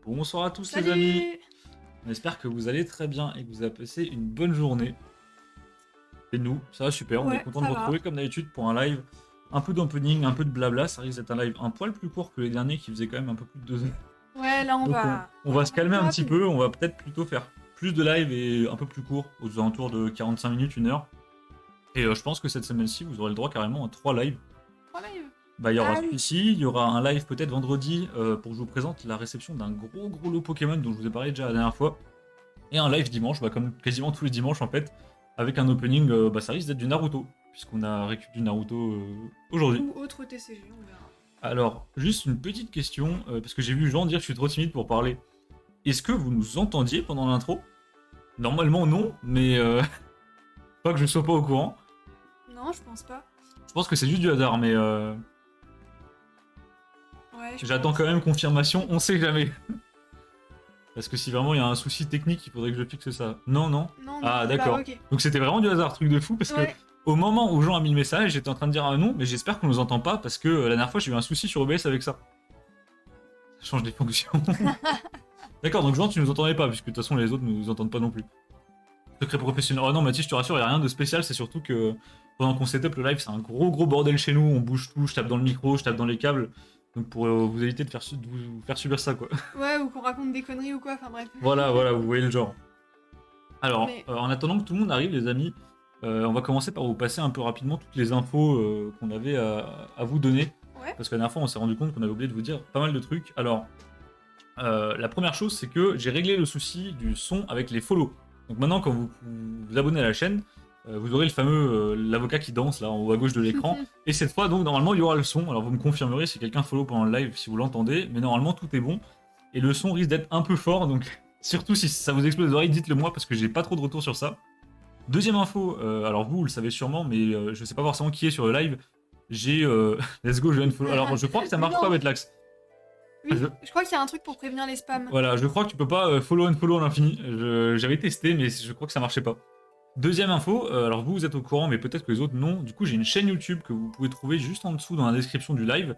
Bonsoir à tous Salut. les amis, on espère que vous allez très bien et que vous avez passé une bonne journée. Et nous, ça va super, on est Ouais, content de ça vous va. retrouver comme d'habitude pour un live. Un peu d'opening, un peu de blabla, ça risque d'être un live un poil plus court que les derniers qui faisaient quand même un peu plus de 2 heures. Ouais, là on Donc va... on va se calmer un petit rapide. peu, on va peut-être plutôt faire plus de live et un peu plus court, aux alentours de 45 minutes, 1 heure. Et je pense que cette semaine-ci, vous aurez le droit carrément à 3 lives. 3 lives. Bah, il y aura Ah oui. celui-ci, il y aura un live peut-être vendredi pour que je vous présente la réception d'un gros lot Pokémon dont je vous ai parlé déjà la dernière fois. Et un live dimanche, bah, comme quasiment tous les dimanches en fait, avec un opening, bah, ça risque d'être du Naruto, puisqu'on a récup du Naruto aujourd'hui. Ou autre TCG, on verra. Alors, juste une petite question, parce que j'ai vu Jean dire que je suis trop timide pour parler. Est-ce que vous nous entendiez pendant l'intro? Normalement non, mais pas que je sois pas au courant. Non, je pense pas. Je pense que c'est juste du hasard, mais Ouais, j'attends quand même confirmation, on sait jamais. Parce que si vraiment il y a un souci technique, il faudrait que je fixe ça. Non, non. Non, Ah, non, d'accord. bah ok. Donc c'était vraiment du hasard, truc de fou, parce que Ouais. au moment où Jean a mis le message, j'étais en train de dire ah non, mais j'espère qu'on nous entend pas, parce que la dernière fois j'ai eu un souci sur OBS avec ça. Ça change des fonctions. D'accord, donc Jean, tu nous entendais pas, puisque de toute façon les autres nous entendent pas non plus. Secret professionnel. Oh non, Mathis, je te rassure, il y a rien de spécial, c'est surtout que pendant qu'on setup le live, c'est un gros bordel chez nous, on bouge tout, je tape dans le micro, je tape dans les câbles. Donc pour vous éviter de vous faire subir ça, quoi. Ouais, ou qu'on raconte des conneries ou quoi, enfin bref. Voilà, vous voyez le genre. Alors, Mais... en attendant que tout le monde arrive, les amis, on va commencer par vous passer un peu rapidement toutes les infos qu'on avait à vous donner. Ouais. Parce que la dernière fois, on s'est rendu compte qu'on avait oublié de vous dire pas mal de trucs. Alors, la première chose, c'est que j'ai réglé le souci du son avec les follow. Donc maintenant, quand vous vous abonnez à la chaîne, vous aurez le fameux l'avocat qui danse là en haut à gauche de l'écran. Et cette fois, donc, normalement, il y aura le son. Alors, vous me confirmerez si quelqu'un follow pendant le live, si vous l'entendez. Mais normalement, tout est bon. Et le son risque d'être un peu fort, donc Surtout si ça vous explose les oreilles, dites-le moi parce que j'ai pas trop de retour sur ça. Deuxième info, alors vous le savez sûrement, mais je sais pas forcément qui est sur le live. J'ai Let's go, je viens de follow. Alors je crois que ça marche pas, Betlax. Oui, je crois qu'il y a un truc pour prévenir les spams. Voilà, je crois que tu peux pas follow and follow à l'infini. J'avais testé, mais je crois que ça marchait pas. Deuxième info, alors vous êtes au courant, mais peut-être que les autres non. Du coup, j'ai une chaîne YouTube que vous pouvez trouver juste en dessous dans la description du live.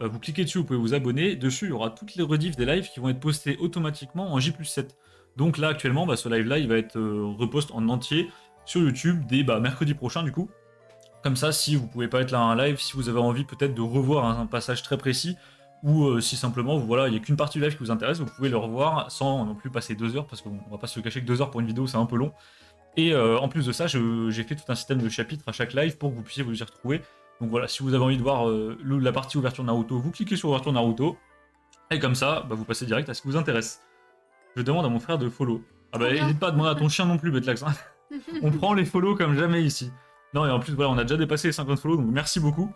Vous cliquez dessus, vous pouvez vous abonner. Dessus, il y aura toutes les rediffs des lives qui vont être postés automatiquement en J+7. Donc là, actuellement, ce live-là, il va être repost en entier sur YouTube dès mercredi prochain, du coup. Comme ça, si vous pouvez pas être là à un live, si vous avez envie peut-être de revoir un passage très précis, ou si simplement, voilà, il n'y a qu'une partie du live qui vous intéresse, vous pouvez le revoir sans non plus passer 2 heures, parce qu'on va pas se cacher que 2 heures pour une vidéo, c'est un peu long. Et en plus de ça, j'ai fait tout un système de chapitres à chaque live pour que vous puissiez vous y retrouver. Donc voilà, si vous avez envie de voir la partie ouverture Naruto, vous cliquez sur ouverture Naruto, et comme ça, vous passez direct à ce qui vous intéresse. Je demande à mon frère de follow. Ah bah, n'hésite pas à demander à ton chien non plus, Betlax. Hein. On prend les follow comme jamais ici. Non, et en plus, voilà, on a déjà dépassé les 50 follow, donc merci beaucoup.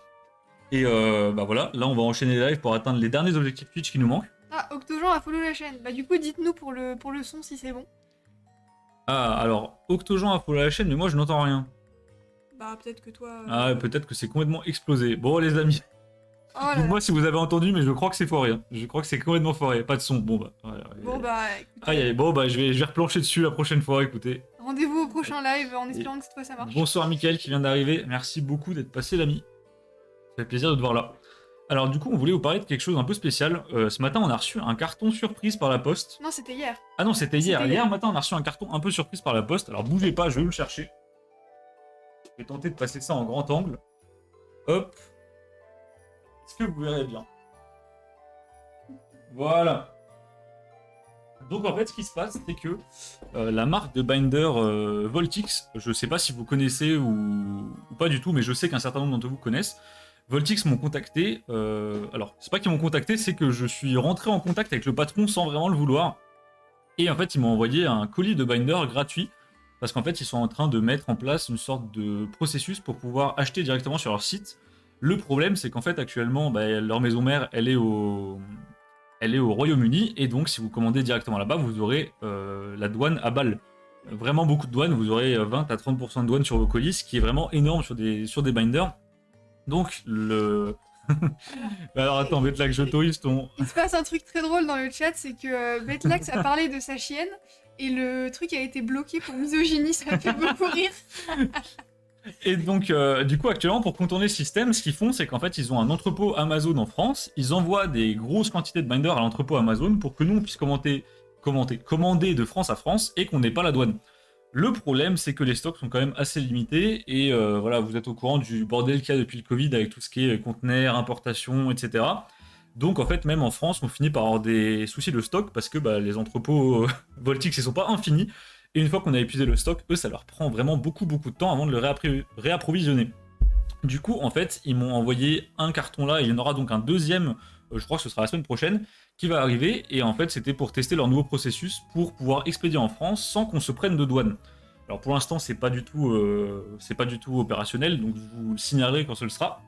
Et voilà, là, on va enchaîner les lives pour atteindre les derniers objectifs Twitch qui nous manquent. Ah, Octogen a follow la chaîne. Bah du coup, dites-nous pour le son si c'est bon. Ah, alors, Octogen a follow la chaîne, mais moi, je n'entends rien. Bah peut-être que toi... Ah, peut-être que c'est complètement explosé. Bon, les amis, Oh là là. dites-moi si vous avez entendu, mais je crois que c'est foiré. Hein. Je crois que c'est complètement foiré. Pas de son. Bon, bah. Voilà. Bon bah écoutez, Aïe, bon, je vais replancher dessus la prochaine fois, écoutez. rendez-vous au prochain live en espérant que cette fois ça marche. Bonsoir, Mickaël qui vient d'arriver. Merci beaucoup d'être passé, l'ami. Ça fait plaisir de te voir là. Alors, du coup, on voulait vous parler de quelque chose un peu spécial. Ce matin, on a reçu un carton surprise par la poste. Non, c'était hier. Ah non, c'était hier. C'était Hier hier. matin, on a reçu un carton un peu surprise par la poste. Alors, bougez pas, je vais vous le chercher. Je vais tenter de passer ça en grand angle. Hop. Est-ce que vous verrez bien? Voilà. Donc en fait, ce qui se passe, c'est que la marque de binder Voltix, je sais pas si vous connaissez ou pas du tout, mais je sais qu'un certain nombre d'entre vous connaissent. Voltix m'ont contacté. Alors, c'est pas qu'ils m'ont contacté, c'est que je suis rentré en contact avec le patron sans vraiment le vouloir. Et en fait, ils m'ont envoyé un colis de binder gratuit. Parce qu'en fait, ils sont en train de mettre en place une sorte de processus pour pouvoir acheter directement sur leur site. Le problème, c'est qu'en fait, actuellement, leur maison mère, elle est au Royaume-Uni, et donc si vous commandez directement là-bas, vous aurez la douane à balle. Vraiment beaucoup de douane, vous aurez 20 à 30% de douane sur vos colis, ce qui est vraiment énorme sur des binders. Donc le... Alors attends, Betlax, j'autorise ton... Il se passe un truc très drôle dans le chat, c'est que Betlax a parlé de sa chienne et le truc a été bloqué pour misogynie, ça fait beaucoup rire. Et donc, du coup, actuellement, pour contourner ce système, ce qu'ils font, c'est qu'en fait, ils ont un entrepôt Amazon en France, ils envoient des grosses quantités de binders à l'entrepôt Amazon pour que nous, on puisse commander de France à France et qu'on n'ait pas la douane. Le problème, c'est que les stocks sont quand même assez limités, et voilà, vous êtes au courant du bordel qu'il y a depuis le Covid avec tout ce qui est conteneurs, importation, etc. Donc, en fait, même en France, on finit par avoir des soucis de stock parce que les entrepôts Voltix, ils sont pas infinis. Et une fois qu'on a épuisé le stock, eux, ça leur prend vraiment beaucoup de temps avant de le réapprovisionner. Du coup, en fait, ils m'ont envoyé un carton là, et il y en aura donc un deuxième, je crois que ce sera la semaine prochaine, qui va arriver, et en fait, c'était pour tester leur nouveau processus pour pouvoir expédier en France sans qu'on se prenne de douane. Alors pour l'instant, c'est pas du tout opérationnel, donc je vous le signalerai quand ce le sera.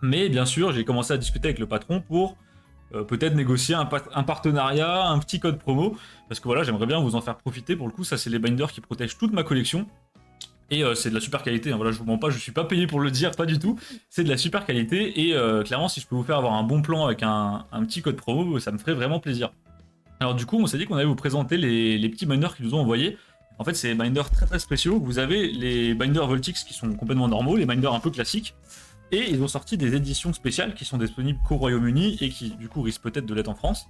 Mais bien sûr, j'ai commencé à discuter avec le patron pour peut-être négocier un partenariat, un petit code promo, parce que voilà, j'aimerais bien vous en faire profiter. Pour le coup, ça c'est les binders qui protègent toute ma collection, et c'est de la super qualité, hein. Voilà, je vous mens pas, je suis pas payé pour le dire, pas du tout, c'est de la super qualité, et clairement, si je peux vous faire avoir un bon plan avec un petit code promo, ça me ferait vraiment plaisir. Alors du coup, on s'est dit qu'on allait vous présenter les petits binders qu'ils nous ont envoyés. En fait, c'est des binders très très spéciaux. Vous avez les binders Voltix qui sont complètement normaux, les binders un peu classiques, et ils ont sorti des éditions spéciales qui sont disponibles qu'au Royaume-Uni et qui du coup risquent peut-être de l'être en France.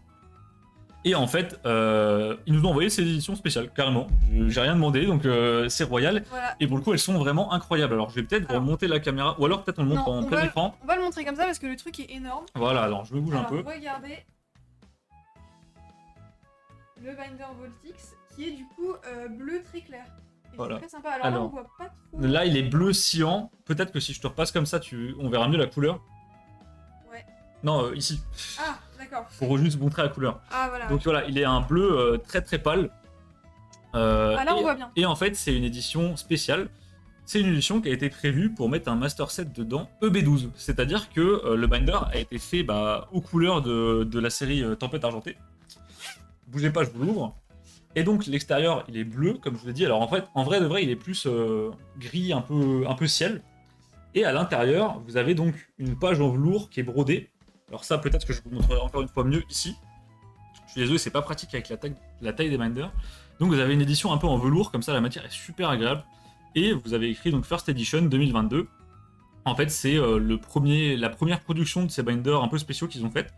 Et en fait, ils nous ont envoyé ces éditions spéciales, carrément. J'ai rien demandé, donc c'est royal. Voilà. Et pour le coup, elles sont vraiment incroyables. Alors je vais peut-être remonter la caméra, ou alors peut-être on le montre Non, en plein écran. On va le montrer comme ça parce que le truc est énorme. Voilà, alors je me bouge un peu. Regardez le binder Voltix qui est du coup bleu très clair. Et Voilà. c'est très sympa. Alors là, on voit pas trop. Là, il est bleu cyan. Peut-être que si je te repasse comme ça, on verra mieux la couleur. Ouais. Non, ici. Ah, d'accord. Pour juste montrer la couleur. Ah, voilà. Donc voilà, il est un bleu très très pâle. Ah, là, on voit bien. Et en fait, c'est une édition spéciale. C'est une édition qui a été prévue pour mettre un master set dedans EB12. C'est-à-dire que le binder a été fait aux couleurs de la série Tempête Argentée. Bougez pas, je vous l'ouvre. Et donc l'extérieur, il est bleu, comme je vous l'ai dit. Alors en fait, en vrai de vrai, il est plus gris, un peu ciel. Et à l'intérieur, vous avez donc une page en velours qui est brodée. Alors ça, peut-être que je vous montrerai encore une fois mieux ici. Je suis désolé, c'est pas pratique avec la taille des binders. Donc vous avez une édition un peu en velours, comme ça la matière est super agréable. Et vous avez écrit donc First Edition 2022. En fait, c'est la première production de ces binders un peu spéciaux qu'ils ont fait.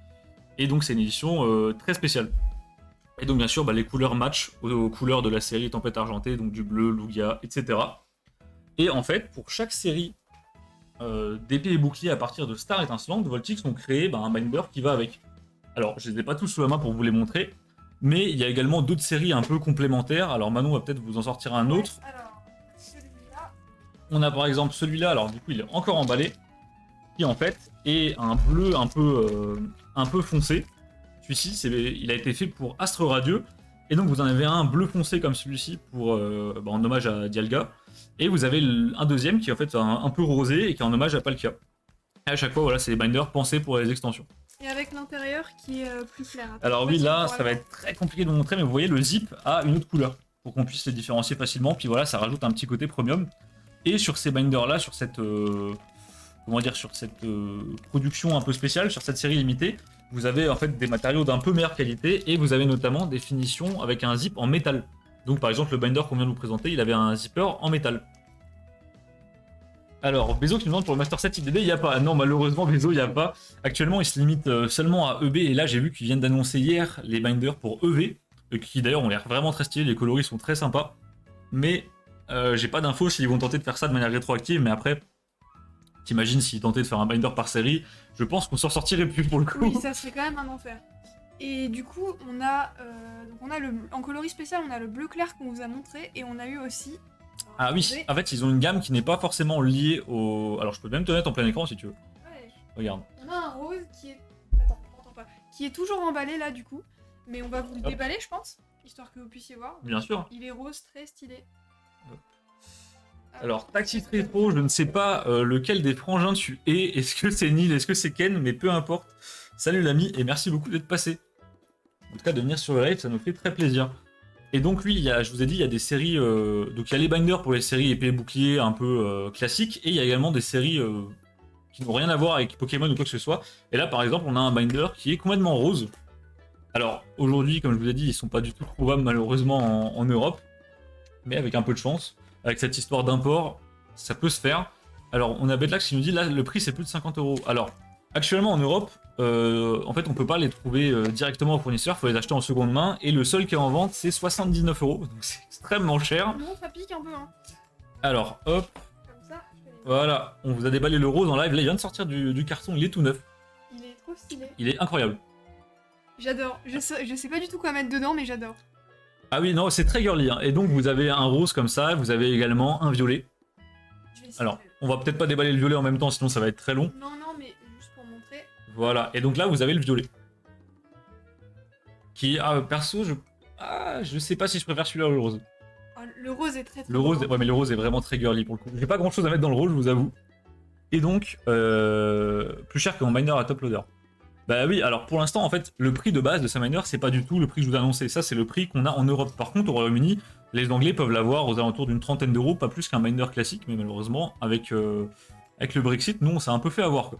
Et donc c'est une édition très spéciale. Et donc bien sûr, les couleurs matchent aux couleurs de la série Tempête Argentée, donc du bleu, Lugia, etc. Et en fait, pour chaque série d'épée et bouclier à partir de Star Étincelante, Voltix ont créé un binder qui va avec. Alors, je les ai pas tous sous la main pour vous les montrer, mais il y a également d'autres séries un peu complémentaires. Alors Manon va peut-être vous en sortir un autre. Alors, celui-là. On a par exemple celui-là, alors du coup il est encore emballé, qui en fait est un bleu un peu foncé. Celui-ci, il a été fait pour Astre Radieux, et donc vous en avez un bleu foncé comme celui-ci pour en hommage à Dialga. Et vous avez un deuxième qui est en fait un peu rosé et qui est en hommage à Palkia. Et à chaque fois, voilà, c'est des binders pensés pour les extensions. Et avec l'intérieur qui est plus clair. Alors oui, là, ça va être très compliqué de vous montrer, mais vous voyez, le zip a une autre couleur pour qu'on puisse les différencier facilement. Puis voilà, ça rajoute un petit côté premium. Et sur ces binders-là, sur cette, production un peu spéciale, sur cette série limitée, vous avez en fait des matériaux d'un peu meilleure qualité et vous avez notamment des finitions avec un zip en métal. Donc par exemple le binder qu'on vient de vous présenter, il avait un zipper en métal. Alors Bezo qui nous demande pour le Master 7 IDD, il n'y a pas. Non, malheureusement Bezo, il n'y a pas. Actuellement il se limite seulement à EB et là j'ai vu qu'ils viennent d'annoncer hier les binders pour EV, qui d'ailleurs ont l'air vraiment très stylés, les coloris sont très sympas. Mais j'ai pas d'infos s'ils vont tenter de faire ça de manière rétroactive, mais après, t'imagines s'ils tentaient de faire un binder par série, je pense qu'on s'en sortirait plus pour le coup. Oui, ça serait quand même un enfer. Et du coup, en coloris spécial, on a le bleu clair qu'on vous a montré, et on a eu aussi. Ah oui, en fait, ils ont une gamme qui n'est pas forcément liée au. Alors, je peux même te mettre en plein écran si tu veux. Ouais. Regarde. On a un rose qui est. Attends, on entend pas. Qui est toujours emballé là, du coup. Mais on va vous le déballer, je pense, histoire que vous puissiez voir. Bien sûr. Il est rose, très stylé. Alors, Taxi Rétro, je ne sais pas lequel des frangins tu es. Est-ce que c'est Neil, est-ce que c'est Ken, mais peu importe. Salut l'ami et merci beaucoup d'être passé. En tout cas, de venir sur le live, ça nous fait très plaisir. Et donc oui, je vous ai dit, il y a des séries... donc il y a les binders pour les séries épée et bouclier un peu classiques, et il y a également des séries qui n'ont rien à voir avec Pokémon ou quoi que ce soit. Et là, par exemple, on a un binder qui est complètement rose. Alors, aujourd'hui, comme je vous ai dit, ils sont pas du tout trouvables malheureusement en Europe, mais avec un peu de chance, avec cette histoire d'import, ça peut se faire. Alors, on a Betlax qui nous dit, là, le prix, c'est plus de 50 €. Alors, actuellement, en Europe, en fait, on peut pas les trouver directement au fournisseur, il faut les acheter en seconde main, et le seul qui est en vente, c'est 79 €, donc c'est extrêmement cher. Non, ça pique un peu, hein. Alors, hop, Comme ça, voilà, on vous a déballé le rose en live, là, il vient de sortir du carton, il est tout neuf. Il est trop stylé. Il est incroyable. J'adore. Je sais pas du tout quoi mettre dedans, mais j'adore. Ah oui, non, c'est très girly, hein. Et donc, vous avez un rose comme ça, vous avez également un violet. Alors, on va peut-être pas déballer le violet en même temps, sinon ça va être très long. Non, mais juste pour montrer. Voilà, et donc là, vous avez le violet. Qui, perso, je sais pas si je préfère celui-là ou le rose. Oh, le rose est très Le rose, beau. ouais, mais le rose est vraiment très girly pour le coup. J'ai pas grand chose à mettre dans le rose, je vous avoue. Et donc, plus cher que mon miner à top loader. Bah oui, alors pour l'instant, en fait, le prix de base de ce miner, c'est pas du tout le prix que je vous ai annoncé. Ça, c'est le prix qu'on a en Europe. Par contre, au Royaume-Uni, les Anglais peuvent l'avoir aux alentours d'une trentaine d'euros, pas plus qu'un miner classique, mais malheureusement, avec le Brexit, nous, on s'est un peu fait avoir, quoi.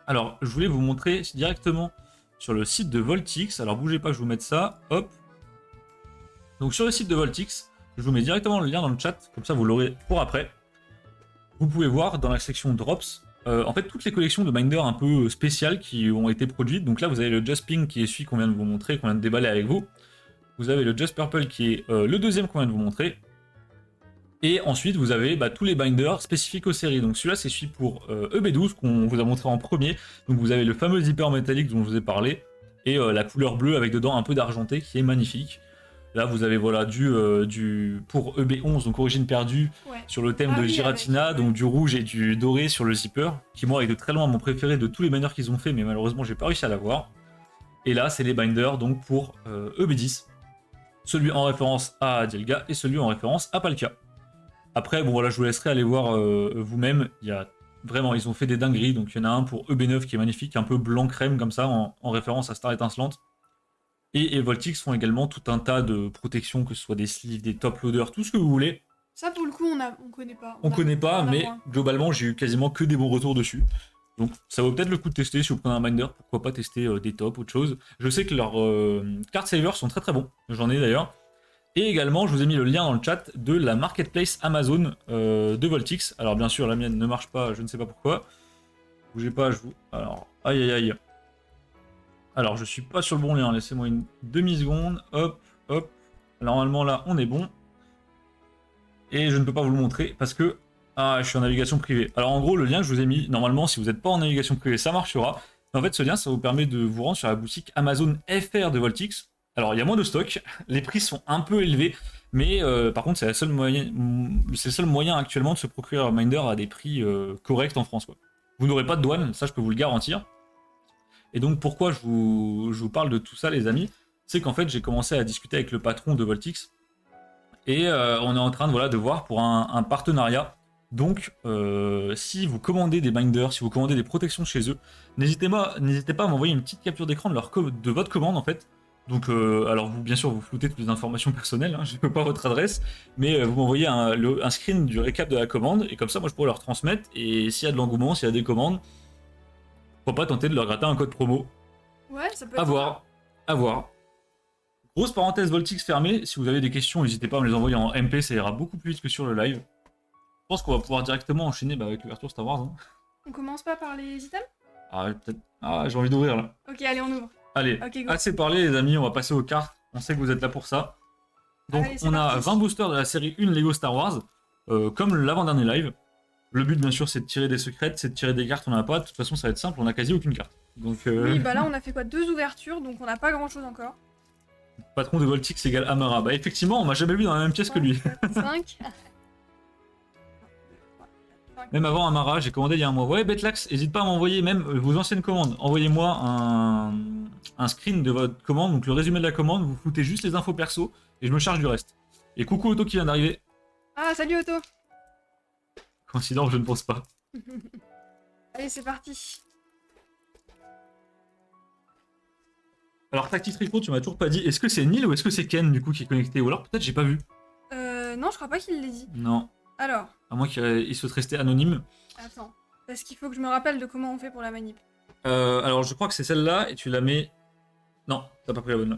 Alors, je voulais vous montrer directement sur le site de Voltix. Alors, bougez pas, je vous mette ça. Hop. Donc, sur le site de Voltix, je vous mets directement le lien dans le chat, comme ça, vous l'aurez pour après. Vous pouvez voir dans la section Drops, en fait, toutes les collections de binders un peu spéciales qui ont été produites. Donc là, vous avez le Just Pink qui est celui qu'on vient de vous montrer, qu'on vient de déballer avec vous. Vous avez le Just Purple qui est le deuxième qu'on vient de vous montrer. Et ensuite, vous avez tous les binders spécifiques aux séries. Donc celui-là, c'est celui pour EB12 qu'on vous a montré en premier. Donc vous avez le fameux zipper métallique dont je vous ai parlé. Et la couleur bleue avec dedans un peu d'argenté qui est magnifique. Là, vous avez voilà du pour EB11, donc Origine perdue, Ouais. sur le thème de Giratina, donc du rouge et du doré sur le zipper, qui moi est de très loin mon préféré de tous les binders qu'ils ont fait, mais malheureusement j'ai pas réussi à l'avoir. Et là, c'est les binders donc pour EB10, celui en référence à Dialga et celui en référence à Palkia. Après, bon voilà, je vous laisserai aller voir vous-même. Il y a vraiment, ils ont fait des dingueries. Donc il y en a un pour EB9 qui est magnifique, un peu blanc crème comme ça, en référence à Star Étincelante. Et Voltix font également tout un tas de protections, que ce soit des sleeves, des top loaders, tout ce que vous voulez. Ça, pour le coup, on connaît pas. On connaît pas, on a mais moins. globalement, j'ai eu quasiment que des bons retours dessus. Donc ça vaut peut-être le coup de tester si vous prenez un Minder, pourquoi pas tester des tops, autre chose. Je sais que leurs card savers sont très très bons, j'en ai d'ailleurs. Et également, je vous ai mis le lien dans le chat de la marketplace Amazon de Voltix. Alors bien sûr, la mienne ne marche pas, je ne sais pas pourquoi. Bougez pas, je vous... Alors, aïe aïe aïe. Alors, je suis pas sur le bon lien, laissez-moi une demi-seconde. Hop, hop. Normalement, là, on est bon. Et je ne peux pas vous le montrer parce que... Ah, je suis en navigation privée. Alors, en gros, le lien que je vous ai mis, normalement, si vous n'êtes pas en navigation privée, ça marchera. Mais en fait, ce lien, ça vous permet de vous rendre sur la boutique Amazon FR de Voltix. Alors, il y a moins de stock, les prix sont un peu élevés, mais par contre, c'est le seul moyen actuellement de se procurer un Minder à des prix corrects en France, quoi. Vous n'aurez pas de douane, ça je peux vous le garantir. Et donc pourquoi je vous parle de tout ça, les amis, c'est qu'en fait j'ai commencé à discuter avec le patron de Voltix et on est en train de, voilà, de voir pour un partenariat. Donc si vous commandez des binders, si vous commandez des protections chez eux, n'hésitez pas à m'envoyer une petite capture d'écran de votre commande en fait. Donc alors vous, bien sûr, vous floutez toutes les informations personnelles, hein, je ne veux pas votre adresse, mais vous m'envoyez un screen du récap de la commande et comme ça moi je pourrais leur transmettre et s'il y a de l'engouement, s'il y a des commandes, pourquoi pas tenter de leur gratter un code promo. Ouais, ça peut À être. voir, à voir. Grosse parenthèse Voltix fermée, si vous avez des questions, n'hésitez pas à me les envoyer en MP, ça ira beaucoup plus vite que sur le live. Je pense qu'on va pouvoir directement enchaîner avec l'ouverture Star Wars. Hein. On commence pas par les items? Ah, peut-être. Ah, j'ai envie d'ouvrir là. Ok, allez, on ouvre. Allez, Ok, go. assez parlé les amis, on va passer aux cartes. On sait que vous êtes là pour ça. Donc Allez, c'est on a parti. 20 boosters de la série 1 Lego Star Wars, comme l'avant-dernier live. Le but bien sûr c'est de tirer des secrètes, c'est de tirer des cartes, on n'en a pas. De toute façon ça va être simple, on a quasi aucune carte. Donc Oui, bah là, on a fait quoi? 2 ouvertures, donc on n'a pas grand chose encore. patron de Voltix égale Amara. Bah effectivement, on m'a jamais vu dans la même pièce que lui. 5. Même avant Amara, j'ai commandé il y a un mois. Ouais, Betlax, n'hésite pas à m'envoyer même vos anciennes commandes. Envoyez-moi un screen de votre commande, donc le résumé de la commande, vous foutez juste les infos perso et je me charge du reste. Et coucou Otto qui vient d'arriver. Ah, salut Otto. Coïncidence, je ne pense pas. Allez, c'est parti. Alors Tactic Tricot, tu m'as toujours pas dit, est-ce que c'est Neil ou est-ce que c'est Ken du coup qui est connecté? Ou alors peut-être j'ai pas vu. Non, je crois pas qu'il l'ait dit. Non, Alors, à moins qu'il souhaite rester anonyme. attends. Parce qu'il faut que je me rappelle de comment on fait pour la manip. Alors je crois que c'est celle-là et tu la mets... Non, t'as pas pris la bonne là.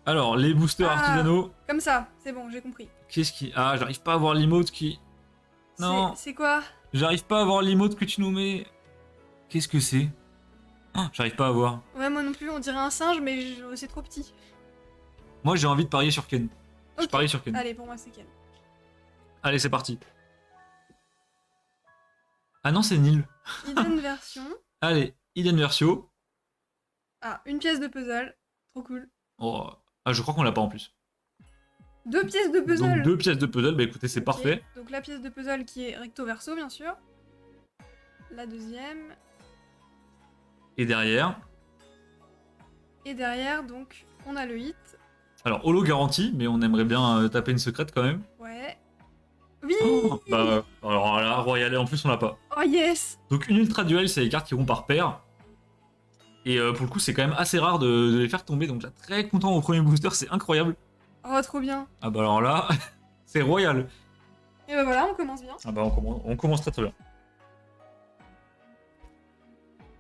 Alors, les boosters Ah. artisanaux. Comme ça, c'est bon, j'ai compris. Qu'est-ce qui... Ah, j'arrive pas à voir l'emote qui... Non. C'est quoi? J'arrive pas à voir l'emote que tu nous mets. Qu'est-ce que c'est? Ah, j'arrive pas à voir. Ouais, moi non plus, on dirait un singe, mais c'est trop petit. Moi, j'ai envie de parier sur Ken. Je Ok. parie sur Ken. Allez, pour moi, c'est Ken. Allez, c'est parti. Ah non, c'est Neil. Hidden version. Allez, Iden Versio. Ah, une pièce de puzzle. Trop cool. Oh. Ah, je crois qu'on l'a pas en plus. 2 pièces de puzzle. Donc 2 pièces de puzzle, bah écoutez, c'est Ok. parfait. Donc la pièce de puzzle qui est recto verso, bien sûr. La deuxième. Et derrière... Et derrière, donc, on a le hit. Alors, holo garantie, mais on aimerait bien taper une secrète quand même. Ouais. Oui. Oh, bah, alors là, Royal, en plus on l'a pas. Oh yes. Donc une ultra duel, c'est les cartes qui vont par paire. Et pour le coup, c'est quand même assez rare de les faire tomber. Donc là, très content au premier booster, c'est incroyable. Oh, trop bien. Ah bah alors là, c'est royal. Et bah voilà, on commence bien. Ah bah on commence très très bien.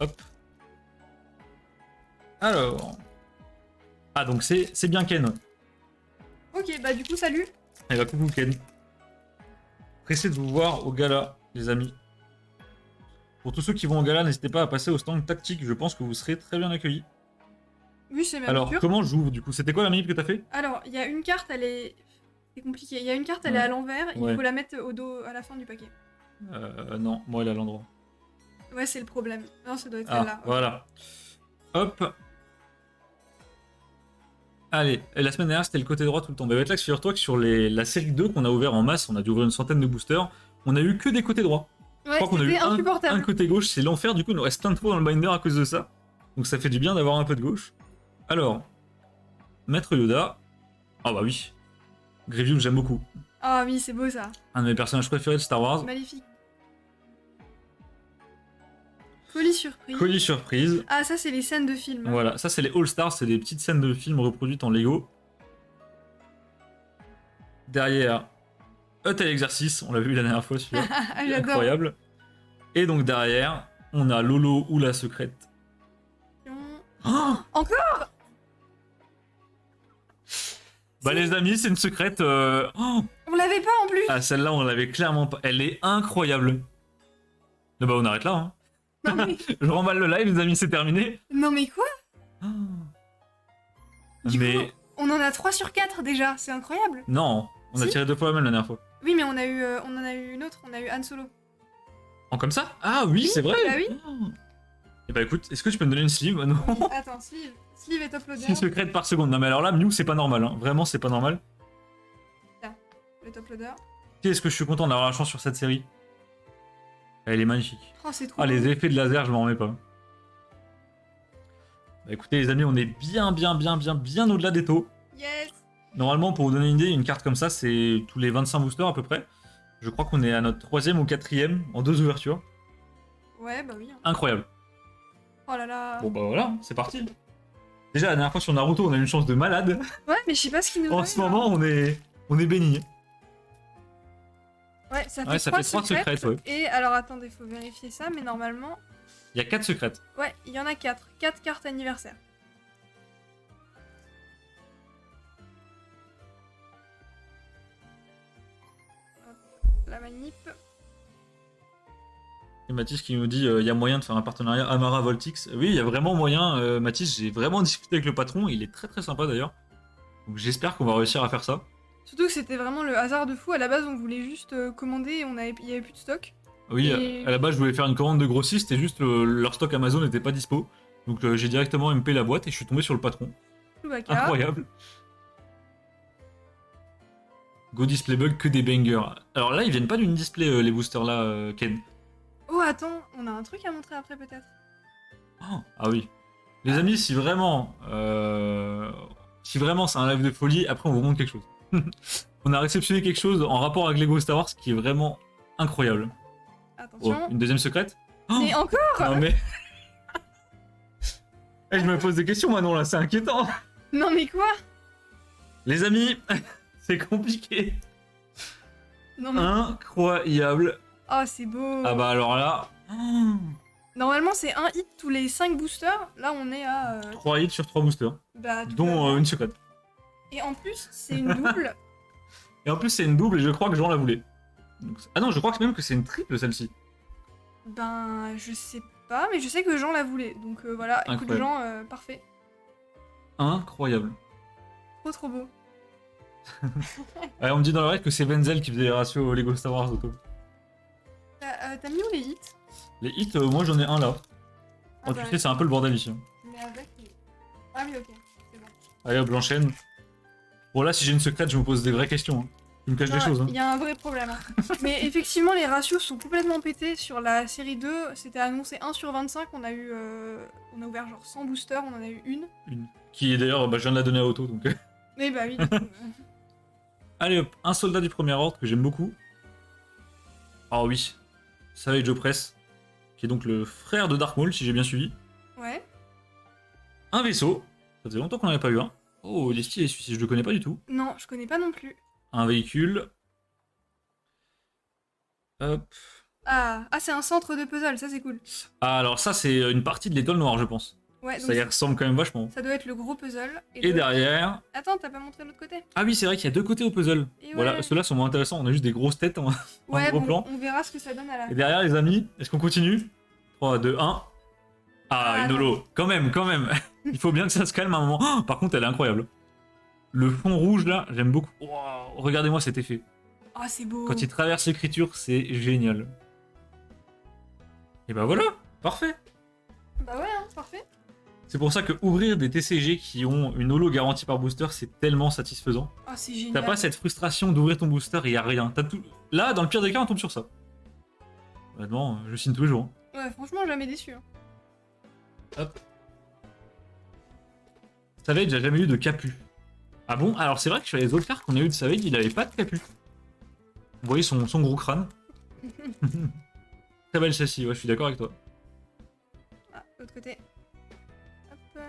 Hop. Alors. Ah donc c'est bien Ken. Ok, bah du coup, salut. Eh bah coucou Ken. Pressé de vous voir au gala, les amis. Pour tous ceux qui vont au gala, n'hésitez pas à passer au stand tactique, je pense que vous serez très bien accueillis. Oui, c'est même Alors, sûr. comment j'ouvre du coup? C'était quoi la manip que t'as fait? Alors, il y a une carte, elle est... C'est compliqué. Il y a une carte, elle Ouais. est à l'envers. Ouais. Il faut la mettre au dos, à la fin du paquet. Non, moi elle est à l'endroit. Ouais, c'est le problème. Non, ça doit être Ah, celle-là. voilà. Hop. Allez, et la semaine dernière c'était le côté droit tout le temps. Bah, Betlax, figure-toi que sur la série 2 qu'on a ouvert en masse, on a dû ouvrir une centaine de boosters, on a eu que des côtés droits. Je Ouais, crois qu'on a eu c'était un insupportable. côté gauche, c'est l'enfer, du coup il nous reste plein de fois dans le binder à cause de ça. Donc ça fait du bien d'avoir un peu de gauche. Alors, Maître Yoda. Ah bah oui. Grievous, j'aime beaucoup. Ah oui, c'est beau ça. Un de mes personnages préférés de Star Wars. Magnifique. Colis surprise. Colis surprise. Ah, ça, c'est les scènes de film. Voilà, ça c'est les All-Stars, c'est des petites scènes de films reproduites en Lego. Derrière, Hôtel Exercice, on l'a vu la dernière fois celui-là. Ah, j'adore. Incroyable. Et donc derrière, on a Lolo ou la secrète. Oh Encore. bah les amis, c'est une secrète. Oh On l'avait pas en plus. ah, celle-là, on l'avait clairement pas. Elle est incroyable. Bah on arrête là. Hein. Non, mais... Je remballe le live, les amis, c'est terminé. non, mais quoi? Oh. Du Mais coup, on en a 3 sur 4 déjà, c'est incroyable. non, on a Si. tiré 2 fois la même la dernière fois. Oui, mais on en a eu une autre, on a eu Han Solo. En comme ça? Ah oui, c'est vrai. bah oui. Oh. Et bah écoute, est-ce que tu peux me donner une sleeve? Non. Attends, sleeve est uploader. 6 secrètes par seconde. Non mais alors là, Mew, c'est pas normal. Hein. Vraiment, c'est pas normal. Le top loader. Qu'est-ce que je suis content d'avoir la chance sur cette série. Elle est magnifique. Oh, c'est trop Ah, beau. les effets de laser, je m'en remets pas. Bah écoutez les amis, on est bien au-delà des taux. Yes. Normalement, pour vous donner une idée, une carte comme ça, c'est tous les 25 boosters à peu près. Je crois qu'on est à notre 3ème ou 4ème en 2 ouvertures. Ouais, bah oui. Incroyable. Oh là là. Bon bah voilà, c'est parti. Déjà la dernière fois sur Naruto, on a eu une chance de malade. Ouais, mais je sais pas ce qu'il nous En fait, ce là. moment, on est béni. Ouais, ça fait Ouais, ça 3 fait 3 secrètes, ouais. Et alors, attendez, faut vérifier ça, mais normalement... Il y a 4 secrètes. Ouais, il y en a 4. 4 cartes anniversaire. Hop, la manip. Et Mathis qui nous dit il y a moyen de faire un partenariat Amara Voltix. Oui, il y a vraiment moyen. Mathis, j'ai vraiment discuté avec le patron. Il est très sympa d'ailleurs. Donc j'espère qu'on va réussir à faire ça. Surtout que c'était vraiment le hasard de fou. À la base, on voulait juste commander et il y avait plus de stock. Oui, Et- à la base, je voulais faire une commande de grossiste et juste leur stock Amazon n'était pas dispo. Donc j'ai directement MP la boîte et je suis tombé sur le patron. Chewbacca. Incroyable. Go display bug, que des bangers. Alors là, ils viennent pas d'une display, les boosters là, Ken. Oh, attends, on a un truc à montrer après peut-être. Oh, ah oui. Les amis, si vraiment c'est un live de folie, après on vous montre quelque chose. On a réceptionné quelque chose en rapport avec Lego Star Wars qui est vraiment incroyable. Oh, Attention. une deuxième secrète. Oh, Mais encore. non mais... Eh, je me pose des questions maintenant là, c'est inquiétant. Non mais quoi? Les amis, c'est compliqué. Non mais... Incroyable. Oh, c'est beau. Ah bah alors là... oh, Normalement, c'est un hit tous les 5 boosters. Là, on est à... 3 hits sur 3 boosters, bah, tout va dont bien. une secrète. Et en plus, c'est une double. Et en plus c'est une double et je crois que Jean la voulait. Donc, ah non, je crois que même que c'est une triple celle-ci. Ben, je sais pas, mais je sais que Jean la voulait. Donc voilà, écoute Incroyable. Jean, parfait. Incroyable. Trop beau. Ouais, on me dit dans l'oreille que c'est Wenzel qui faisait les ratios Lego Star Wars auto. T'as mis où les hits? Les hits, moi j'en ai un là. Ah Oh, bah, tu sais, c'est un peu le bordel ici. Hein. mais avec... Ah oui, ok, c'est bon. Allez hop, j'enchaîne. Bon là, si j'ai une secrète, je me pose des vraies questions. Hein. Tu me caches des Non, choses. Hein. il y a un vrai problème. Hein. Mais effectivement, les ratios sont complètement pétés. Sur la série 2, c'était annoncé 1 sur 25. On a ouvert genre 100 boosters, on en a eu une. Une. Qui est d'ailleurs, bah, je viens de la donner à Auto. Donc... Mais bah oui, du coup, Allez hop, un soldat du premier ordre que j'aime beaucoup. Ah oui, Savage Opress, qui est donc le frère de Dark Maul, si j'ai bien suivi. ouais. Un vaisseau, ça faisait longtemps qu'on n'en avait pas eu un. Oh, il est stylé celui-ci, je le connais pas du tout. Non, je connais pas non plus. Un véhicule. Hop. Ah, c'est un centre de puzzle, ça c'est cool. Ah, alors ça, c'est une partie de l'étoile noire, je pense. Ouais, donc Ça y ressemble quand même vachement. ça doit être le gros puzzle. Et derrière... Attends, t'as pas montré l'autre côté? Ah oui, c'est vrai qu'il y a deux côtés au puzzle. Et Voilà, ouais. ceux-là sont moins intéressants, on a juste des grosses têtes en Ouais, gros bon, plan. on verra ce que ça donne à la... Et derrière, les amis, est-ce qu'on continue 3, 2, 1. Ah, une holo. Quand même. Il faut bien que ça se calme à un moment. Oh, par contre, elle est incroyable. Le fond rouge, là, j'aime beaucoup. Wow, regardez-moi cet effet. Oh, c'est beau. Quand il traverse l'écriture, c'est génial. Et bah voilà, parfait. Bah ouais, hein, parfait. C'est pour ça que ouvrir des TCG qui ont une holo garantie par booster, c'est tellement satisfaisant. Oh, c'est génial. T'as pas cette frustration d'ouvrir ton booster et y a rien. T'as tout... Là, dans le pire des cas, on tombe sur ça. Honnêtement, je signe tous les jours. Hein. Ouais, franchement, jamais déçu. Hein. Hop. Savage, j'ai jamais eu de capu. Ah bon? Alors c'est vrai que sur les autres cartes qu'on a eu de Savage, il avait pas de capu. Vous voyez son gros crâne. Très belle celle-ci, ouais, je suis d'accord avec toi. L'autre côté. Hop.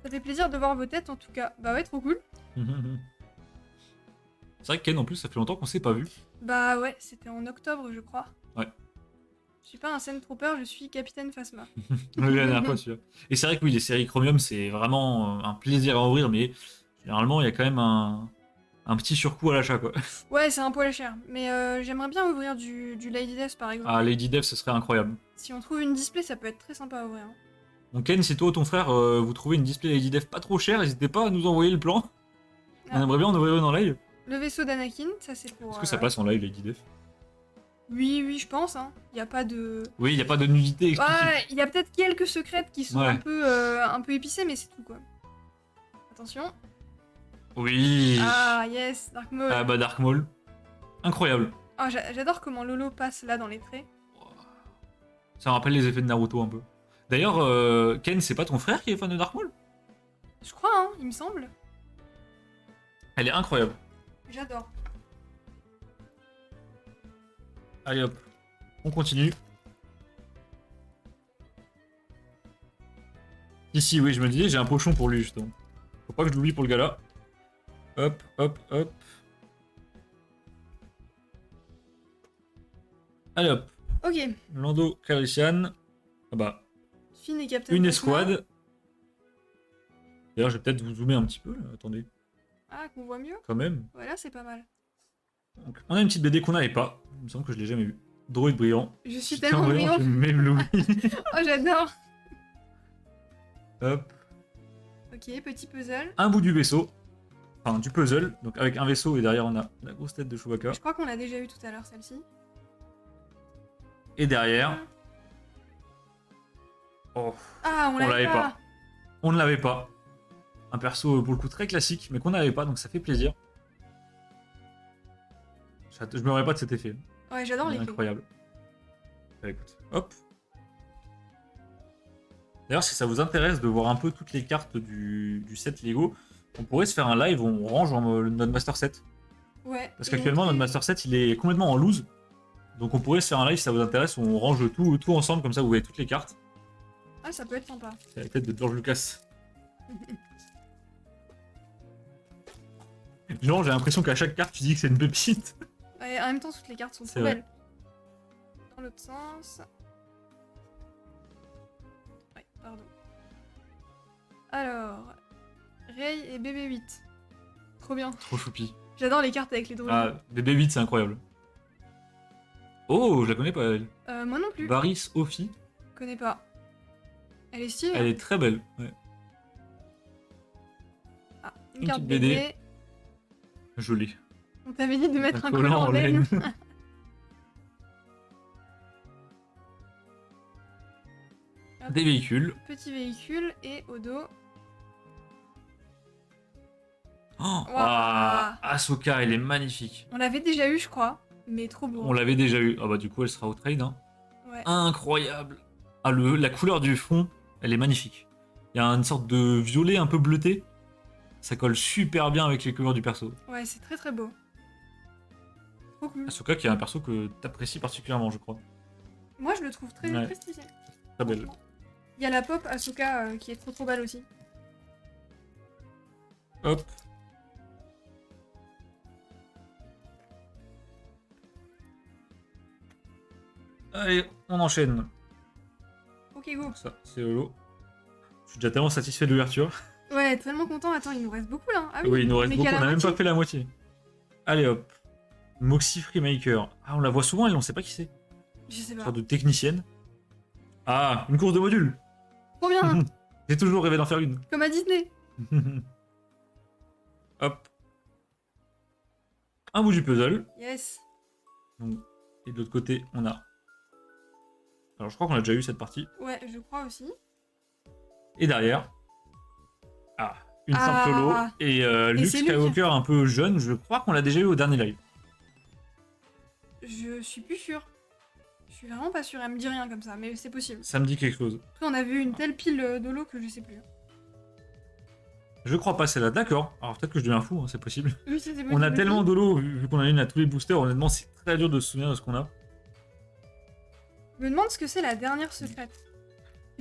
Ça fait plaisir de voir vos têtes en tout cas. Bah ouais, trop cool. C'est vrai que Ken, en plus, ça fait longtemps qu'on s'est pas vu. Bah ouais, c'était en octobre, je crois. Ouais. Je suis pas un Sand Trooper, je suis Capitaine Phasma. On l'a vu la dernière fois, celui-là. Et c'est vrai que oui, les séries Chromium, c'est vraiment un plaisir à ouvrir, mais généralement, il y a quand même un petit surcoût à l'achat, quoi. Ouais, c'est un poil cher. Mais j'aimerais bien ouvrir du Lady Death par exemple. Ah, Lady Dev, ce serait incroyable. Si on trouve une display, ça peut être très sympa à ouvrir. Hein. Donc Ken, si toi ou ton frère, vous trouvez une display Lady Dev pas trop chère, n'hésitez pas à nous envoyer le plan. Ah. On aimerait bien en ouvrir une en live. Le vaisseau d'Anakin, ça c'est pour. Est-ce que ça passe en live, Lady Dev? Oui, oui, je pense. Hein. Il y a pas de. Oui, il n'y a pas de nudité explicite. Ouais, il y a peut-être quelques secrètes qui sont Ouais. un peu épicées, mais c'est tout quoi. Attention. Oui. Ah yes, Dark Maul. Ah bah Dark Maul. Incroyable. Ah, j'adore comment Lolo passe là dans les traits. Ça me rappelle les effets de Naruto un peu. D'ailleurs, Ken, c'est pas ton frère qui est fan de Dark Maul? Je crois, hein, il me semble. Elle est incroyable. J'adore. Allez hop, on continue. Ici, oui, je me disais, j'ai un pochon pour lui justement. Faut pas que je l'oublie pour le gars-là. Hop, hop, hop. Allez hop, Ok, Lando Calrissian. Ah bah, Finn et Captain une Phasma. escouade. D'ailleurs, je vais peut-être vous zoomer un petit peu, là. Attendez, Ah, qu'on voit mieux. quand même. Voilà, c'est pas mal. Donc, on a une petite BD qu'on n'avait pas. Il me semble que je l'ai jamais vue. Droïde brillant. Je suis Putain, tellement brillant, brillant. j'ai même Louis. Oh, j'adore. Hop. Ok, petit puzzle. Un bout du vaisseau. Enfin, du puzzle. Donc, avec un vaisseau et derrière, on a la grosse tête de Chewbacca. Je crois qu'on l'a déjà eu tout à l'heure, celle-ci. Et derrière. Oh, Ah, on l'avait l'avait pas. pas. on ne l'avait pas. Un perso pour le coup très classique, mais qu'on n'avait pas, donc ça fait plaisir. Je me rappelle pas de cet effet. Ouais, j'adore Il est les clés. incroyable. Bah, écoute, hop. D'ailleurs, si ça vous intéresse de voir un peu toutes les cartes du set Lego, on pourrait se faire un live où on range notre Master Set. Ouais. Parce et qu'actuellement, notre montrer- Master Set, il est complètement en loose. Donc on pourrait se faire un live si ça vous intéresse où on range tout ensemble, comme ça vous voyez toutes les cartes. Ah, ça peut être sympa. C'est la tête de George Lucas. Genre, j'ai l'impression qu'à chaque carte, tu dis que c'est une pépite. Ouais, en même temps, toutes les cartes sont C'est trop vrai. belles. Dans l'autre sens. Ouais, pardon. Alors, Rey et BB-8. Trop bien. Trop choupi. J'adore les cartes avec les droïdes. Ah, BB-8, c'est incroyable. Oh, je la connais pas, elle. Moi non plus. Varys Ophi, Je connais pas. Elle est stylée. elle hein. est très belle. Ouais. Ah, une une carte petite BD. BD. Je l'ai. On t'avait dit de mettre un collant en laine. Hop. Des véhicules. Petit véhicule et au dos. Oh, Waouh. ah, Ahsoka, elle est magnifique. On l'avait déjà eu, je crois. Mais trop beau. On l'avait déjà eu. Ah bah du coup, elle sera au trade. Hein. Ouais. Incroyable. Ah, la couleur du fond, elle est magnifique. Il y a une sorte de violet un peu bleuté. Ça colle super bien avec les couleurs du perso. Ouais, c'est très très beau. Trop cool. Ahsoka qui est un perso que t'apprécies particulièrement, je crois. Moi, je le trouve très, Ouais. très stylé. Très belle. Il y a la pop Ahsoka qui est trop trop belle aussi. Hop. Allez, on enchaîne. Ok, go. Ça, c'est Holo. Je suis déjà tellement satisfait de l'ouverture. Ouais, tellement content. Attends, il nous reste beaucoup là. Ah Oui, il nous reste mais beaucoup, qu'à on la a même pas moitié. fait la moitié. Allez hop. Moxie Freemaker. Ah, on la voit souvent, elle, on sait pas qui c'est. Je sais Une pas. sorte de technicienne. Ah, une course de modules. Trop bien. J'ai toujours rêvé d'en faire une. Comme à Disney. Hop. Un bout du puzzle. Yes. Donc, et de l'autre côté, on a. Alors, je crois qu'on a déjà eu cette partie. Ouais, je crois aussi. Et derrière. Ah, une Ah. simple Holo. Et Luke c'est Luke. Skywalker un peu jeune, je crois qu'on l'a déjà eu au dernier live. Je suis plus sûre. Je suis vraiment pas sûre. Elle me dit rien comme ça, mais c'est possible. Ça me dit quelque chose. Après, on a vu une telle pile de l'eau que je sais plus. Je crois pas celle-là, d'accord. Alors peut-être que je deviens fou, hein, c'est possible. Oui, c'était On a possible tellement aussi. d'holo, vu qu'on a une à tous les boosters, honnêtement, c'est très dur de se souvenir de ce qu'on a. Je me demande ce que c'est la dernière secrète.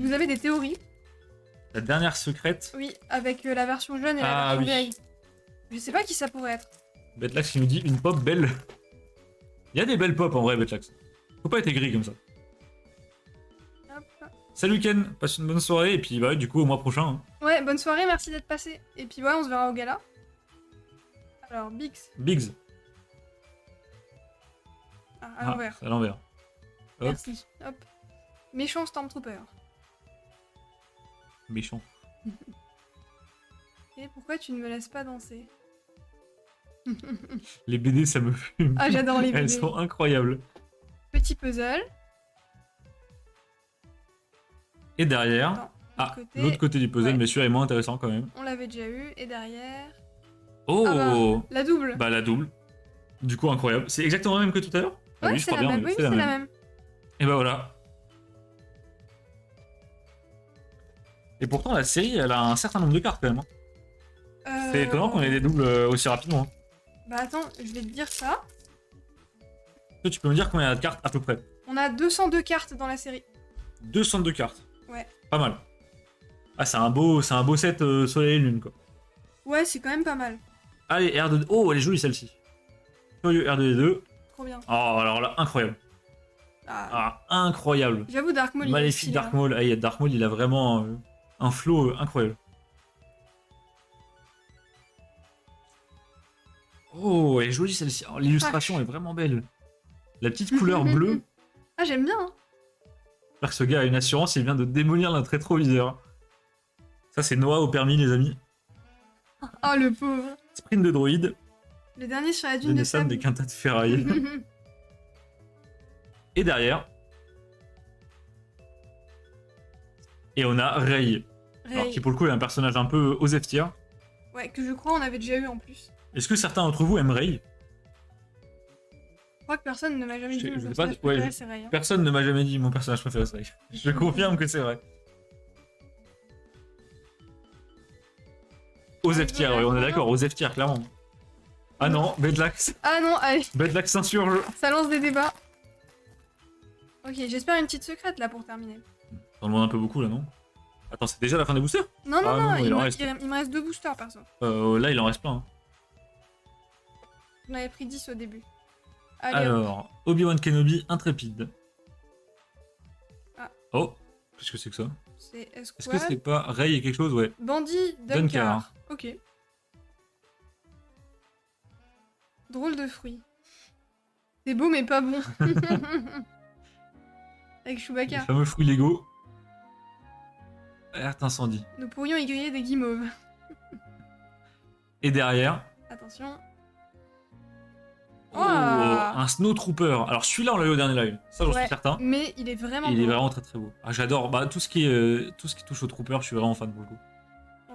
Vous avez des théories? La dernière secrète. Oui, avec la version jeune et la Ah, version oui. vieille. Je sais pas qui ça pourrait être. Betlax qui nous dit une pop belle. Il y a des belles pop en vrai, Betlax. Faut pas être aigri comme ça. Hop. Salut Ken, passe une bonne soirée et puis bah du coup au mois prochain. Hein. Ouais, bonne soirée, merci d'être passé. Et puis ouais, on se verra au gala. Alors, Bix. Biggs. Ah, à l'envers. À l'envers. Hop. Merci. Hop. Méchant Stormtrooper. Méchant. Et pourquoi tu ne me laisses pas danser? Les BD ça me fume. Ah, j'adore les BD. Elles sont incroyables. Petit puzzle. Et derrière. Attends, Ah, côté. l'autre côté du puzzle, Ouais. mais celui-là est moins intéressant quand même. On l'avait déjà eu. Et derrière. Oh Ah la double. Bah la double. Du coup incroyable. C'est exactement la même que tout à l'heure? Ah ouais, oui, je c'est crois la bien, même. oui, Oui, c'est la c'est la même. même. Et bah voilà. Et pourtant la série elle a un certain nombre de cartes quand même. Hein. C'est étonnant qu'on ait des doubles aussi rapidement. Hein. Bah attends, je vais te dire ça. Toi, tu peux me dire combien il y a de cartes à peu près? On a 202 cartes dans la série. 202 cartes. Ouais. Pas mal. Ah c'est un beau set soleil et lune quoi. Ouais, c'est quand même pas mal. Allez, R2... Oh, elle est jolie celle-ci. Curieux R2D2. Trop bien. Oh, alors là, incroyable. Ah, Ah, incroyable. j'avoue, Dark Maul. il est Maléfique stylé, Dark hein. Maul. Ah, Dark Maul, il a vraiment un flow incroyable. Oh, elle est jolie celle-ci. Oh, l'illustration est vraiment belle. La petite couleur bleue. Ah, j'aime bien. Hein. J'espère que ce gars a une assurance, il vient de démolir notre rétroviseur. Ça, c'est Noah au permis, les amis. Oh, le pauvre. Sprint de droïde. Le dernier sur la Des dune de Nissan, sable. des quintas de ferraille. Et derrière. Et on a Rey. Alors, Rey. qui pour le coup est un personnage un peu aux F tier. Ouais, que je crois on avait déjà eu en plus. Est-ce que certains d'entre vous aiment Rey? Je crois que personne ne m'a jamais Je dit sais- mon je sais pas, personnage ouais, préféré, c'est Rey. Hein. Personne ne m'a jamais dit mon personnage préféré c'est Rey. Je confirme que c'est vrai. Aux F tier, oui, on est d'accord, aux F tier, clairement. Ah non, Bedlax. Ah non, allez, Bedlax s'insurge. ça lance des débats. Ok, j'espère une petite secrète là pour terminer. T'en demandes un peu beaucoup là, non? Attends, c'est déjà la fin des boosters? Non, non, Ah non, non, il en me, reste. il me reste 2 boosters perso. Là, il en reste plein. Hein. J'en avais pris 10 au début. Allez, hop. Alors, Obi-Wan Kenobi intrépide. Ah. Oh, qu'est-ce que c'est que ça? C'est Est-ce que Esquad. c'est pas Rey et quelque chose? Ouais. Bandit Dunkar. Dunkar. Ok. Drôle de fruit. C'est beau mais pas bon. Avec Les Chewbacca. fameux fruits Lego. Alerte incendie. Nous pourrions y griller des guimauves. Et derrière, Attention. oh, Oh. un Snowtrooper. Alors celui-là, on l'a eu au dernier live. Ça, j'en Ouais, suis certain. mais il est vraiment Et il est beau. vraiment très très beau. Ah, j'adore. Bah, tout ce qui touche aux troopers, je suis vraiment fan pour le coup.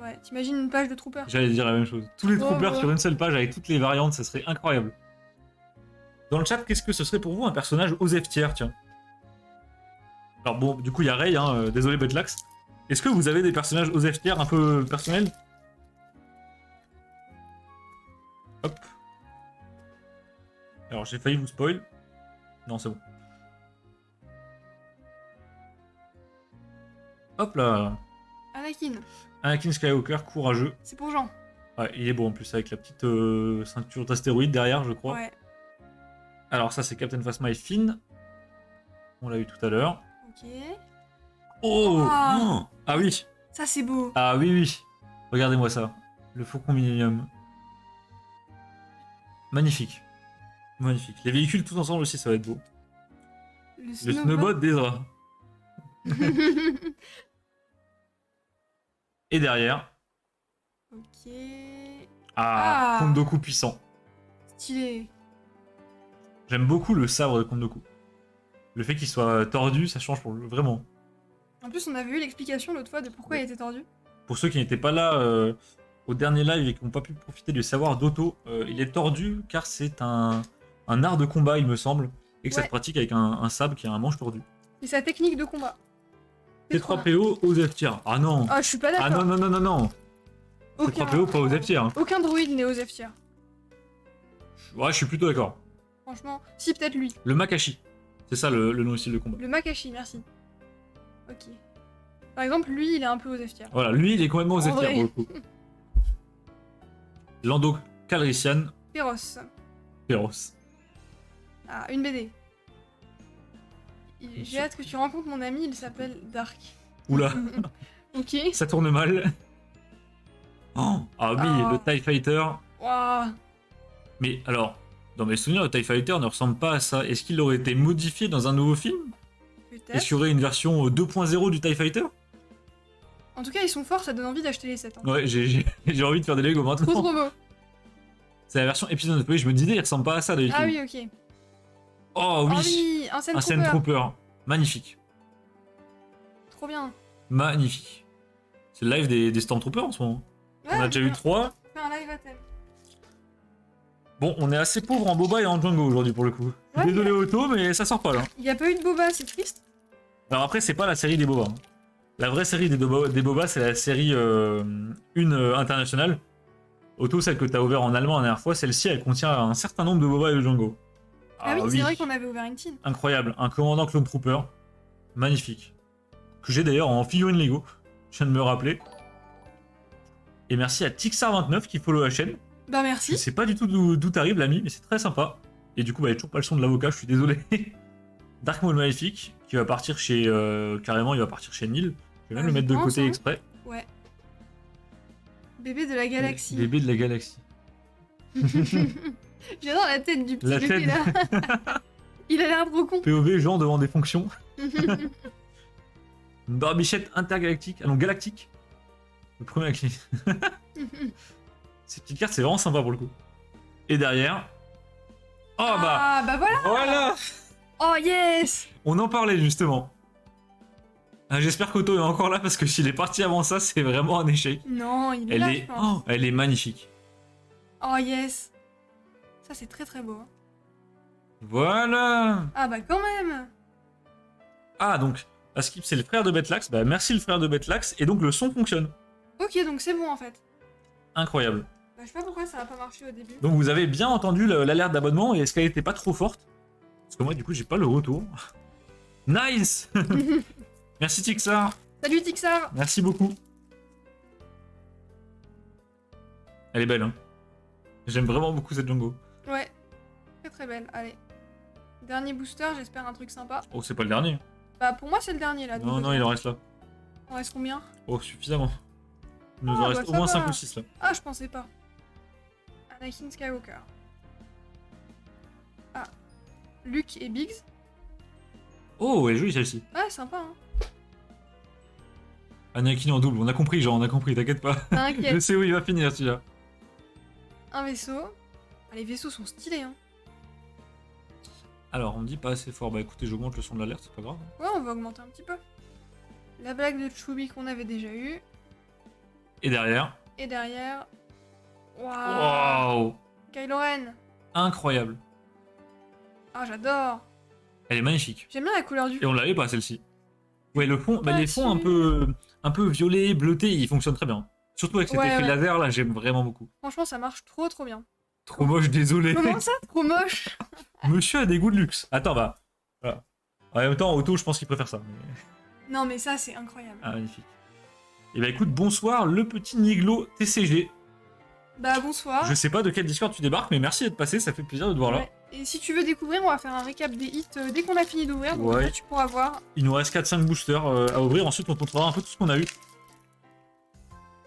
Ouais, t'imagines une page de Trooper. J'allais dire la même chose. Tous les Oh, troopers ouais. sur une seule page avec toutes les variantes, ça serait incroyable. Dans le chat, qu'est-ce que ce serait pour vous un personnage aux F tier, tiens? Alors bon, du coup, il y a Rey, hein, désolé Betlax. Est-ce que vous avez des personnages aux F tier un peu personnels? Hop. Alors, j'ai failli vous spoil. Non, c'est bon. Hop là. Anakin, Anakin Skywalker, courageux. c'est pour Jean. Ouais, il est beau en plus, avec la petite ceinture d'astéroïdes derrière, je crois. Ouais, Alors ça, c'est Captain Phasma et Finn. On l'a eu tout à l'heure. ok. Oh, Oh. oh ah oui. Ça c'est beau. Ah oui, oui. Regardez-moi ça. Le Faucon Millennium. Magnifique. Magnifique. Les véhicules tous ensemble aussi, ça va être beau. Le Le snowbot. snowbot d'Ezra. Et derrière, Ok. ah, Ah. Count Dooku puissant. Stylé. J'aime beaucoup le sabre de Count Dooku. Le fait qu'il soit tordu, ça change pour le... Vraiment. En plus, on avait eu l'explication l'autre fois de pourquoi Ouais. il était tordu. Pour ceux qui n'étaient pas là au dernier live et qui n'ont pas pu profiter du savoir d'Otto, il est tordu car c'est un art de combat, il me semble, et que ça Ouais. se pratique avec un sabre qui a un manche tordu. Et sa technique de combat. T3PO aux F tier. Ah non. Ah, je suis pas Ah d'accord. non, non, non, non, non. Aucun... T3PO pas aux F tier. Hein. Aucun droïde n'est aux F tier. Ouais, je suis plutôt d'accord. Franchement, si peut-être lui. Le Makashi. C'est ça le nom aussi de combat. Le Makashi, merci. Ok. Par exemple, lui, il est un peu aux F tiers. Voilà, lui, il est complètement aux En F tiers vrai. pour le coup. Lando Calrissian, Féroce. féroce. Ah, une BD. J'ai hâte que tu rencontres mon ami, il s'appelle Dark. Oula, Ok. ça tourne mal. Oh, ah oui, Oh. le TIE Fighter. Waouh. Mais alors, dans mes souvenirs, le TIE Fighter ne ressemble pas à ça. Est-ce qu'il aurait été modifié dans un nouveau film? Est-ce Peut-être. qu'il y aurait une version 2.0 du TIE Fighter? En tout cas, ils sont forts, ça donne envie d'acheter les 7. Hein. Ouais, j'ai envie de faire des Lego Trop maintenant. trop beau. C'est la version épisode 9. Oui, je me disais, il ressemble pas à ça d'habitude. Ah oui, ok. Oh oui, Oh oui, un un Sand Sand Trooper. Trooper. Magnifique. Trop bien. Magnifique. C'est le live des Stormtroopers en ce moment. Ouais, On a déjà eu 3. fait un live à thème. Bon, on est assez pauvre en Boba et en Django aujourd'hui pour le coup. Ouais, Désolé Otto, mais ça sort pas là. Il n'y a pas eu de boba, c'est triste. Alors après, c'est pas la série des Boba. Hein. La vraie série des Boba, c'est la série internationale. Otto, celle que t'as ouvert en allemand la dernière fois, celle-ci, elle contient un certain nombre de Boba et de Django. Ah, oui, c'est vrai qu'on avait ouvert une team. Incroyable, un commandant Clone Trooper. Magnifique. Que j'ai d'ailleurs en figurine Lego. Je viens de me rappeler. Et merci à Tixar29 qui follow la chaîne. Bah Je merci. sais pas du tout d'où t'arrives l'ami, mais c'est très sympa. Et du coup, bah, il y a toujours pas le son de l'avocat, je suis désolé. Dark Maul Maléfique, qui va partir chez... carrément, il va partir chez Neil. Je vais même Ah, le mettre je de pense, côté hein. exprès. Ouais. Bébé de la galaxie. Bébé de la galaxie. J'adore la tête du petit La bébé tête. là. Il a l'air trop con. POV, genre devant des fonctions. Une barbichette intergalactique. Ah non, galactique. Le premier avec les... Ces petites cartes, c'est vraiment sympa pour le coup. Et derrière... Oh bah... Ah bah voilà. Voilà. Oh yes. On en parlait justement. Ah, j'espère qu'Otto est encore là parce que s'il est parti avant ça, c'est vraiment un échec. Non, il est là, je pense. Oh, elle est magnifique. Oh yes. Ça c'est très très beau. Hein. Voilà. Ah bah quand même. Ah donc, Askip c'est le frère de Betlax. Bah merci le frère de Betlax. Et donc le son fonctionne. Ok, donc c'est bon en fait. Incroyable. Bah, je sais pas pourquoi ça a pas marché au début. Donc vous avez bien entendu l'alerte d'abonnement et est-ce qu'elle était pas trop forte? Parce que moi du coup j'ai pas le retour. Nice. Merci Tixar. Salut Tixar. Merci beaucoup. Elle est belle hein. J'aime vraiment beaucoup cette Django. Ouais. Très très belle. Allez. Dernier booster, j'espère un truc sympa. Oh c'est pas le dernier. Bah pour moi c'est le dernier là. Non non il en reste là. Il en reste combien? Oh suffisamment. Il nous Ah, en reste bah, au ça moins va. 5 ou 6 là. Ah je pensais pas. Anakin Skywalker. Ah. Luke et Biggs. Oh elle est jolie celle-ci. Ah sympa hein. Anakin en double, on a compris genre, on a compris, t'inquiète pas. Je T'inquiète. sais où il va finir celui-là. Un vaisseau. Ah, les vaisseaux sont stylés hein. Alors on me dit pas assez fort, bah écoutez j'augmente le son de l'alerte, c'est pas grave. Ouais on va augmenter un petit peu. La blague de Chubby qu'on avait déjà eue. Et derrière, Et derrière. Waouh. waouh, Kylo Ren. incroyable. Ah j'adore. Elle est magnifique. J'aime bien la couleur du Et on l'avait pas celle-ci. Ouais le fond, bah, Pas les fonds dessus. un peu violets, bleutés, ils fonctionnent très bien. Surtout avec cet Ouais, effet ouais. laser là, j'aime vraiment beaucoup. Franchement ça marche trop trop bien. Trop moche, désolé. Comment ça trop moche? Monsieur a des goûts de luxe. Attends bah, voilà. En même temps, Otto je pense qu'il préfère ça. Mais... Non mais ça c'est incroyable. Ah magnifique. Et bah écoute, bonsoir le petit Niglo TCG. Bah bonsoir. Je sais pas de quel Discord tu débarques, mais merci d'être passé, ça fait plaisir de te voir là. Ouais. Et si tu veux découvrir, on va faire un récap des hits dès qu'on a fini d'ouvrir. Donc Ouais. là, tu pourras voir. Il nous reste 4-5 boosters à ouvrir, ensuite on montrera un peu tout ce qu'on a eu.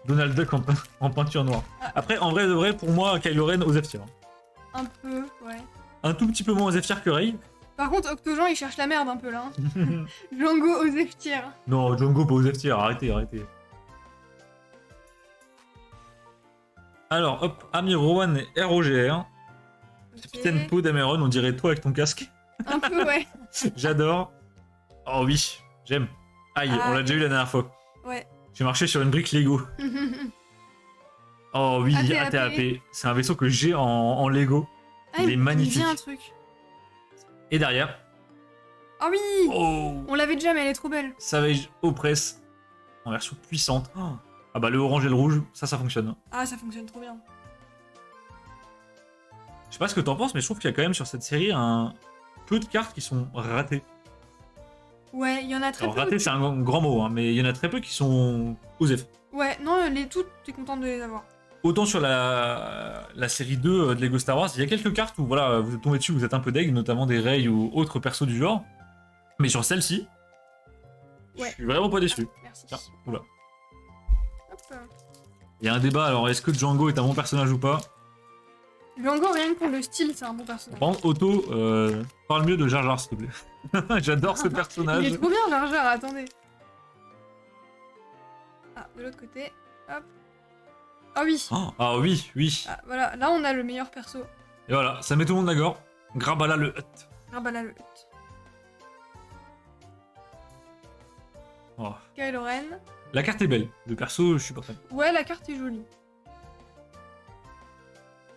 Donald Duck en peinture noire. Ah. Après, en vrai de vrai, pour moi, Kylo Ren aux F-tier. Un peu, ouais. Un tout petit peu moins aux F-tier que Rey. Par contre, Octogen il cherche la merde un peu là. Hein. Django aux F-tier. Non, Django pas aux F-tier, arrêtez, arrêtez. Alors, hop, Amir Rowan et ROGR. Capitaine Poe Dameron, on dirait toi avec ton casque. Un peu, ouais. J'adore. Oh oui, j'aime. Aïe, Ah, on l'a déjà eu la dernière fois. Ouais. J'ai marché sur une brique Lego. Oh oui, AT-AP. AT-AP. C'est un vaisseau que j'ai en Lego. Ah, Il est me magnifique. dit un truc. Et derrière, Ah oui. oh, On l'avait déjà, mais elle est trop belle. Savage Opress en version puissante. Oh. Ah bah le orange et le rouge, ça fonctionne. Ah, ça fonctionne trop bien. Je sais pas ce que t'en penses, mais je trouve qu'il y a quand même sur cette série un peu de cartes qui sont ratées. Ouais, il y en a très Alors peu. raté, c'est un grand mot, hein, mais il y en a très peu qui sont OSEF. Ouais, non, toutes, t'es contente de les avoir. Autant sur la série 2 de Lego Star Wars, il y a quelques cartes où voilà, vous êtes tombé dessus, vous êtes un peu deg, notamment des Rey ou autres persos du genre. Mais sur celle-ci, je Ouais. suis vraiment pas déçu. Merci. Tiens, oula. Hop. Il y a un débat, alors est-ce que Django est un bon personnage ou pas? Django, rien que pour le style, c'est un bon personnage. Par contre, Otto, parle mieux de Jar Jar, s'il te plaît. J'adore ce Il personnage. est trop bien, Jar Jar, attendez. Ah, de l'autre côté, hop. Ah oui. Oh, ah oui, oui. Ah, voilà, là on a le meilleur perso. Et voilà, ça met tout le monde d'accord. Grabala le Hutt. Ah bah là, le Hutt. Oh. Kylo Ren. La carte est belle. Le perso, je suis pas fan. Ouais, la carte est jolie.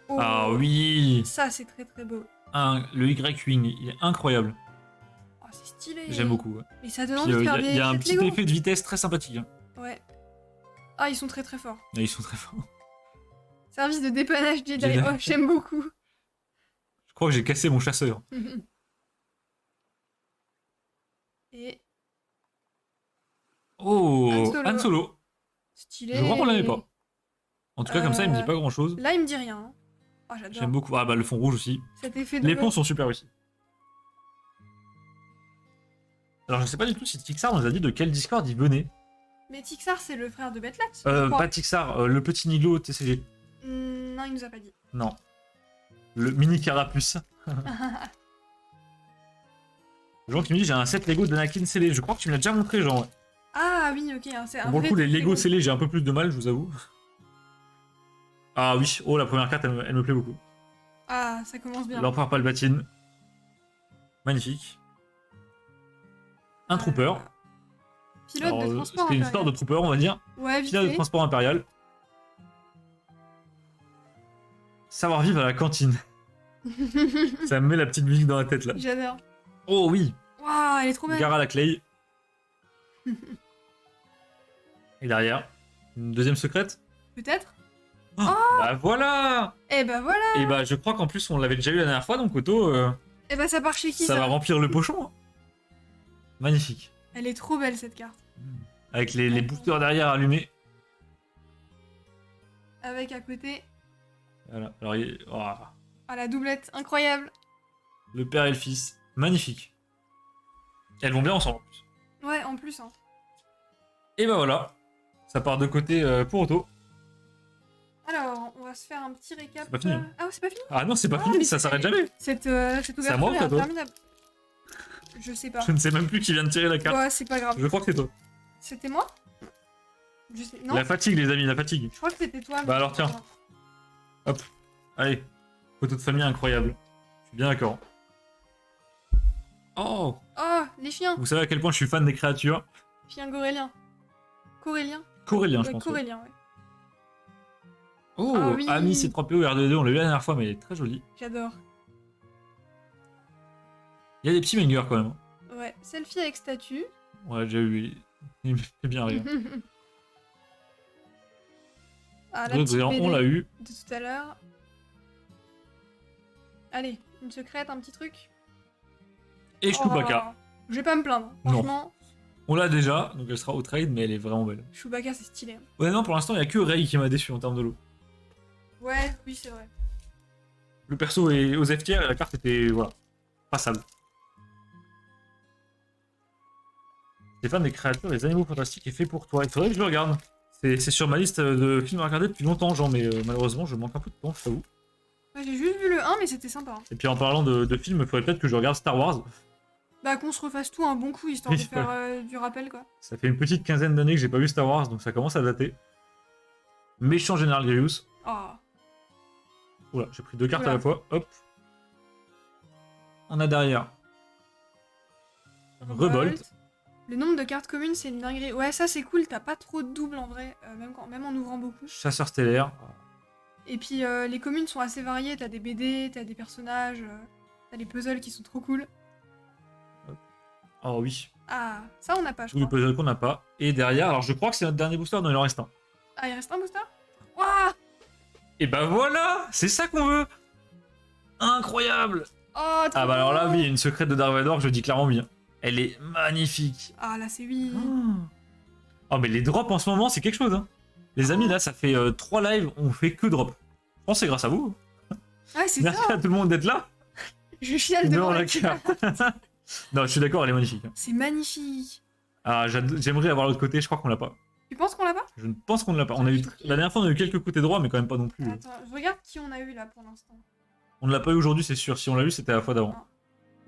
Oh, Ah oui. ça, c'est très très beau. Le Y-Wing, il est incroyable. Oh, c'est stylé. J'aime beaucoup. Ouais. Mais ça donne Puis, envie de faire il des y a un fêtes petit Lego. effet de vitesse très sympathique. Hein. Ouais. Ah, ils sont très très forts. Et ils sont très forts. Service de dépannage Jedi. Jedi. Oh, j'aime beaucoup. Je crois que j'ai cassé mon chasseur. Et Oh, Han Solo. Han Solo. stylé. Je crois qu'on l'avait pas. En tout cas, comme ça, il me dit pas grand chose. Là, il me dit rien. Hein. Oh, j'adore. J'aime beaucoup. Ah bah, le fond rouge aussi. Cet effet de Les l'eau. ponts sont super aussi. Alors, je sais pas du tout si Tixar nous a dit de quel Discord il venait. Mais Tixar, c'est le frère de Betlax. je crois. Pas Tixar, le petit Niglo TCG. Non, il nous a pas dit. Non. Le mini carapuce. Jean qui me dit j'ai un set Lego d'Anakin scellé. Je crois que tu me l'as déjà montré, Jean. Ouais. Ah oui, ok. Hein, c'est un Pour le vrai coup, les truc Lego scellés, j'ai un peu plus de mal, je vous avoue. Ah oui, oh, la première carte, elle me plaît beaucoup. Ah, ça commence bien. L'Empereur Palpatine. Magnifique. Un trooper. Pilote Alors, de transport c'était une impérial. histoire de trooper, on va dire. Ouais, vite Pilote de fait. transport impérial. Savoir vivre à la cantine. Ça me met la petite musique dans la tête là. J'adore. Oh oui, Waouh, elle est trop belle. Gara la Clay. Et derrière, une deuxième secrète. Peut-être. Bah voilà. Eh bah voilà. Et bah je crois qu'en plus on l'avait déjà eu la dernière fois, donc Otto, Eh bah ça part chez qui ça ça va remplir le pochon. Hein. Magnifique. Elle est trop belle cette carte. Avec les boosters derrière allumés. Avec à côté. Voilà. Alors, Ah, la doublette, incroyable. le père et le fils. Magnifique. Elles vont bien ensemble en plus. Ouais, en plus. Hein. Et bah voilà. Ça part de côté pour Otto. Alors, on va se faire un petit récap. C'est pas fini, hein. Ah, c'est pas fini. Ah non, c'est pas Ah, fini, mais ça c'est- s'arrête jamais. Cette C'est à moi ouverture ou est à toi interminable. Je sais pas. Je ne sais même plus qui vient de tirer la carte. Ouais, c'est pas grave. Je crois que c'est toi. C'était moi Je sais. Non, La fatigue, les amis, la fatigue. je crois que c'était toi. Bah mais- alors, tiens. Allez, photo de famille incroyable. Je suis bien d'accord. Oh, Oh, les chiens. vous savez à quel point je suis fan des créatures. Chien gorélien. Corélien. Corélien, je Ouais, pense. Ouais. corélien, ouais. Oh, Ah oui. Ami C3PO R2D2, on l'a eu la dernière fois, mais elle est très jolie. J'adore. Il y a des petits bangers quand même. Ouais, selfie avec statue. Ouais, j'ai eu. Il me fait bien rire. Ah, la Druid petite brillant, on BD l'a eu. de tout à l'heure. Allez, une secrète, un petit truc. Et Chewbacca. Oh, je vais pas me plaindre. Non. Franchement, On l'a déjà, donc elle sera au trade, mais elle est vraiment belle. Chewbacca, c'est stylé. Honnêtement, pour l'instant, il n'y a que Rey qui m'a déçu en termes de lot. Ouais, oui, c'est vrai. Le perso est aux F tiers et la carte était, voilà, passable. T'es fan des créatures, des animaux fantastiques et fait pour toi. Il faudrait que je le regarde. C'est sur ma liste de films à regarder depuis longtemps, Jean, mais malheureusement, je manque un peu de temps, je t'avoue. Ouais, j'ai juste vu le 1, mais c'était sympa. Hein. Et puis en parlant de films, il faudrait peut-être que je regarde Star Wars. Bah, qu'on se refasse tout un bon coup, histoire de Oui, faire du rappel, quoi. Ça fait une petite quinzaine d'années que j'ai pas vu Star Wars, donc ça commence à dater. Méchant Général Grievous. Oh. Oula, j'ai pris deux cartes Oula. à la fois. Hop. On a derrière. Revolt. Le nombre de cartes communes, c'est une dinguerie. Ouais, ça, c'est cool. T'as pas trop de doubles, en vrai. Même en ouvrant beaucoup. Chasseur stellaire. Et puis, les communes sont assez variées. T'as des BD, t'as des personnages, t'as des puzzles qui sont trop cool. Oh oui. Ah, ça, on n'a pas, je Tous les crois. puzzles qu'on n'a pas. Et derrière, alors je crois que c'est notre dernier booster, non, il en reste un. Ah, il reste un booster. Waouh. Et bah voilà, c'est ça qu'on veut. Incroyable. Oh, trop Ah bah alors là, beau. oui, une secrète de Dark Vador, je dis clairement bien. Elle est magnifique. Ah là, c'est oui. Oh, mais les drops en ce moment, c'est quelque chose. Hein. Les amis, là, ça fait 3 lives, on fait que drop. Je pense que c'est grâce à vous. Ah, c'est Merci ça. à tout le monde d'être là. Je chiale Non, devant la la carte. Non, je suis d'accord, elle est magnifique. Hein. C'est magnifique. Ah, j'aimerais avoir l'autre côté, je crois qu'on l'a pas. Tu penses qu'on l'a pas? Je ne pense qu'on ne l'a pas. On a eu, la dernière fois, on a eu quelques côtés droits, mais quand même pas non plus. Attends, je regarde qui on a eu là pour l'instant. On ne l'a pas eu aujourd'hui, c'est sûr. Si on l'a eu, c'était la fois d'avant.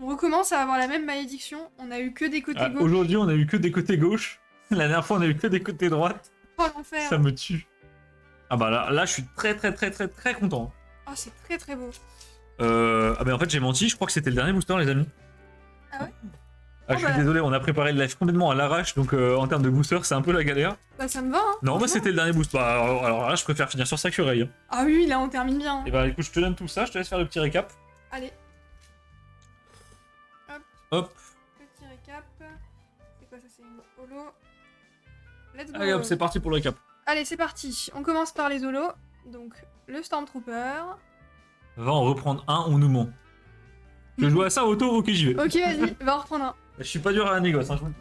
On recommence à avoir la même malédiction. On a eu que des côtés Ah, gauche. aujourd'hui, on a eu que des côtés gauche. La dernière fois, on a eu que des côtés droite. Oh l'enfer. Ça me tue. Ah bah là, je suis très content. Oh, c'est très très beau. Ah bah en fait, j'ai menti. Je crois que c'était le dernier booster, les amis. Ah ouais? Ah, je suis bah. désolé, on a préparé le live complètement à l'arrache, donc en termes de booster, c'est un peu la galère. Bah ça me va, hein. Non, bah franchement. c'était le dernier booster. Bah, alors là, je préfère finir sur Sakurai. Hein. Ah oui, là on termine bien. Et bah écoute, je te donne tout ça, je te laisse faire le petit récap. Allez, Hop. petit récap. C'est quoi ça? C'est une holo. Let's go. Allez hop, c'est parti pour le récap. Allez, c'est parti. On commence par les holos. Donc, le Stormtrooper. Va en reprendre un, on nous ment. Je joue à ça auto, ok, j'y vais. Ok, vas-y, va en reprendre un. Je suis pas dur à la négoce, hein, je vous le dis.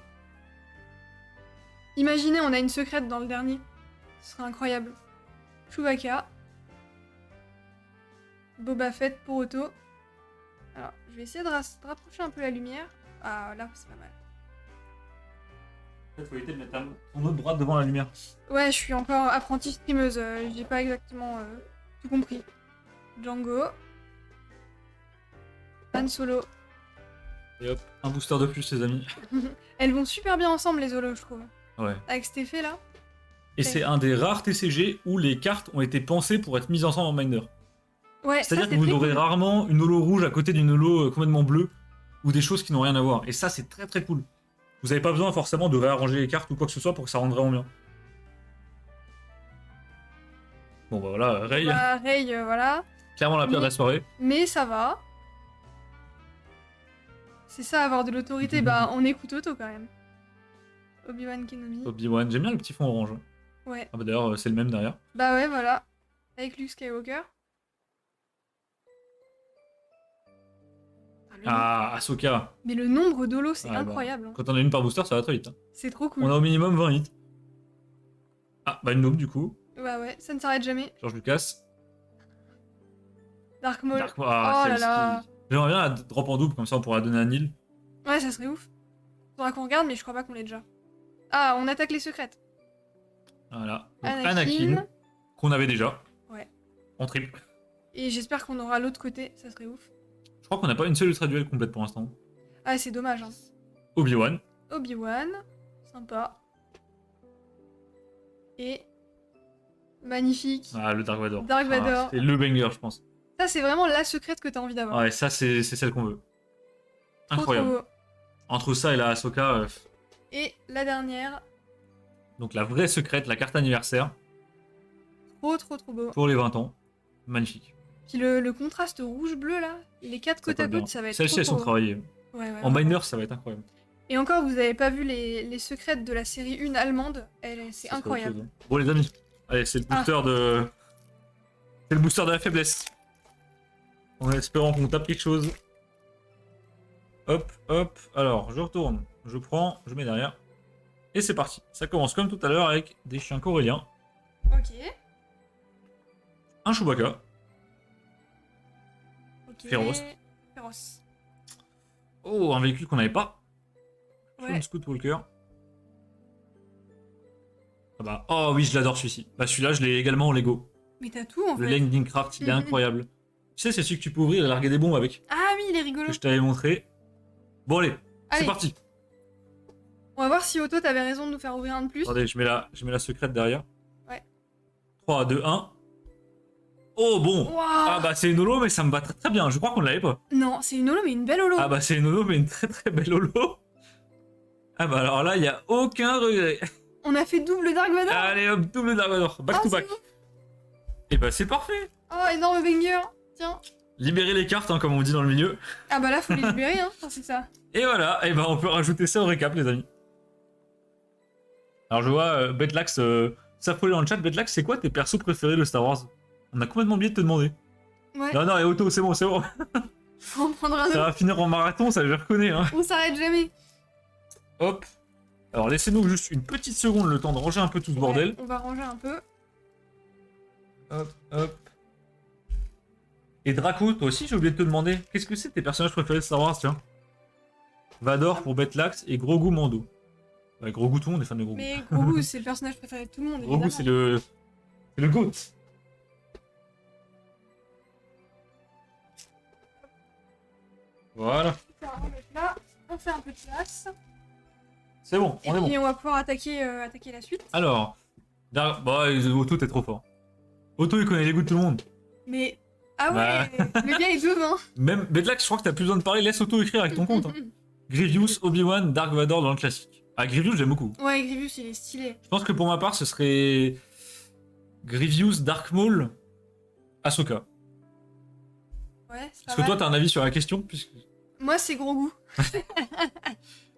Imaginez, on a une secrète dans le dernier. Ce serait incroyable. Chewbacca. Boba Fett pour auto. Alors, je vais essayer de rapprocher un peu la lumière. Ah, là, c'est pas mal. Peut-être faut éviter de mettre ton autre bras devant la lumière. Ouais, je suis encore apprentie streameuse. J'ai pas exactement tout compris. Django. Han Solo. Et hop, un booster de plus, les amis. Elles vont super bien ensemble, les holos, je trouve. Ouais. Avec cet effet là. Et c'est un des rares TCG où les cartes ont été pensées pour être mises ensemble en Minder. Ouais, C'est-à-dire ça, que c'est vous très aurez cool. rarement une holo rouge à côté d'une holo complètement bleue ou des choses qui n'ont rien à voir. Et ça, c'est très cool. Vous n'avez pas besoin forcément de réarranger les cartes ou quoi que ce soit pour que ça rende vraiment bien. Bon bah voilà, Rey, Bah, Rey, voilà. clairement la pire de la soirée. Mais ça va. C'est ça, avoir de l'autorité. Bah, on écoute Otto quand même. Obi-Wan Kenobi. Obi-Wan, j'aime bien le petit fond orange. Ouais. Ah bah d'ailleurs, c'est le même derrière. Bah ouais, voilà. Avec Luke Skywalker. Ah, Ahsoka. Mais le nombre d'holos, c'est Ouais, bah, incroyable. hein. Quand on a une par booster, ça va très vite. Hein. C'est trop cool. On a au minimum 20 hits. Ah, bah une gnome du coup. Bah ouais, ça ne s'arrête jamais. George Lucas. Dark Maul. Dark- ah, Oh là celle-ci. là. J'aimerais bien la drop en double, comme ça on pourra la donner à Neil. Ouais, ça serait ouf. Faudra qu'on regarde, mais je crois pas qu'on l'ait déjà. Ah, on attaque les secrètes. Voilà. Donc, Anakin. qu'on avait déjà. Ouais. En triple. Et j'espère qu'on aura l'autre côté, ça serait ouf. Je crois qu'on n'a pas une seule ultra duel complète pour l'instant. Ah, c'est dommage. Hein. Obi-Wan. Obi-Wan. Sympa. Et... Magnifique. Ah, le Dark Vador. Dark Vador. C'est le banger, je pense. Ça, c'est vraiment la secrète que t'as envie d'avoir. Ouais, ça, c'est celle qu'on veut. Trop, Incroyable. trop beau. Entre ça et la Ahsoka, Et la dernière. donc la vraie secrète, la carte anniversaire, Trop beau. pour les 20 ans. Magnifique. Puis le contraste rouge-bleu, là, les quatre Ça côte à colle bien. côte, ça va être Celles-ci, trop, elles sont trop beau. travaillées. Ouais, ouais, En ouais. Minder, ça va être incroyable. Et encore, vous avez pas vu les secrètes de la série 1 allemande. C'est Ça serait incroyable. autre chose, hein. Bon, les amis, allez, c'est le booster de. C'est le booster de la faiblesse. En espérant qu'on tape quelque chose. Hop, hop. Alors, je retourne, je prends, je mets derrière. Et c'est parti. Ça commence comme tout à l'heure avec des chiens coréliens. Ok. Un Chewbacca. Ok. Féroce. Féroce. Oh, un véhicule qu'on n'avait pas. Ouais. Une Scout Walker. Ah bah, oh oui, je l'adore celui-ci. Bah celui-là, je l'ai également en Lego. Mais t'as tout en Le fait. Landing Craft, il est incroyable. Tu sais, c'est celui que tu peux ouvrir et larguer des bombes avec. Ah oui, il est rigolo. Que je t'avais montré. Bon allez, c'est Allez, parti. on va voir si Otto t'avais raison de nous faire ouvrir un de plus. Attendez, je mets la secrète derrière. Ouais. 3, 2, 1. Oh bon. Waouh. Ah bah c'est une holo, mais ça me va très bien. Je crois qu'on l'avait pas. Non, c'est une holo, mais une belle holo. Ah bah c'est une holo, mais une très belle holo. Ah bah alors là, il n'y a aucun regret. On a fait double Dark Vador. Allez hop, double Dark Vador, back Ah, to c'est back. ouf. Et bah c'est parfait. Oh, énorme banger. Tiens. Libérez les cartes, hein, comme on dit dans le milieu. Ah bah là, faut les libérer, hein, quand c'est ça. Et voilà, et ben on peut rajouter ça au récap, les amis. Alors je vois Betlax s'affoler dans le chat. Betlax, c'est quoi tes persos préférés de Star Wars? On a complètement oublié de te demander. Ouais. Non, et Otto, c'est bon, c'est bon. Faut en prendre un Ça autre. va finir en marathon, ça je reconnais. Hein. On s'arrête jamais. Hop. Alors laissez-nous juste une petite seconde le temps de ranger un peu tout ce bordel. Ouais, on va ranger un peu. Hop, hop. Et Draco, toi aussi j'ai oublié de te demander, qu'est-ce que c'est tes personnages préférés de Star Wars, tiens? Vador pour Betlax et Grogu Mando. Ouais, Grogu, tout le monde est fan de Grogu. Mais Grogu, c'est le personnage préféré de tout le monde. Grogu, c'est évidemment. le GOAT. Voilà. On va mettre là, on fait un peu de place. C'est bon, Et on est bon. puis on va pouvoir attaquer la suite. Alors, bah, Otto, t'es trop fort. Otto, il connaît les goûts de tout le monde. Mais. Ah ouais, Bah. le gars est devin. Même Betlax, je crois que t'as plus besoin de parler, laisse Otto écrire avec ton compte. Hein. Grievous, Obi-Wan, Dark Vador dans le classique. Ah, Grievous, j'aime beaucoup. Ouais, Grievous, il est stylé. Je pense que pour ma part, ce serait Grievous, Dark Maul, Ahsoka. Ouais, c'est Parce pas que toi, mal. t'as un avis sur la question, puisque Moi, c'est Grogu.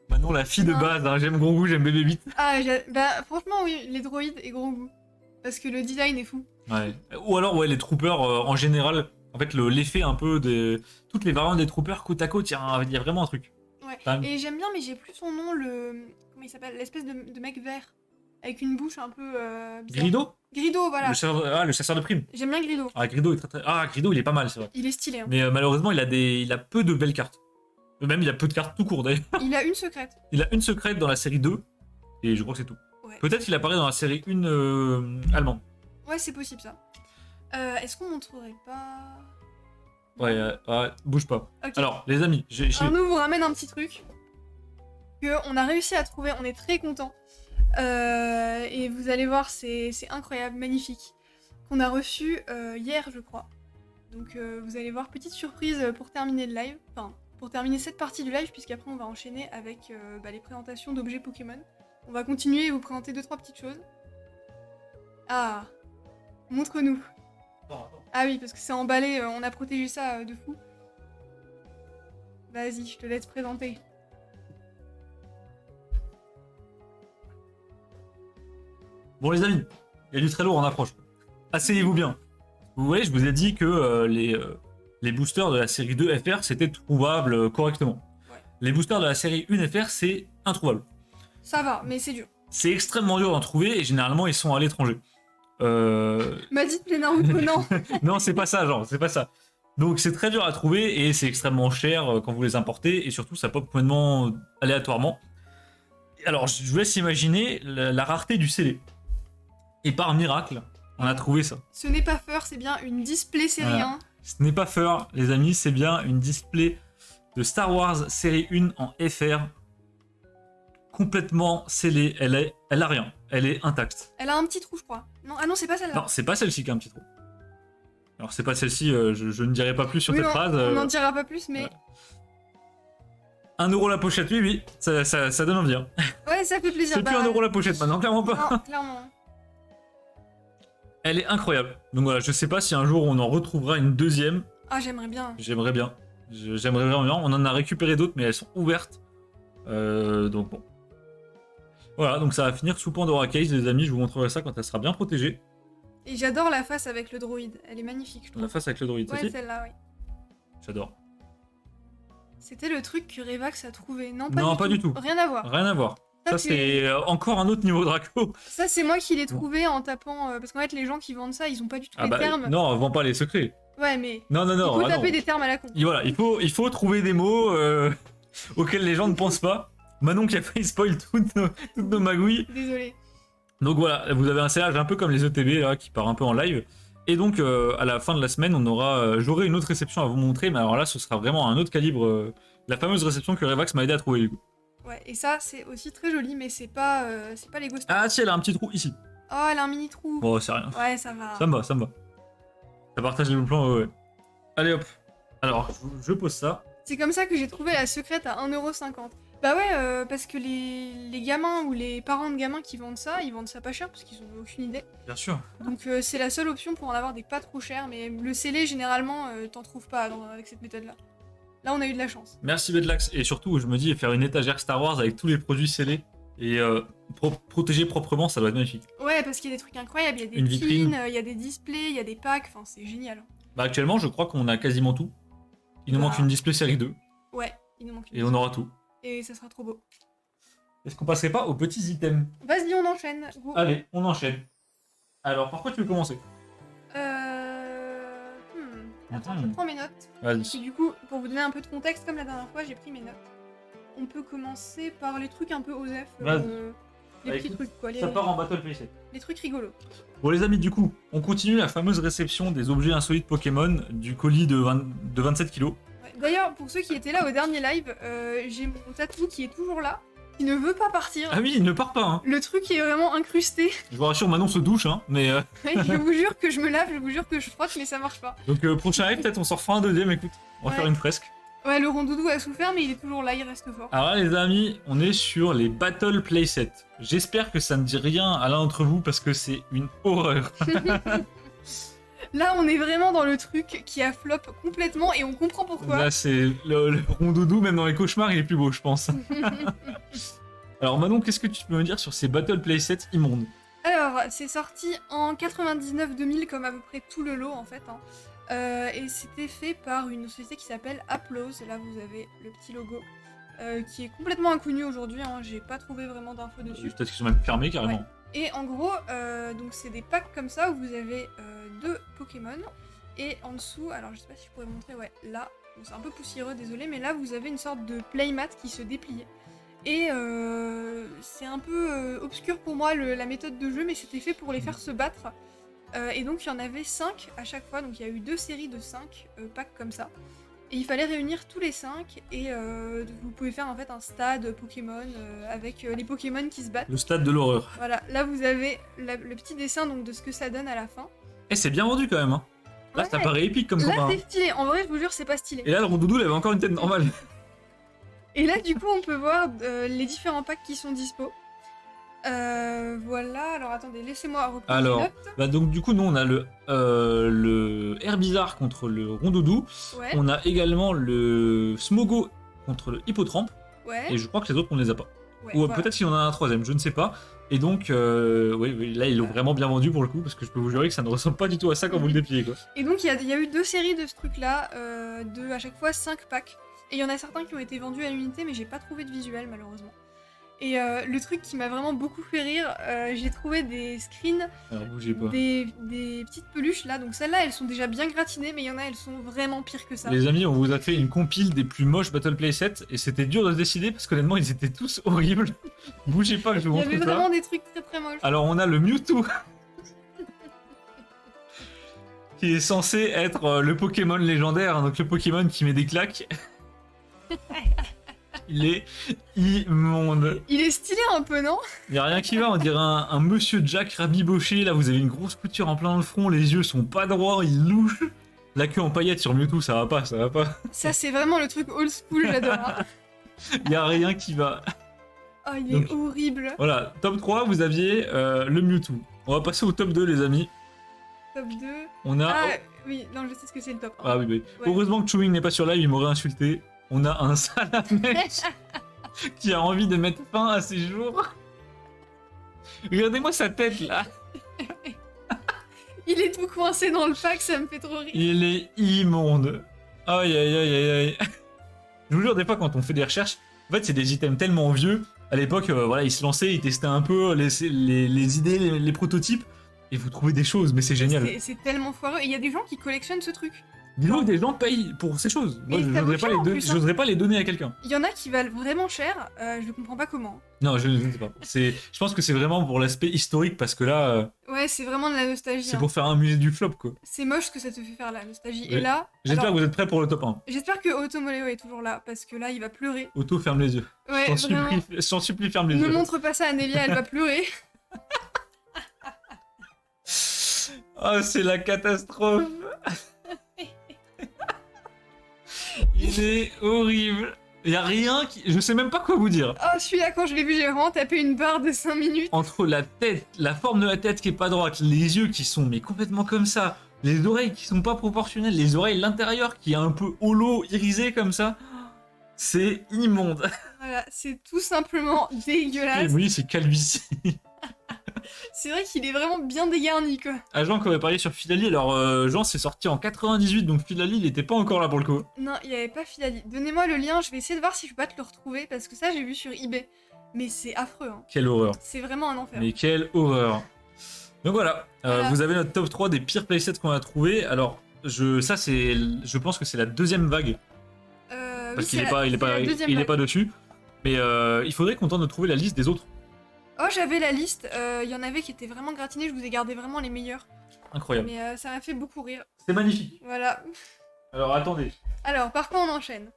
maintenant la fille de Non. base, hein, j'aime Grogu, j'aime Bébé 8. Ah, bah franchement, oui, les droïdes et Grogu. Parce que le design est fou. Ouais. Ou alors, ouais, les troopers en général. En fait, l'effet un peu de toutes les variantes des troopers côte à côte, il y a vraiment un truc. Ouais. Quand même. Et j'aime bien, mais j'ai plus son nom, le. Comment il s'appelle? L'espèce de mec vert. Avec une bouche un peu. Bizarre. Grido, Grido, voilà. le chasseur de primes. J'aime bien Grido. Ah, Grido est Grido, il est pas mal, c'est vrai. Il est stylé. Hein. Mais malheureusement, il a peu de belles cartes. Même, il a peu de cartes tout court d'ailleurs. Il a une secrète. Il a une secrète dans la série 2, et je crois que c'est tout. Ouais. Peut-être qu'il apparaît dans la série 1 allemande. Ouais, c'est possible ça. Est-ce qu'on montrerait pas. Ouais, bouge pas. Ok. Alors, les amis, Arnaud vous ramène un petit truc que on a réussi à trouver. On est très content. Et vous allez voir, c'est incroyable, magnifique. Qu'on a reçu hier, je crois. Donc vous allez voir, petite surprise pour terminer le live. Enfin, pour terminer cette partie du live, puisqu'après on va enchaîner avec les présentations d'objets Pokémon. On va continuer et vous présenter 2-3 petites choses. Ah, montre-nous. Ah oui, parce que c'est emballé, on a protégé ça de fou. Vas-y, je te laisse présenter. Bon, les amis, il y a du très lourd en approche. Asseyez-vous bien. Vous voyez, je vous ai dit que les boosters de la série 2 FR, c'était trouvable correctement. Ouais. Les boosters de la série 1 FR, c'est introuvable. Ça va, mais c'est dur. C'est extrêmement dur d'en trouver, et généralement, ils sont à l'étranger. M'a dit de Naruto, non. Non, c'est pas ça, genre, c'est pas ça. Donc c'est très dur à trouver et c'est extrêmement cher quand vous les importez et surtout ça pop complètement aléatoirement. Alors je vous laisse imaginer la rareté du scellé. Et par miracle, on a trouvé ça. Ce n'est pas Fur, c'est bien une display série Voilà. 1. Ce n'est pas Fur, les amis, c'est bien une display de Star Wars série 1 en FR. Complètement scellée, elle a rien, elle est intacte. Elle a un petit trou, je crois. Non, ah non, c'est pas celle-là. Non, c'est pas celle-ci qui a un petit trou. Alors c'est pas celle-ci, je ne dirai pas plus sur Oui, cette non, phrase. on n'en dira pas plus, mais. ouais. 1€ la pochette, oui, ça donne envie. Hein. Ouais, ça fait plaisir. C'est plus 1€ la pochette maintenant, clairement pas. Non, clairement. Elle est incroyable. Donc voilà, je sais pas si un jour on en retrouvera une deuxième. Ah, j'aimerais bien. J'aimerais bien. J'aimerais vraiment bien. On en a récupéré d'autres, mais elles sont ouvertes. Donc bon. Voilà, donc ça va finir sous Pandora Case, les amis. Je vous montrerai ça quand elle sera bien protégée. Et j'adore la face avec le droïde. Elle est magnifique, je trouve. La face avec le droïde, Ouais, celle-ci. celle-là, oui. J'adore. C'était le truc que Revax a trouvé. Non, Non, pas du tout. Rien à voir. Rien à voir. Ça, tu- c'est encore un autre niveau Draco. Ça, c'est moi qui l'ai trouvé en tapant. Parce qu'en fait, les gens qui vendent ça, ils ont pas du tout Ah les bah, termes. non, on vend pas les secrets. Ouais, mais. Non, non, Il non. faut ah taper non. des termes à la con. Et voilà, il faut trouver des mots auxquels les gens ne pensent pas. Manon qui a failli spoil toutes nos magouilles. Désolé. Donc voilà, vous avez un scellage un peu comme les ETB là, qui part un peu en live. Et donc à la fin de la semaine, j'aurai une autre réception à vous montrer, mais alors là, ce sera vraiment un autre calibre. La fameuse réception que Revax m'a aidé à trouver du coup. Ouais, et ça, c'est aussi très joli, mais c'est pas les ghosts. Ah si, elle a un petit trou ici. Oh, elle a un mini trou. Bon, c'est rien. Ouais, ça va. Ça me va, ça me va. Ça partage les bons plans, ouais. Allez hop. Alors, je pose ça. C'est comme ça que j'ai trouvé la secrète à 1,50€. Bah ouais, parce que les gamins ou les parents de gamins qui vendent ça, ils vendent ça pas cher parce qu'ils ont aucune idée. Bien sûr. Donc c'est la seule option pour en avoir des pas trop chers, mais le scellé, généralement, t'en trouves pas avec cette méthode-là. Là, on a eu de la chance. Merci Bedlax. Et surtout, je me dis, faire une étagère Star Wars avec tous les produits scellés et protégés proprement, ça doit être magnifique. Ouais, parce qu'il y a des trucs incroyables, il y a des Une vitrine. pins, il y a des displays, il y a des packs, enfin c'est génial. Bah actuellement, je crois qu'on a quasiment tout. Il nous Bah. manque une display série 2 Ouais, il nous manque une et on aura tout. Et ça sera trop beau. Est-ce qu'on passerait pas aux petits items? Vas-y, on enchaîne. Go. Allez, on enchaîne. Alors, par quoi tu veux commencer? Attends, je prends mes notes. Vas-y. Et du coup, pour vous donner un peu de contexte, comme la dernière fois, j'ai pris mes notes. On peut commencer par les trucs un peu OSEF. Vas-y. Les Bah, petits écoute, trucs, quoi. Ça part en Battle Playset. Les trucs rigolos. Bon les amis, du coup, on continue la fameuse réception des objets insolites Pokémon du colis de 27 kilos. Ouais. D'ailleurs, pour ceux qui étaient là au dernier live, j'ai mon tatou qui est toujours là, qui ne veut pas partir. Ah oui, il ne part pas, hein. Le truc est vraiment incrusté. Je vous rassure, Manon se douche, hein, mais... Je vous jure que je me lave, je vous jure que je frotte, mais ça marche pas. Donc prochain live, peut-être on s'en refera un deuxième, écoute. On va Ouais. faire une fresque. Ouais, le rondoudou a souffert, mais il est toujours là, il reste fort. Alors là les amis, on est sur les Battle Playset. J'espère que ça ne dit rien à l'un d'entre vous parce que c'est une horreur. Là, on est vraiment dans le truc qui a flop complètement et on comprend pourquoi. Là c'est le rondoudou, même dans les cauchemars, il est plus beau je pense. Alors Manon, qu'est-ce que tu peux me dire sur ces Battle Playset immondes? Alors, c'est sorti en 99-2000 comme à peu près tout le lot en fait. Hein. Et c'était fait par une société qui s'appelle Applause. Là, vous avez le petit logo. Qui est complètement inconnu aujourd'hui, hein. J'ai pas trouvé vraiment d'infos dessus. Peut-être qu'ils sont même fermés carrément. Ouais. Et en gros, donc c'est des packs comme ça où vous avez deux Pokémon. Et en dessous, alors je sais pas si je pourrais montrer, ouais, là, bon, c'est un peu poussiéreux, désolé, mais là vous avez une sorte de playmat qui se dépliait. Et c'est un peu obscur pour moi la méthode de jeu, mais c'était fait pour les faire se battre. Et donc il y en avait 5 à chaque fois, donc il y a eu 2 séries de 5 packs comme ça. Et il fallait réunir tous les 5 et vous pouvez faire en fait un stade Pokémon avec les Pokémon qui se battent. Le stade de l'horreur. Voilà, là vous avez le petit dessin donc de ce que ça donne à la fin. Eh c'est bien vendu quand même, hein. Là Ouais. ça paraît épique comme Là combat. c'est stylé, en vrai je vous jure c'est pas stylé. Et là le rondoudou il avait encore une tête normale. Et là du coup on peut voir les différents packs qui sont dispo. Voilà, alors attendez, laissez-moi reprendre Alors, les notes. bah donc du coup nous on a le Herbizarre contre le rondoudou. Ouais, On a également le Smogo contre le Hippotrampe. ouais. Et je crois que les autres on les a pas. Ouais, Ou voilà. peut-être qu'il y en a un troisième, je ne sais pas. Et donc, oui, là ils l'ont vraiment bien vendu pour le coup, parce que je peux vous jurer que ça ne ressemble pas du tout à ça quand vous le dépliez quoi. Et donc il y a eu 2 séries de ce truc là, de à chaque fois 5 packs. Et il y en a certains qui ont été vendus à l'unité, mais j'ai pas trouvé de visuel malheureusement. Et le truc qui m'a vraiment beaucoup fait rire, j'ai trouvé des screens, Alors bougez pas. des petites peluches là. Donc celles-là elles sont déjà bien gratinées, mais il y en a elles sont vraiment pires que ça. Les amis, on vous a fait une compile des plus moches Battle Playset et c'était dur de se décider parce qu'honnêtement ils étaient tous horribles. Bougez pas que je vous Il y montre avait ça. vraiment des trucs très très moches. Alors on a le Mewtwo qui est censé être le Pokémon légendaire, hein, donc le Pokémon qui met des claques. Il est immonde. Il est stylé un peu, non? Il y a rien qui va, on dirait un monsieur Jack rabiboché. Là vous avez une grosse couture en plein dans le front, les yeux sont pas droits, il louche. La queue en paillettes sur Mewtwo, ça va pas, ça va pas. Ça c'est vraiment le truc old school, j'adore. Hein. Il y a rien qui va. Oh il Donc- est horrible. Voilà, top 3, vous aviez le Mewtwo. On va passer au top 2 les amis. Top 2. On a... Ah oui, non je sais ce que c'est le top 1. Ah oui, oui. Ouais. Heureusement que Chewing n'est pas sur live, il m'aurait insulté. On a un Salamèche qui a envie de mettre fin à ses jours. Regardez-moi sa tête là. Il est tout coincé dans le pack, ça me fait trop rire. Il est immonde. Aïe aïe aïe aïe aïe. Je vous jure, des fois quand on fait des recherches, en fait c'est des items tellement vieux. À l'époque, voilà, ils se lançaient, ils testaient un peu les idées, les prototypes. Et vous trouvez des choses, mais c'est génial. C'est tellement foireux. Et il y a des gens qui collectionnent ce truc. Dis-nous que des gens payent pour ces choses. Moi, Et je ça vaut n'oserais pas, cher, en plus, hein. j'oserais pas les donner à quelqu'un. Il y en a qui valent vraiment cher, je comprends pas comment. Non, je ne sais pas. Je pense que c'est vraiment pour l'aspect historique parce que là, Ouais, c'est vraiment de la nostalgie. c'est hein. pour faire un musée du flop quoi. C'est moche ce que ça te fait faire la nostalgie. Ouais. Et là, J'espère alors, que vous êtes prêts pour le top 1. j'espère que Automoleo est toujours là parce que là il va pleurer. Otto, ferme les yeux. Ouais, vraiment. Je t'en supplie, ferme les Ne yeux. montre pas ça à Nelia, elle va pleurer. Oh, c'est la catastrophe. Il est horrible. Il y a rien qui... Je sais même pas quoi vous dire. Oh, celui-là, quand je l'ai vu, j'ai vraiment tapé une barre de 5 minutes. Entre la tête, la forme de la tête qui est pas droite, les yeux qui sont mais complètement comme ça, les oreilles qui sont pas proportionnelles, les oreilles l'intérieur qui est un peu holo, irisé comme ça, c'est immonde. Voilà, c'est tout simplement dégueulasse. Oui, c'est calvitie. C'est vrai qu'il est vraiment bien dégarni, quoi. À Jean qui avait parié sur Philali, alors Jean c'est sorti en 98, donc Philali il était pas encore là pour le coup. Non, il n'y avait pas Filali. Donnez-moi le lien, je vais essayer de voir si je peux pas te le retrouver, parce que ça, j'ai vu sur eBay. mais c'est affreux. Hein. Quelle horreur. C'est vraiment un enfer. Mais quelle horreur. Donc voilà, Voilà. vous avez notre top 3 des pires playsets qu'on a trouvé. Alors, je pense que c'est la deuxième vague, parce qu'il est pas dessus. Mais il faudrait qu'on tente de trouver la liste des autres. Oh, j'avais la liste. Il y en avait qui étaient vraiment gratinés. Je vous ai gardé vraiment les meilleurs. Incroyable. Mais ça m'a fait beaucoup rire. C'est magnifique. Voilà. Alors attendez, Alors, par contre, on enchaîne.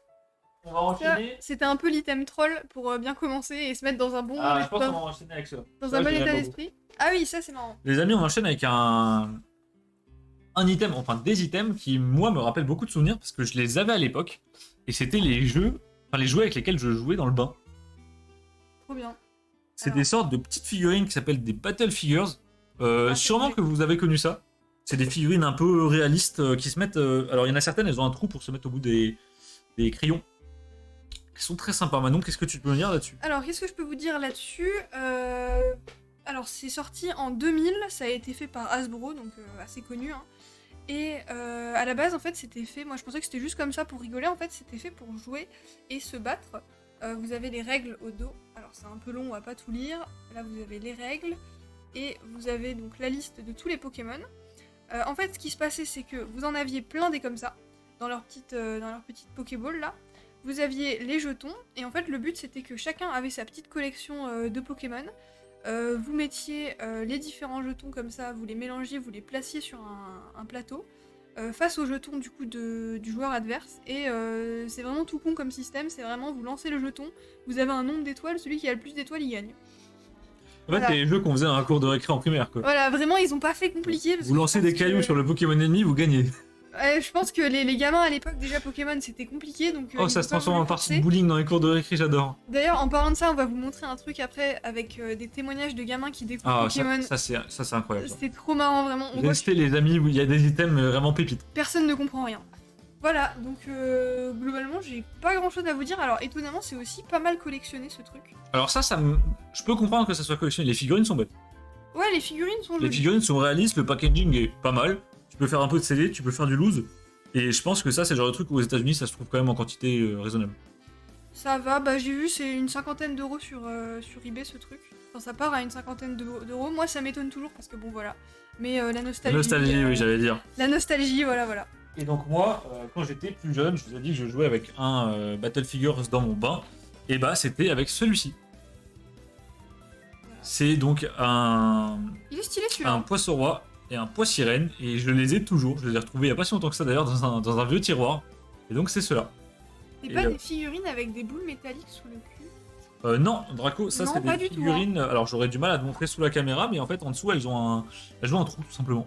on va enchaîner. C'était un peu l'item troll pour bien commencer et se mettre dans un bon, Ah, je pense qu'on va enchaîner avec ça. dans Ça, un bon je l'aime état beaucoup. d'esprit. Ah oui, ça c'est marrant. Les amis, on enchaîne avec un item, enfin des items qui, moi, me rappellent beaucoup de souvenirs parce que je les avais à l'époque. Et c'était les jouets avec lesquels je jouais dans le bain. Trop bien. C'est Alors. des sortes de petites figurines qui s'appellent des Battle Figures. Sûrement j'ai- que vous avez connu ça. C'est des figurines un peu réalistes qui se mettent. Alors, il y en a certaines, elles ont un trou pour se mettre au bout des crayons. Qui sont très sympas. Manon, qu'est-ce que tu peux me dire là-dessus? Alors, qu'est-ce que je peux vous dire là-dessus Alors, c'est sorti en 2000, ça a été fait par Hasbro, donc assez connu. Hein. Et à la base, en fait, c'était fait. Moi, je pensais que c'était juste comme ça pour rigoler. En fait, c'était fait pour jouer et se battre. Vous avez les règles au dos. Alors, c'est un peu long, on va pas tout lire. Là, vous avez les règles. Et vous avez donc la liste de tous les Pokémon. En fait, ce qui se passait, c'est que vous en aviez plein des comme ça, dans leur petite Pokéball là. Vous aviez les jetons, et en fait, le but c'était que chacun avait sa petite collection de Pokémon. Vous mettiez les différents jetons comme ça, vous les mélangiez, vous les placiez sur un plateau, face aux jetons du coup du joueur adverse. Et c'est vraiment tout con comme système, c'est vraiment vous lancez le jeton, vous avez un nombre d'étoiles, celui qui a le plus d'étoiles il gagne. En fait, Voilà. les jeux qu'on faisait à un cours de récré en primaire, quoi. Voilà, vraiment ils ont pas fait compliqué. Parce Vous que lancez je pense des cailloux que- sur le Pokémon ennemi, vous gagnez. Je pense que les gamins à l'époque, déjà Pokémon c'était compliqué donc. Oh, ils ça ont se pas transforme voulu en partie de forcer. bowling dans les cours de récré, j'adore. D'ailleurs, en parlant de ça, on va vous montrer un truc après avec des témoignages de gamins qui découvrent Ah, Pokémon. ça c'est incroyable. ça. C'était trop marrant, vraiment. On voit Restez les amis, il y a des items vraiment pépites. que personne ne comprend rien. Voilà, donc globalement, j'ai pas grand chose à vous dire. Alors, étonnamment, c'est aussi pas mal collectionné ce truc. Alors je peux comprendre que ça soit collectionné. Les figurines sont belles. Ouais, les figurines sont Les jolies. figurines sont réalistes, le packaging est pas mal. Tu peux faire un peu de scellé, tu peux faire du loose. Et je pense que ça, c'est le genre de truc où aux États-Unis, ça se trouve quand même en quantité raisonnable. Ça va, bah j'ai vu, c'est une cinquantaine d'euros sur eBay ce truc. Enfin, ça part à une cinquantaine d'euros. Moi, ça m'étonne toujours parce que bon, voilà. Mais la nostalgie. Nostalgie, oui, j'allais dire. La nostalgie, voilà. Et donc moi, quand j'étais plus jeune, je vous ai dit que je jouais avec un Battle Figures dans mon bain. Et bah, c'était avec celui-ci. C'est donc un Il est stylé celui-là. poisson roi et un pois sirène. Et je les ai toujours. Je les ai retrouvés il y a pas si longtemps que ça d'ailleurs dans un vieux tiroir. Et donc c'est cela. C'est et pas le- des figurines avec des boules métalliques sous le cul. Non, Draco, ça Non, c'est pas des du tout, figurines. Alors j'aurais du mal à te montrer sous la caméra, mais en fait en dessous elles ont un trou tout simplement.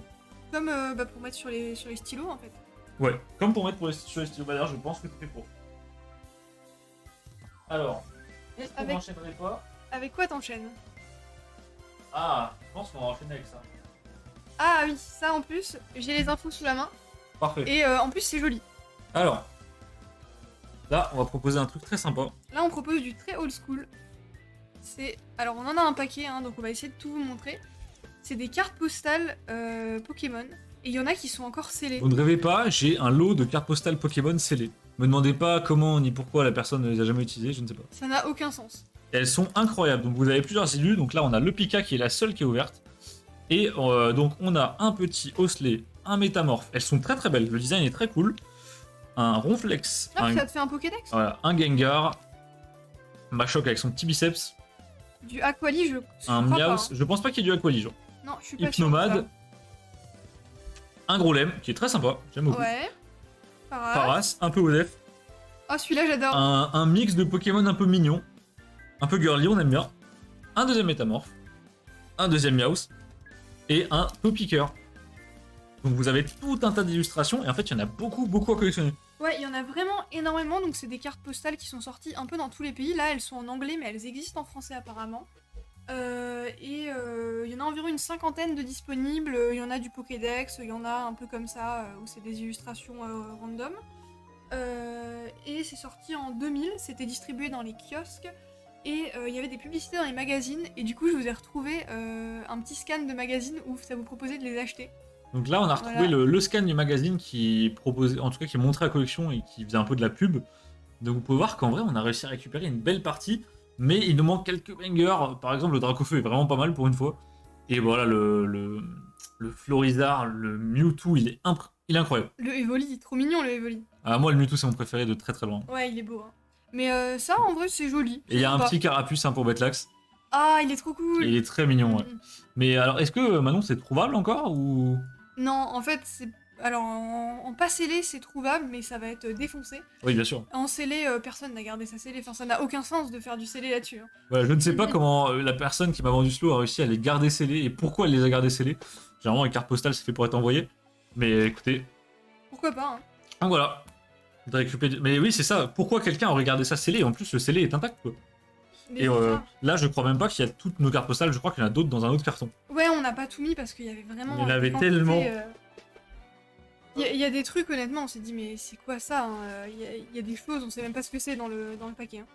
Comme pour mettre sur les stylos en fait. Ouais, comme pour mettre sur les stylos. Bah, d'ailleurs, je pense que c'est pour. Alors, est-ce qu'on Avec- enchaînerait pas? Avec quoi t'enchaînes? Ah, je pense qu'on va enchaîner avec ça. Ah oui, ça en plus, j'ai les infos sous la main. Parfait. Et en plus, c'est joli. Alors, là, on va proposer un truc très sympa. Là, on propose du très old school. Alors, on en a un paquet, hein, donc on va essayer de tout vous montrer. C'est des cartes postales Pokémon. Et il y en a qui sont encore scellées. Vous ne rêvez pas, j'ai un lot de cartes postales Pokémon scellées. Me demandez pas comment ni pourquoi la personne ne les a jamais utilisées, je ne sais pas. Ça n'a aucun sens. Et elles sont incroyables. Donc vous avez plusieurs élus. Donc là, on a le Pika qui est la seule qui est ouverte. Et donc on a un petit Osselet, un Métamorphe. Elles sont très très belles. Le design est très cool. Un Ronflex, Ah, ça te fait un Pokédex? voilà, un Gengar, Machoc avec son petit biceps, Du Aquali, je un crois pas, Miaus. hein. Je pense pas qu'il y ait du Aquali, genre. Non, je suis pas sûre. Hypnomade, un Grolem qui est très sympa. J'aime beaucoup. Ouais. Paras. Paras, un peu Odef. Ah, celui-là, j'adore. Un mix de Pokémon un peu mignon. Un peu girly, on aime bien. Un deuxième Métamorphe. Un deuxième Miaus. Et un Topiqueur. Donc vous avez tout un tas d'illustrations. Et en fait, il y en a beaucoup, beaucoup à collectionner. Ouais, il y en a vraiment énormément, donc c'est des cartes postales qui sont sorties un peu dans tous les pays. Là, elles sont en anglais, mais elles existent en français apparemment. Il y en a environ une cinquantaine de disponibles. Il y en a du Pokédex, il y en a un peu comme ça, où c'est des illustrations random. Et c'est sorti en 2000, c'était distribué dans les kiosques. Et il y avait des publicités dans les magazines. Et du coup, je vous ai retrouvé un petit scan de magazine où ça vous proposait de les acheter. Donc là, on a retrouvé Voilà. le scan du magazine qui proposait, en tout cas qui montrait la collection et qui faisait un peu de la pub. Donc vous pouvez voir qu'en vrai, on a réussi à récupérer une belle partie. Mais il nous manque quelques bangers. Par exemple, le Dracofeu est vraiment pas mal pour une fois. Et voilà, le Florizard, le Mewtwo, il est incroyable. Le Evoli, trop mignon le Evoli. Ah, moi, le Mewtwo, c'est mon préféré de très très loin. Ouais, il est beau. Hein. Mais ça, en vrai, c'est joli. Et il y a un Sympa. petit carapuce pour Betlax. Ah, il est trop cool. Et il est très mignon, ouais. Mais alors, est-ce que Manon, c'est trouvable encore ou... Non, en fait, c'est... Alors, en pas scellé, c'est trouvable, mais ça va être défoncé. Oui, bien sûr. En scellé, personne n'a gardé sa scellé. Enfin, ça n'a aucun sens de faire du scellé là-dessus. Hein. Voilà, je ne sais pas comment la personne qui m'a vendu ce lot a réussi à les garder scellés et pourquoi elle les a gardés scellés. Généralement, les cartes postales, c'est fait pour être envoyé. Mais écoutez. Pourquoi pas, hein. Donc voilà. Mais oui, c'est ça. Pourquoi quelqu'un aurait gardé ça scellé? En plus, le scellé est intact, quoi. Mais Et c'est ça. là, je crois même pas qu'il y a toutes nos cartes postales. Je crois qu'il y en a d'autres dans un autre carton. Ouais, on n'a pas tout mis parce qu'il y avait vraiment... Il y en avait des quantités, tellement. Il y a des trucs, honnêtement, on s'est dit, mais c'est quoi ça hein. Il y a des choses, on sait même pas ce que c'est dans le paquet. Hein.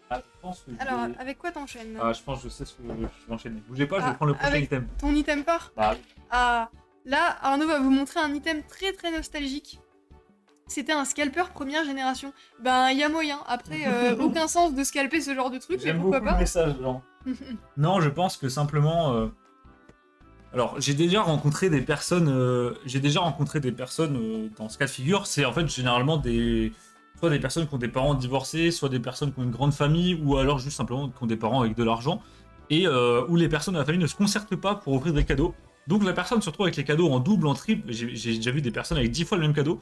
Ah, je pense que Alors, avec quoi t'enchaînes je pense que je sais ce que je vais enchaîner. Bougez pas, je vais Ah, prendre le prochain avec- item. Ton item phare Bah, Ah, là, Arnaud va vous montrer un item très très nostalgique. C'était un scalper première génération. Ben, il y a moyen. Après, aucun sens de scalper ce genre de truc, mais j'aime pourquoi beaucoup le pas message, genre. Non, je pense que simplement. Alors, j'ai déjà rencontré des personnes. Dans ce cas de figure. C'est en fait généralement soit des personnes qui ont des parents divorcés, soit des personnes qui ont une grande famille, ou alors juste simplement qui ont des parents avec de l'argent, et où les personnes de la famille ne se concertent pas pour offrir des cadeaux. Donc la personne se retrouve avec les cadeaux en double, en triple. J'ai déjà vu des personnes avec 10 fois le même cadeau.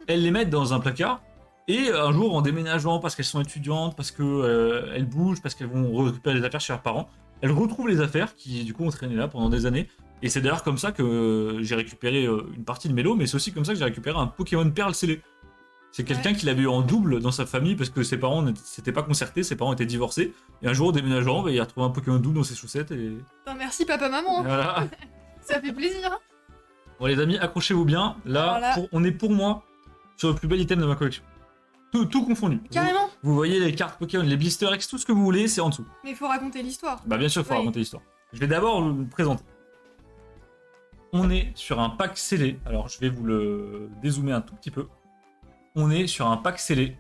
Elles les mettent dans un placard. Et un jour, en déménageant, parce qu'elles sont étudiantes, parce qu'elles bougent, parce qu'elles vont récupérer les affaires chez leurs parents, elles retrouvent les affaires qui, du coup, ont traîné là pendant des années. Et c'est d'ailleurs comme ça que j'ai récupéré une partie de mes lots, mais c'est aussi comme ça que j'ai récupéré un Pokémon Perle scellé. C'est quelqu'un qui l'avait eu en double dans sa famille parce que ses parents ne s'étaient pas concertés, ses parents étaient divorcés. Et un jour, en déménageant, il a retrouvé un Pokémon double dans ses chaussettes et Putain, merci papa-maman, voilà. ça fait plaisir. Hein. Bon, les amis, accrochez-vous bien. Là, Voilà. on est pour moi sur le plus bel item de ma collection. Tout confondu. Carrément. Vous voyez les cartes Pokémon, les Blister X, tout ce que vous voulez, c'est en dessous. Mais il faut raconter l'histoire. Bah bien sûr, il faut Oui. raconter l'histoire. Je vais d'abord vous le présenter. On est sur un pack scellé. Alors je vais vous le dézoomer un tout petit peu. On est sur un pack scellé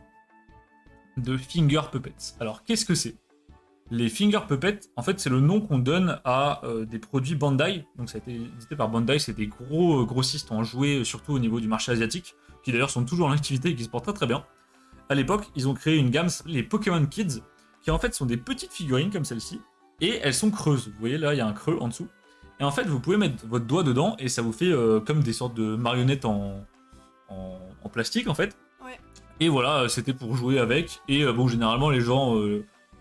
de Finger Puppets. Alors qu'est-ce que c'est? Les Finger Puppets, en fait, c'est le nom qu'on donne à des produits Bandai. Donc ça a été édité par Bandai, c'est des gros grossistes en jouets, surtout au niveau du marché asiatique, qui d'ailleurs sont toujours en activité et qui se portent très très bien. À l'époque, ils ont créé une gamme, les Pokémon Kids, qui en fait sont des petites figurines comme celle-ci, et elles sont creuses. Vous voyez là, il y a un creux en dessous. Et en fait, vous pouvez mettre votre doigt dedans, et ça vous fait comme des sortes de marionnettes en plastique en fait. Ouais. Et voilà, c'était pour jouer avec. Et bon, généralement, les gens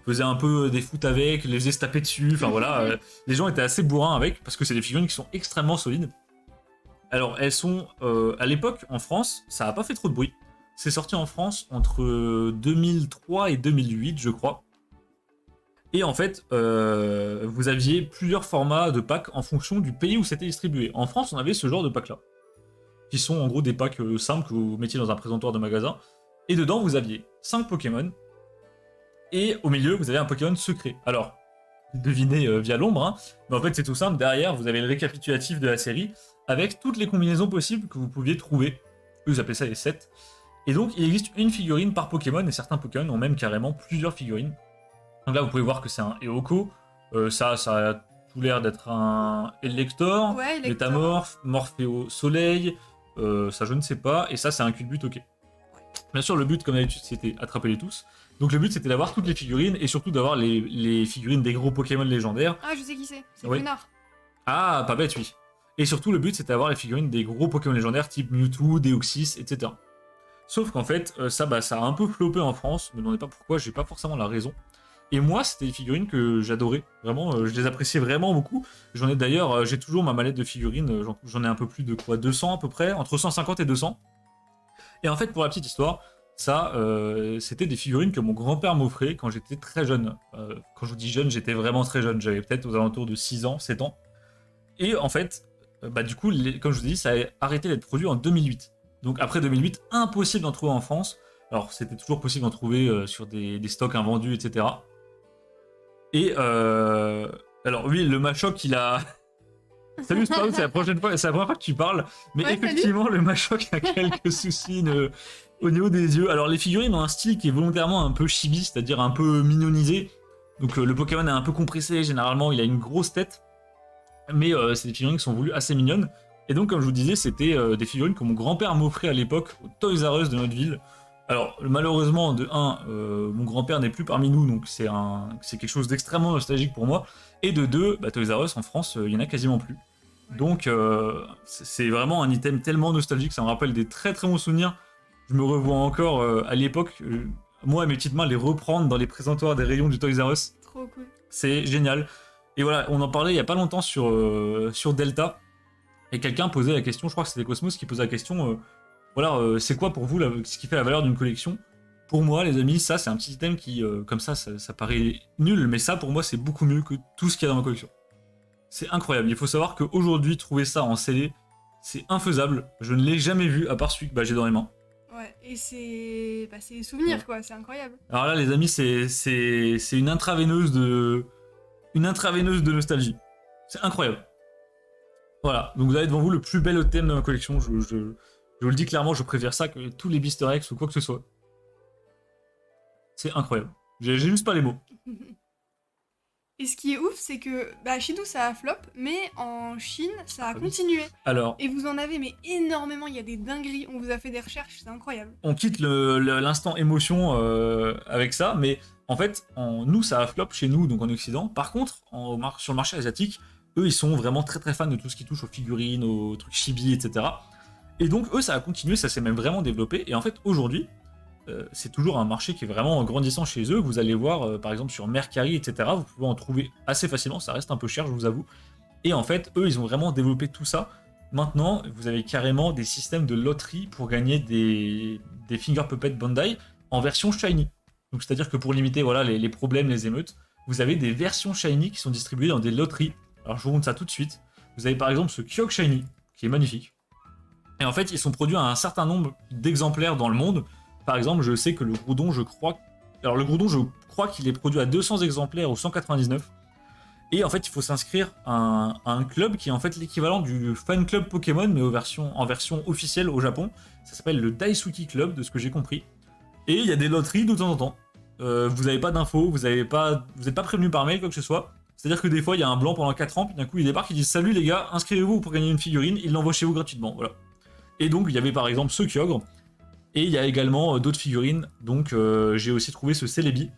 faisaient un peu des foot avec, les faisaient se taper dessus. Enfin voilà, les gens étaient assez bourrins avec, parce que c'est des figurines qui sont extrêmement solides. Alors, elles sont, à l'époque, en France, ça n'a pas fait trop de bruit. C'est sorti en France entre 2003 et 2008, je crois. Et en fait, vous aviez plusieurs formats de packs en fonction du pays où c'était distribué. En France, on avait ce genre de packs-là, qui sont en gros des packs simples que vous mettiez dans un présentoir de magasin. Et dedans, vous aviez 5 Pokémon. Et au milieu, vous avez un Pokémon secret. Alors, devinez via l'ombre, hein, mais en fait, c'est tout simple. Derrière, vous avez le récapitulatif de la série avec toutes les combinaisons possibles que vous pouviez trouver. Vous appelez ça les sets. Et donc, il existe une figurine par Pokémon, et certains Pokémon ont même carrément plusieurs figurines. Donc là, vous pouvez voir que c'est un Eoko. Ça a tout l'air d'être un Elector, Ouais, Elector. Métamorphe, Morpheo Soleil, ça je ne sais pas, et ça c'est un Culbut, ok. Bien sûr, le but, comme d'habitude, c'était attraper-les tous. Donc le but, c'était d'avoir toutes les figurines, et surtout d'avoir les figurines des gros Pokémon légendaires. Ah, je sais qui c'est. C'est Oui. Connard. Ah, pas bête, oui. Et surtout, le but, c'était d'avoir les figurines des gros Pokémon légendaires, type Mewtwo, Deoxys, etc. Sauf qu'en fait, ça a un peu floppé en France, me demandez pas pourquoi, j'ai pas forcément la raison. Et moi, c'était des figurines que j'adorais, vraiment, je les appréciais vraiment beaucoup. J'en ai d'ailleurs, j'ai toujours ma mallette de figurines, j'en ai un peu plus de quoi, 200 à peu près, entre 150 et 200. Et en fait, pour la petite histoire, ça, c'était des figurines que mon grand-père m'offrait quand j'étais très jeune. Quand je vous dis jeune, j'étais vraiment très jeune, j'avais peut-être aux alentours de 6 ans, 7 ans. Et en fait, du coup, comme je vous dis, ça a arrêté d'être produit en 2008. Donc après 2008, impossible d'en trouver en France. Alors c'était toujours possible d'en trouver sur des stocks invendus, etc. Et alors oui, le Machoc, il a... Salut Sprout, c'est la première fois que tu parles. Mais Ouais, effectivement, le Machoc a quelques soucis au niveau des yeux. Alors les figurines ont un style qui est volontairement un peu chibi, c'est-à-dire un peu minonisé. Donc le Pokémon est un peu compressé, généralement il a une grosse tête, mais c'est des figurines qui sont voulues assez mignonnes. Et donc comme je vous disais, c'était des figurines que mon grand-père m'offrait à l'époque au Toys R Us de notre ville. Alors malheureusement, de 1, mon grand-père n'est plus parmi nous, donc c'est quelque chose d'extrêmement nostalgique pour moi. Et de 2, bah, Toys R Us en France, il y en a quasiment plus. Donc c'est vraiment un item tellement nostalgique, ça me rappelle des très très bons souvenirs. Je me revois encore à l'époque, moi et mes petites mains les reprendre dans les présentoirs des rayons du Toys R Us. Trop cool. C'est génial. Et voilà, on en parlait il y a pas longtemps sur Delta, et quelqu'un posait la question, je crois que c'était Cosmos qui posait la question, voilà, c'est quoi pour vous ce qui fait la valeur d'une collection? Pour moi, les amis, ça c'est un petit item qui, comme ça paraît nul, mais ça pour moi c'est beaucoup mieux que tout ce qu'il y a dans ma collection. C'est incroyable. Il faut savoir qu'aujourd'hui, trouver ça en CD, c'est infaisable. Je ne l'ai jamais vu, à part celui que j'ai dans les mains. Ouais, et c'est des souvenirs, quoi, c'est incroyable. Alors là, les amis, c'est une intraveineuse de nostalgie. C'est incroyable. Voilà, donc vous avez devant vous le plus bel thème de ma collection. Je vous le dis clairement, je préfère ça que tous les Easter eggs ou quoi que ce soit. C'est incroyable. J'ai juste pas les mots. Et ce qui est ouf, c'est que chez nous ça a flop, mais en Chine ça a oui. continué. Alors, Et vous en avez mais énormément, il y a des dingueries, on vous a fait des recherches, c'est incroyable. on quitte l'instant émotion avec ça, mais en fait, nous ça a flop chez nous, donc en Occident. Par contre, sur le marché asiatique, eux ils sont vraiment très très fans de tout ce qui touche aux figurines, aux trucs chibi, etc. Et donc eux ça a continué, ça s'est même vraiment développé. Et en fait aujourd'hui, c'est toujours un marché qui est vraiment grandissant chez eux. Vous allez voir, par exemple, sur Mercari, etc., vous pouvez en trouver assez facilement, ça reste un peu cher, je vous avoue. Et en fait, eux, ils ont vraiment développé tout ça. Maintenant, vous avez carrément des systèmes de loterie pour gagner des Finger Puppet Bandai en version shiny. Donc, c'est-à-dire que pour limiter voilà, les problèmes, les émeutes, vous avez des versions shiny qui sont distribuées dans des loteries. Alors, je vous montre ça tout de suite. Vous avez par exemple ce Kyogre Shiny, qui est magnifique. Et en fait, ils sont produits à un certain nombre d'exemplaires dans le monde. Par exemple, je sais que le Groudon, je crois qu'il est produit à 200 exemplaires ou 199. Et en fait, il faut s'inscrire à un club qui est en fait l'équivalent du fan club Pokémon, mais en version officielle au Japon. Ça s'appelle le Daisuki Club, de ce que j'ai compris. Et il y a des loteries de temps en temps. Vous n'avez pas d'infos, vous n'êtes pas prévenu par mail, quoi que ce soit. C'est-à-dire que des fois, il y a un blanc pendant 4 ans, puis d'un coup, il débarque, il dit « Salut les gars, inscrivez-vous pour gagner une figurine », il l'envoie chez vous gratuitement, voilà. Et donc, il y avait par exemple ce Kyogre. Et il y a également d'autres figurines, donc j'ai aussi trouvé ce Celebi.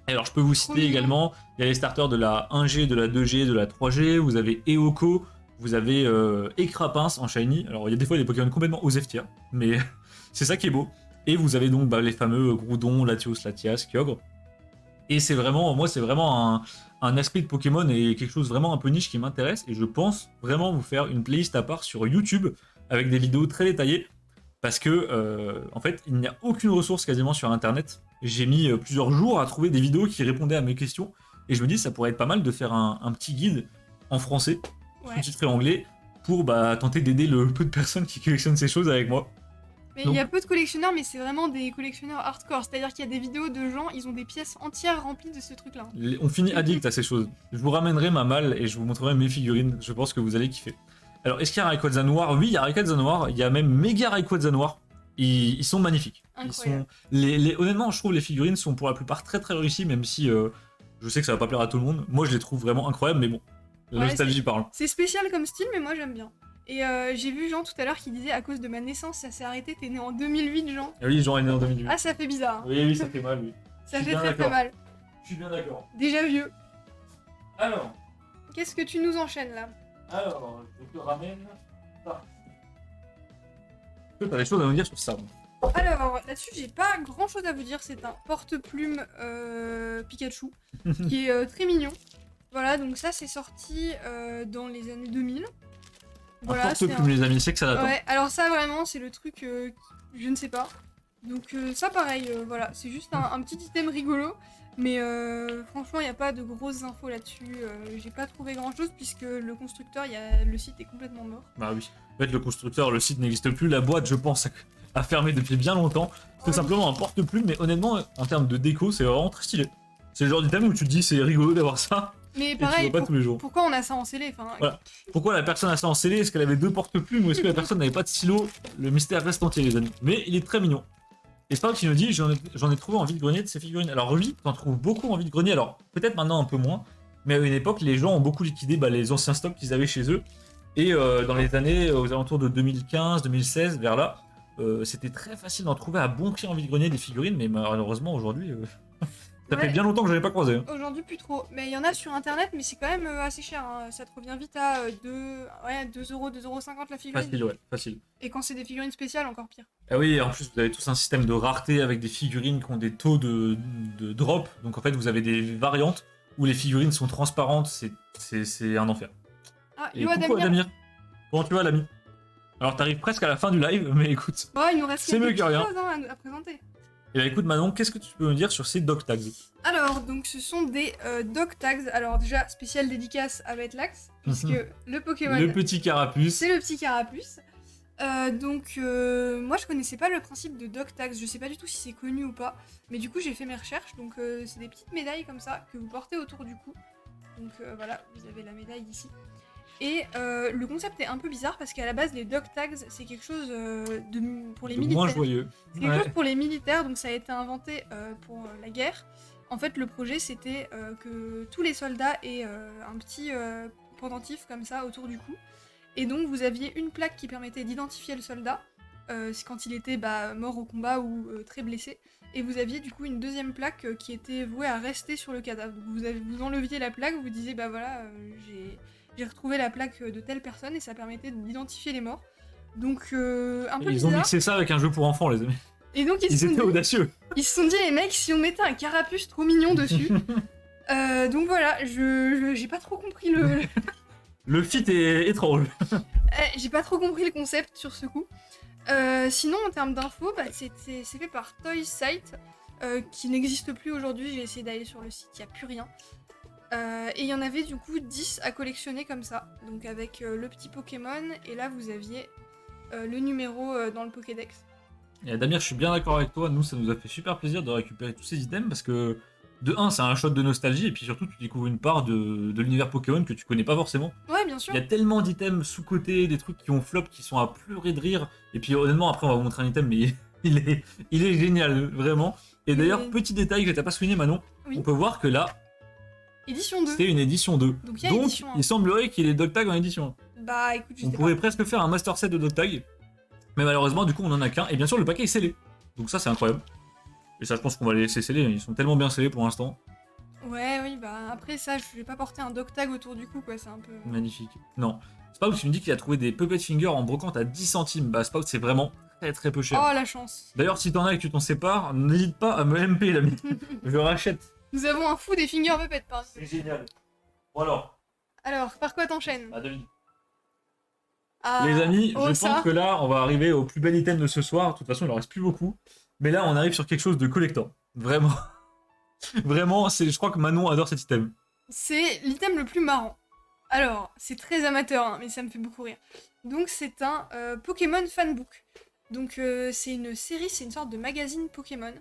Et alors je peux vous citer également, il y a les starters de la 1G, de la 2G, de la 3G, vous avez Eoko, vous avez Écrapince en Shiny, alors il y a des fois des Pokémon complètement aux F-tier, mais c'est ça qui est beau. Et vous avez donc les fameux Groudon, Latios, Latias, Kyogre. Et c'est vraiment, moi c'est vraiment un aspect de Pokémon et quelque chose vraiment un peu niche qui m'intéresse, et je pense vraiment vous faire une playlist à part sur YouTube, avec des vidéos très détaillées. Parce que, en fait, il n'y a aucune ressource quasiment sur Internet. J'ai mis plusieurs jours à trouver des vidéos qui répondaient à mes questions. Et je me dis, ça pourrait être pas mal de faire un petit guide en français, sous-titré anglais, pour tenter d'aider le peu de personnes qui collectionnent ces choses avec moi. Mais il y a peu de collectionneurs, mais c'est vraiment des collectionneurs hardcore. C'est-à-dire qu'il y a des vidéos de gens, ils ont des pièces entières remplies de ce truc-là. On finit addict à ces choses. Je vous ramènerai ma malle et je vous montrerai mes figurines. Je pense que vous allez kiffer. Alors, est-ce qu'il y a Rayquaza noir? Oui, il y a Rayquaza noir. Il y a même méga Rayquaza noir. Ils sont magnifiques. Incroyable. Honnêtement, je trouve les figurines sont pour la plupart très très réussies, même si je sais que ça va pas plaire à tout le monde. Moi, je les trouve vraiment incroyables, mais bon, la nostalgie parle. C'est spécial comme style, mais moi j'aime bien. Et j'ai vu Jean tout à l'heure qui disait à cause de ma naissance, ça s'est arrêté. T'es né en 2008, Jean. Ah oui, Jean est né en 2008. Ah, ça fait bizarre. Oui, ça fait mal, oui. Ça fait très très mal. Je suis bien d'accord. Déjà vieux. Alors. Qu'est-ce que tu nous enchaînes là? Alors, je te ramène ça. T'as des choses à nous dire sur ça? Alors, là-dessus, j'ai pas grand-chose à vous dire. C'est un porte-plume Pikachu qui est très mignon. Voilà, donc ça, c'est sorti dans les années 2000. Voilà, un porte-plume, les amis, c'est que ça date. Ouais, alors ça, vraiment, c'est le truc, je ne sais pas. Donc ça, pareil, voilà, c'est juste un petit item rigolo. Mais franchement, il n'y a pas de grosses infos là-dessus. J'ai pas trouvé grand-chose puisque le constructeur, le site est complètement mort. Bah oui. En fait, le constructeur, le site n'existe plus. La boîte, je pense, a fermé depuis bien longtemps. C'est simplement un porte-plume, mais honnêtement, en termes de déco, c'est vraiment très stylé. C'est le genre d'item où tu te dis c'est rigolo d'avoir ça. Mais pareil, pas tous les jours. Pourquoi on a ça en scellé voilà. Pourquoi la personne a ça en scellé? Est-ce qu'elle avait deux porte-plumes ou est-ce que la personne n'avait pas de stylo? Le mystère reste entier, les amis. Mais il est très mignon. Et Sprout qui nous dit j'en ai trouvé en vide-grenier de ces figurines. Alors oui, t'en trouves beaucoup en vide-grenier, alors peut-être maintenant un peu moins, mais à une époque, les gens ont beaucoup liquidé les anciens stocks qu'ils avaient chez eux. Et dans les années aux alentours de 2015-2016, vers là, c'était très facile d'en trouver à bon prix en vide-grenier des figurines, mais malheureusement aujourd'hui, ça fait bien longtemps que je n'avais pas croisé. Aujourd'hui, plus trop. Mais il y en a sur internet, mais c'est quand même assez cher. Hein. Ça te revient vite à 2 euros, 2,50€ la figurine. Facile, ouais, facile. Et quand c'est des figurines spéciales, encore pire. Ah oui, en plus, vous avez tous un système de rareté avec des figurines qui ont des taux de drop. Donc en fait, vous avez des variantes où les figurines sont transparentes. C'est un enfer. Ah, Et yo, coucou Adamir. Comment tu vas, l'ami? Alors, t'arrives presque à la fin du live, mais écoute. Oh, il nous reste c'est mieux quelques que rien. choses hein, à présenter. Et bah écoute, Manon, qu'est-ce que tu peux me dire sur ces dog tags? Alors, donc ce sont des dog tags. Alors, déjà, spéciale dédicace à Betlax, puisque le Pokémon. Le petit carapuce. C'est le petit carapuce. Moi je connaissais pas le principe de dog tags, je sais pas du tout si c'est connu ou pas, mais du coup j'ai fait mes recherches, donc c'est des petites médailles comme ça que vous portez autour du cou. Donc voilà, vous avez la médaille ici. Et le concept est un peu bizarre parce qu'à la base les dog tags c'est quelque chose pour les militaires. Moins joyeux. C'est quelque chose pour les militaires, donc ça a été inventé pour la guerre. En fait le projet c'était que tous les soldats aient un petit pendentif comme ça autour du cou. Et donc vous aviez une plaque qui permettait d'identifier le soldat quand il était mort au combat ou très blessé. Et vous aviez du coup une deuxième plaque qui était vouée à rester sur le cadavre. Donc vous enleviez la plaque, vous disiez j'ai retrouvé la plaque de telle personne et ça permettait d'identifier les morts. Donc un peu Ils bizarre. ont mixé ça avec un jeu pour enfants, les amis. Et donc Ils étaient audacieux. Ils se sont dit les mecs, si on mettait un carapuce trop mignon dessus. Donc voilà, j'ai pas trop compris le... Le fit est étrange. J'ai pas trop compris le concept sur ce coup. Sinon, en termes d'infos, c'est fait par Toy Site, qui n'existe plus aujourd'hui. J'ai essayé d'aller sur le site, il n'y a plus rien. Et il y en avait du coup 10 à collectionner comme ça. Donc avec le petit Pokémon, et là vous aviez le numéro dans le Pokédex. Et Damir, je suis bien d'accord avec toi. Nous, ça nous a fait super plaisir de récupérer tous ces items parce que, de 1, c'est un shot de nostalgie, et puis surtout, tu découvres une part de l'univers Pokémon que tu connais pas forcément. Ouais, bien sûr. Il y a tellement d'items sous-côté, des trucs qui ont flop, qui sont à pleurer de rire. Et puis honnêtement, après, on va vous montrer un item, mais il est génial, vraiment. Et d'ailleurs, petit détail que t'as pas souligné, Manon, Oui. on peut voir que là, Édition 2. c'est une édition 2. Donc, il y a édition 1. Il semblerait qu'il y ait des dog tags en édition 1. Bah écoute, je On sais pourrait pas. presque faire un master set de dog tags. Mais malheureusement, du coup, on en a qu'un. Et bien sûr, le paquet est scellé. Donc ça, c'est incroyable. Et ça, je pense qu'on va les laisser sceller. Ils sont tellement bien scellés pour l'instant. Ouais, oui, après ça, je vais pas porter un dog tag autour du cou, quoi, c'est un peu... Magnifique. Non. Sprout, tu me dis qu'il a trouvé des puppet fingers en brocante à 10 centimes. Bah, Sprout, c'est vraiment très très peu cher. Oh, la chance. D'ailleurs, si t'en as et que tu t'en sépares, n'hésite pas à me MP, l'ami. Je rachète. Nous avons un fou des finger puppets, par exemple. C'est génial. Bon Alors, par quoi t'enchaînes? devine. Ah, Les amis, je ça. pense que là, on va arriver au plus bel item de ce soir. De toute façon, il en reste plus beaucoup. Mais là, on arrive sur quelque chose de collector. Vraiment. Vraiment, je crois que Manon adore cet item. C'est l'item le plus marrant. Alors, c'est très amateur, hein, mais ça me fait beaucoup rire. Donc, c'est un Pokémon Fanbook. Donc, c'est une série, c'est une sorte de magazine Pokémon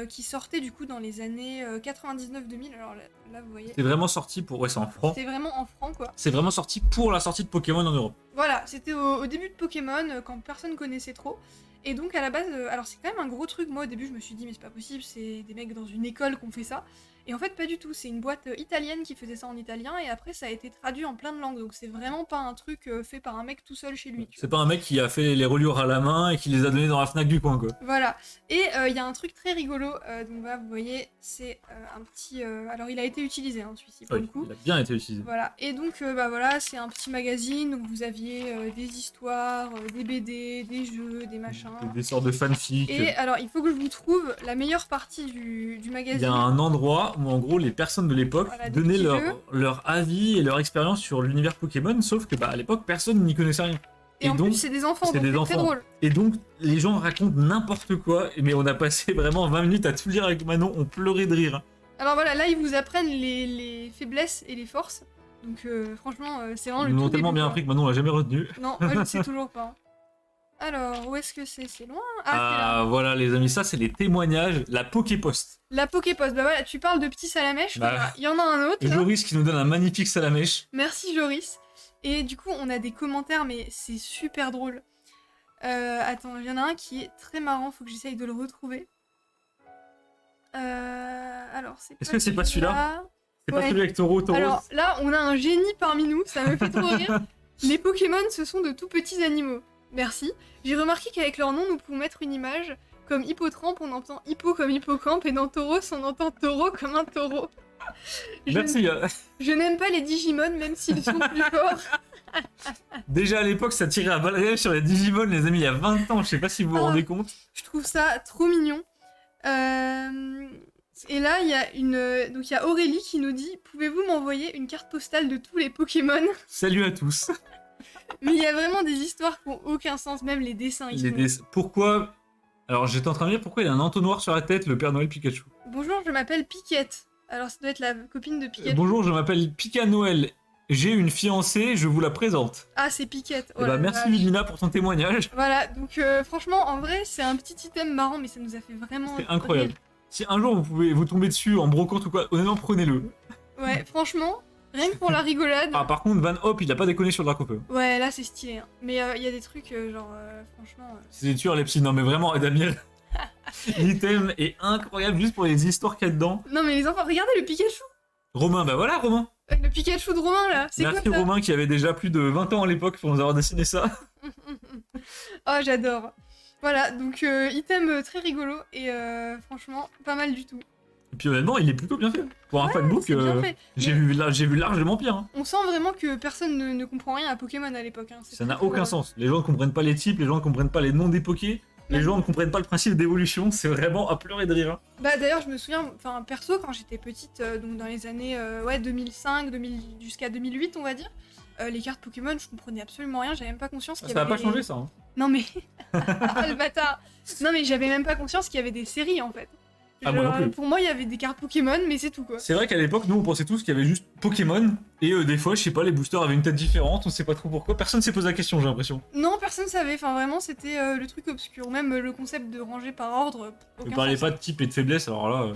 qui sortait du coup dans les années 99-2000. Alors là, vous voyez. C'est vraiment sorti pour... Ouais, c'est en francs. C'était vraiment en franc, quoi. C'est vraiment sorti pour la sortie de Pokémon en Europe. Voilà, c'était au début de Pokémon, quand personne connaissait trop. Et donc à la base, alors c'est quand même un gros truc, moi au début je me suis dit mais c'est pas possible, c'est des mecs dans une école qui ont fait ça. Et en fait pas du tout, c'est une boîte italienne qui faisait ça en italien et après ça a été traduit en plein de langues, donc c'est vraiment pas un truc fait par un mec tout seul chez lui. C'est pas un mec qui a fait les reliures à la main et qui les a donnés dans la Fnac du coin, quoi. Voilà, et il y a un truc très rigolo, donc là vous voyez, c'est un petit... alors il a été utilisé hein, celui-ci pour Oui, le coup. il a bien été utilisé. Voilà, et donc voilà, c'est un petit magazine, donc vous aviez des histoires, des BD, des jeux, des machins. Des sortes de fanfics. Et alors, il faut que je vous trouve la meilleure partie du magazine. Il y a un endroit où en gros les personnes de l'époque Voilà, des donnaient petits jeux. leur avis et leur expérience sur l'univers Pokémon, sauf que à l'époque personne n'y connaissait rien. Et en donc, plus, c'est des enfants, c'est donc des c'est très enfants. drôle. Et donc les gens racontent n'importe quoi, mais on a passé vraiment 20 minutes à tout lire avec Manon, on pleurait de rire. Alors voilà, là, ils vous apprennent les faiblesses et les forces. Donc franchement, c'est vraiment Ils le nous tout ont tellement début, bien quoi. appris que Manon l'a jamais retenu. Non, moi, je sais toujours pas. Hein. Alors, où est-ce que c'est? C'est loin? Ah, c'est là. Ah voilà les amis, ça c'est les témoignages, la Poképost. La Poképost. Bah voilà, tu parles de petit salamèche. Bah, il y en a un autre. Là. Joris qui nous donne un magnifique salamèche. Merci Joris. Et du coup, on a des commentaires, mais c'est super drôle. Attends, il y en a un qui est très marrant, faut que j'essaye de le retrouver. Alors, c'est Est-ce que c'est pas celui-là? C'est pas Ouais. celui avec Tauros. Alors là, on a un génie parmi nous, ça me fait trop rire. Les Pokémon, ce sont de tout petits animaux. Merci. J'ai remarqué qu'avec leur nom, nous pouvons mettre une image. Comme hippotrampe, on entend hippo comme hippocampe, et dans tauros, on entend taureau comme un taureau. Je, Merci. je n'aime pas les Digimon, même s'ils sont plus forts. Déjà à l'époque, ça tirait à balles réelles sur les Digimon, les amis, il y a 20 ans. Je sais pas si vous vous Ah. rendez compte. Je trouve ça trop mignon. Et là, il y a donc il y a Aurélie qui nous dit pouvez-vous m'envoyer une carte postale de tous les Pokémon? Salut à tous. Mais il y a vraiment des histoires qui n'ont aucun sens, même les dessins. Pourquoi... Alors j'étais en train de dire pourquoi il a un entonnoir sur la tête, le Père Noël Pikachu. Bonjour, je m'appelle Piquette. Alors ça doit être la copine de Piquette. Bonjour, je m'appelle Pika Noël. J'ai une fiancée, je vous la présente. Ah, c'est Piquette. Et bah merci Lina pour ton témoignage. Voilà, donc franchement, en vrai, c'est un petit item marrant, mais ça nous a fait vraiment... C'est incroyable. Si un jour vous pouvez vous tomber dessus en brocante ou quoi, honnêtement prenez-le. Ouais, franchement, rien que pour la rigolade. Ah par contre Van Hop il a pas déconné sur le Dracofeu. Ouais, là c'est stylé. Hein. Mais il y a des trucs, franchement... C'est des tueurs les petits, non mais vraiment Adamir. L'item est incroyable juste pour les histoires qu'il y a dedans. Non mais les enfants, regardez le Pikachu. Romain, bah voilà Romain. Le Pikachu de Romain là, c'est quoi Merci ça? Romain qui avait déjà plus de 20 ans à l'époque pour nous avoir dessiné ça. Oh, j'adore. Voilà, donc item très rigolo et franchement, pas mal du tout. Et puis honnêtement il est plutôt bien fait. Pour un fanbook, C'est bien fait. j'ai Mais vu largement pire. Hein. on sent vraiment que personne ne comprend rien à Pokémon à l'époque. Hein. C'est Ça n'a très aucun drôle. sens. Les gens ne comprennent pas les types, les gens ne comprennent pas les noms des Pokés, les gens ne comprennent pas le principe d'évolution, c'est vraiment à pleurer de rire. Hein. Bah d'ailleurs, je me souviens, enfin perso, quand j'étais petite, donc dans les années 2005, jusqu'à 2008, on va dire, les cartes Pokémon, je comprenais absolument rien, j'avais même pas conscience qu'il y Ça avait n'a pas des- changé ça. Hein. Non mais... Ah, le bâtard. Non mais j'avais même pas conscience qu'il y avait des séries en fait. Ah, moi non plus. Pour moi, il y avait des cartes Pokémon, mais c'est tout quoi. C'est vrai qu'à l'époque, nous on pensait tous qu'il y avait juste Pokémon, et des fois, je sais pas, les boosters avaient une tête différente, on sait pas trop pourquoi. Personne s'est posé la question, j'ai l'impression. Non, personne savait, enfin vraiment, c'était le truc obscur. Même le concept de ranger par ordre. Ne aucun parlez sens. pas de type et de faiblesse, alors là.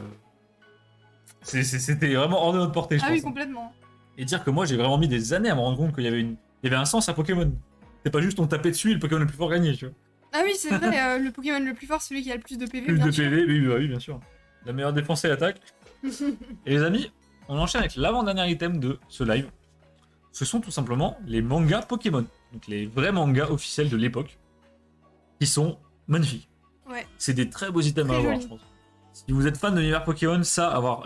C'était vraiment hors de notre portée, je Ah pense. oui, hein. complètement. Et dire que moi, j'ai vraiment mis des années à me rendre compte qu'il y avait il y avait un sens à Pokémon. C'est pas juste on tapait dessus et le Pokémon le plus fort gagnait, tu vois. Ah oui, c'est vrai, le Pokémon le plus fort, celui qui a le plus de PV, Plus bien de sûr. PV, oui, bien sûr. La meilleure défense et attaque. Et les amis, on enchaîne avec l'avant-dernier item de ce live. Ce sont tout simplement les mangas Pokémon. Donc les vrais mangas officiels de l'époque. Qui sont magnifiques. Ouais. C'est des très beaux items Très à avoir, joli. je pense. Si vous êtes fan de l'univers Pokémon,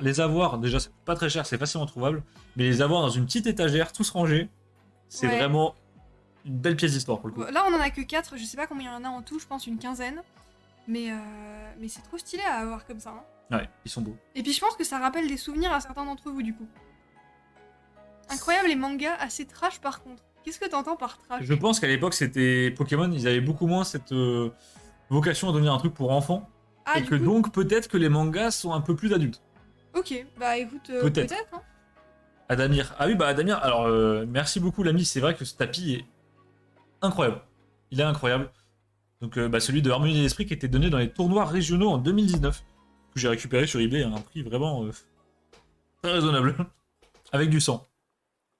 les avoir, déjà, c'est pas très cher, c'est facilement trouvable. Mais les avoir dans une petite étagère, tous rangés, c'est Ouais. vraiment une belle pièce d'histoire pour le coup. Là, on en a que 4, je sais pas combien il y en a en tout, je pense une quinzaine. Mais c'est trop stylé à avoir comme ça. Hein. Ouais, ils sont beaux. Et puis je pense que ça rappelle des souvenirs à certains d'entre vous, du coup. Incroyable, les mangas assez trash par contre. Qu'est-ce que t'entends par trash? Je pense qu'à l'époque, c'était Pokémon, ils avaient beaucoup moins cette vocation à devenir un truc pour enfants. Ah, et du que coup, donc, peut-être que les mangas sont un peu plus adultes. ok, bah écoute, Peut-être. peut-être. Hein. Adamir. Ah oui, bah Adamir, alors merci beaucoup l'ami, c'est vrai que ce tapis est incroyable. Il est incroyable. Donc celui de Harmonie des Esprits qui était donné dans les tournois régionaux en 2019, que j'ai récupéré sur eBay à un prix vraiment très raisonnable. Avec du sang.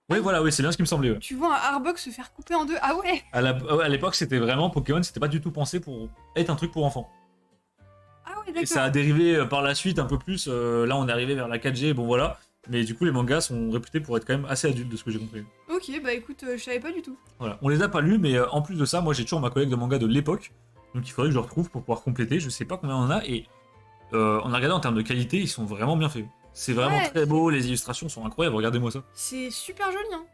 Oui, voilà, oui, c'est bien ce qui me semblait. Ouais. Tu vois un Arbok se faire couper en deux. Ah ouais. À l'époque, c'était vraiment Pokémon, c'était pas du tout pensé pour être un truc pour enfants. Ah ouais, Et d'accord. ça a dérivé par la suite un peu plus. Là, on est arrivé vers la 4G, bon voilà. Mais du coup, les mangas sont réputés pour être quand même assez adultes, de ce que j'ai compris. Ok, bah écoute, je savais pas du tout. Voilà. On les a pas lus, mais en plus de ça, moi j'ai toujours ma collecte de mangas de l'époque. Donc il faudrait que je le retrouve pour pouvoir compléter. Je sais pas combien on en a. Et on a regardé en termes de qualité, ils sont vraiment bien faits. C'est vraiment Ouais, très beau, les illustrations sont incroyables, regardez-moi ça. C'est super joli, hein.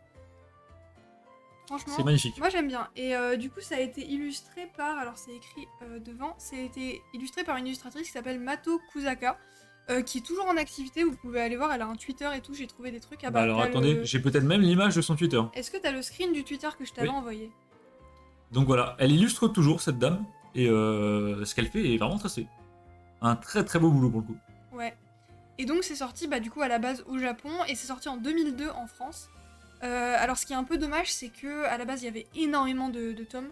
Franchement. C'est magnifique. Moi j'aime bien. Et du coup, ça a été illustré par. Alors, c'est écrit devant. C'est été illustré par une illustratrice qui s'appelle Mato Kusaka. Qui est toujours en activité. Vous pouvez aller voir. Elle a un Twitter et tout. J'ai trouvé des trucs. Ah Bah alors t'as attendez, le- j'ai peut-être même l'image de son Twitter. Est-ce que t'as le screen du Twitter que je t'avais Oui. envoyé? Donc voilà, elle illustre toujours cette dame. Et ce qu'elle fait est vraiment tracé. Un très très beau boulot pour le coup. Ouais. Et donc c'est sorti bah, du coup à la base au Japon et c'est sorti en 2002 en France. Alors ce qui est un peu dommage c'est que à la base il y avait énormément de tomes.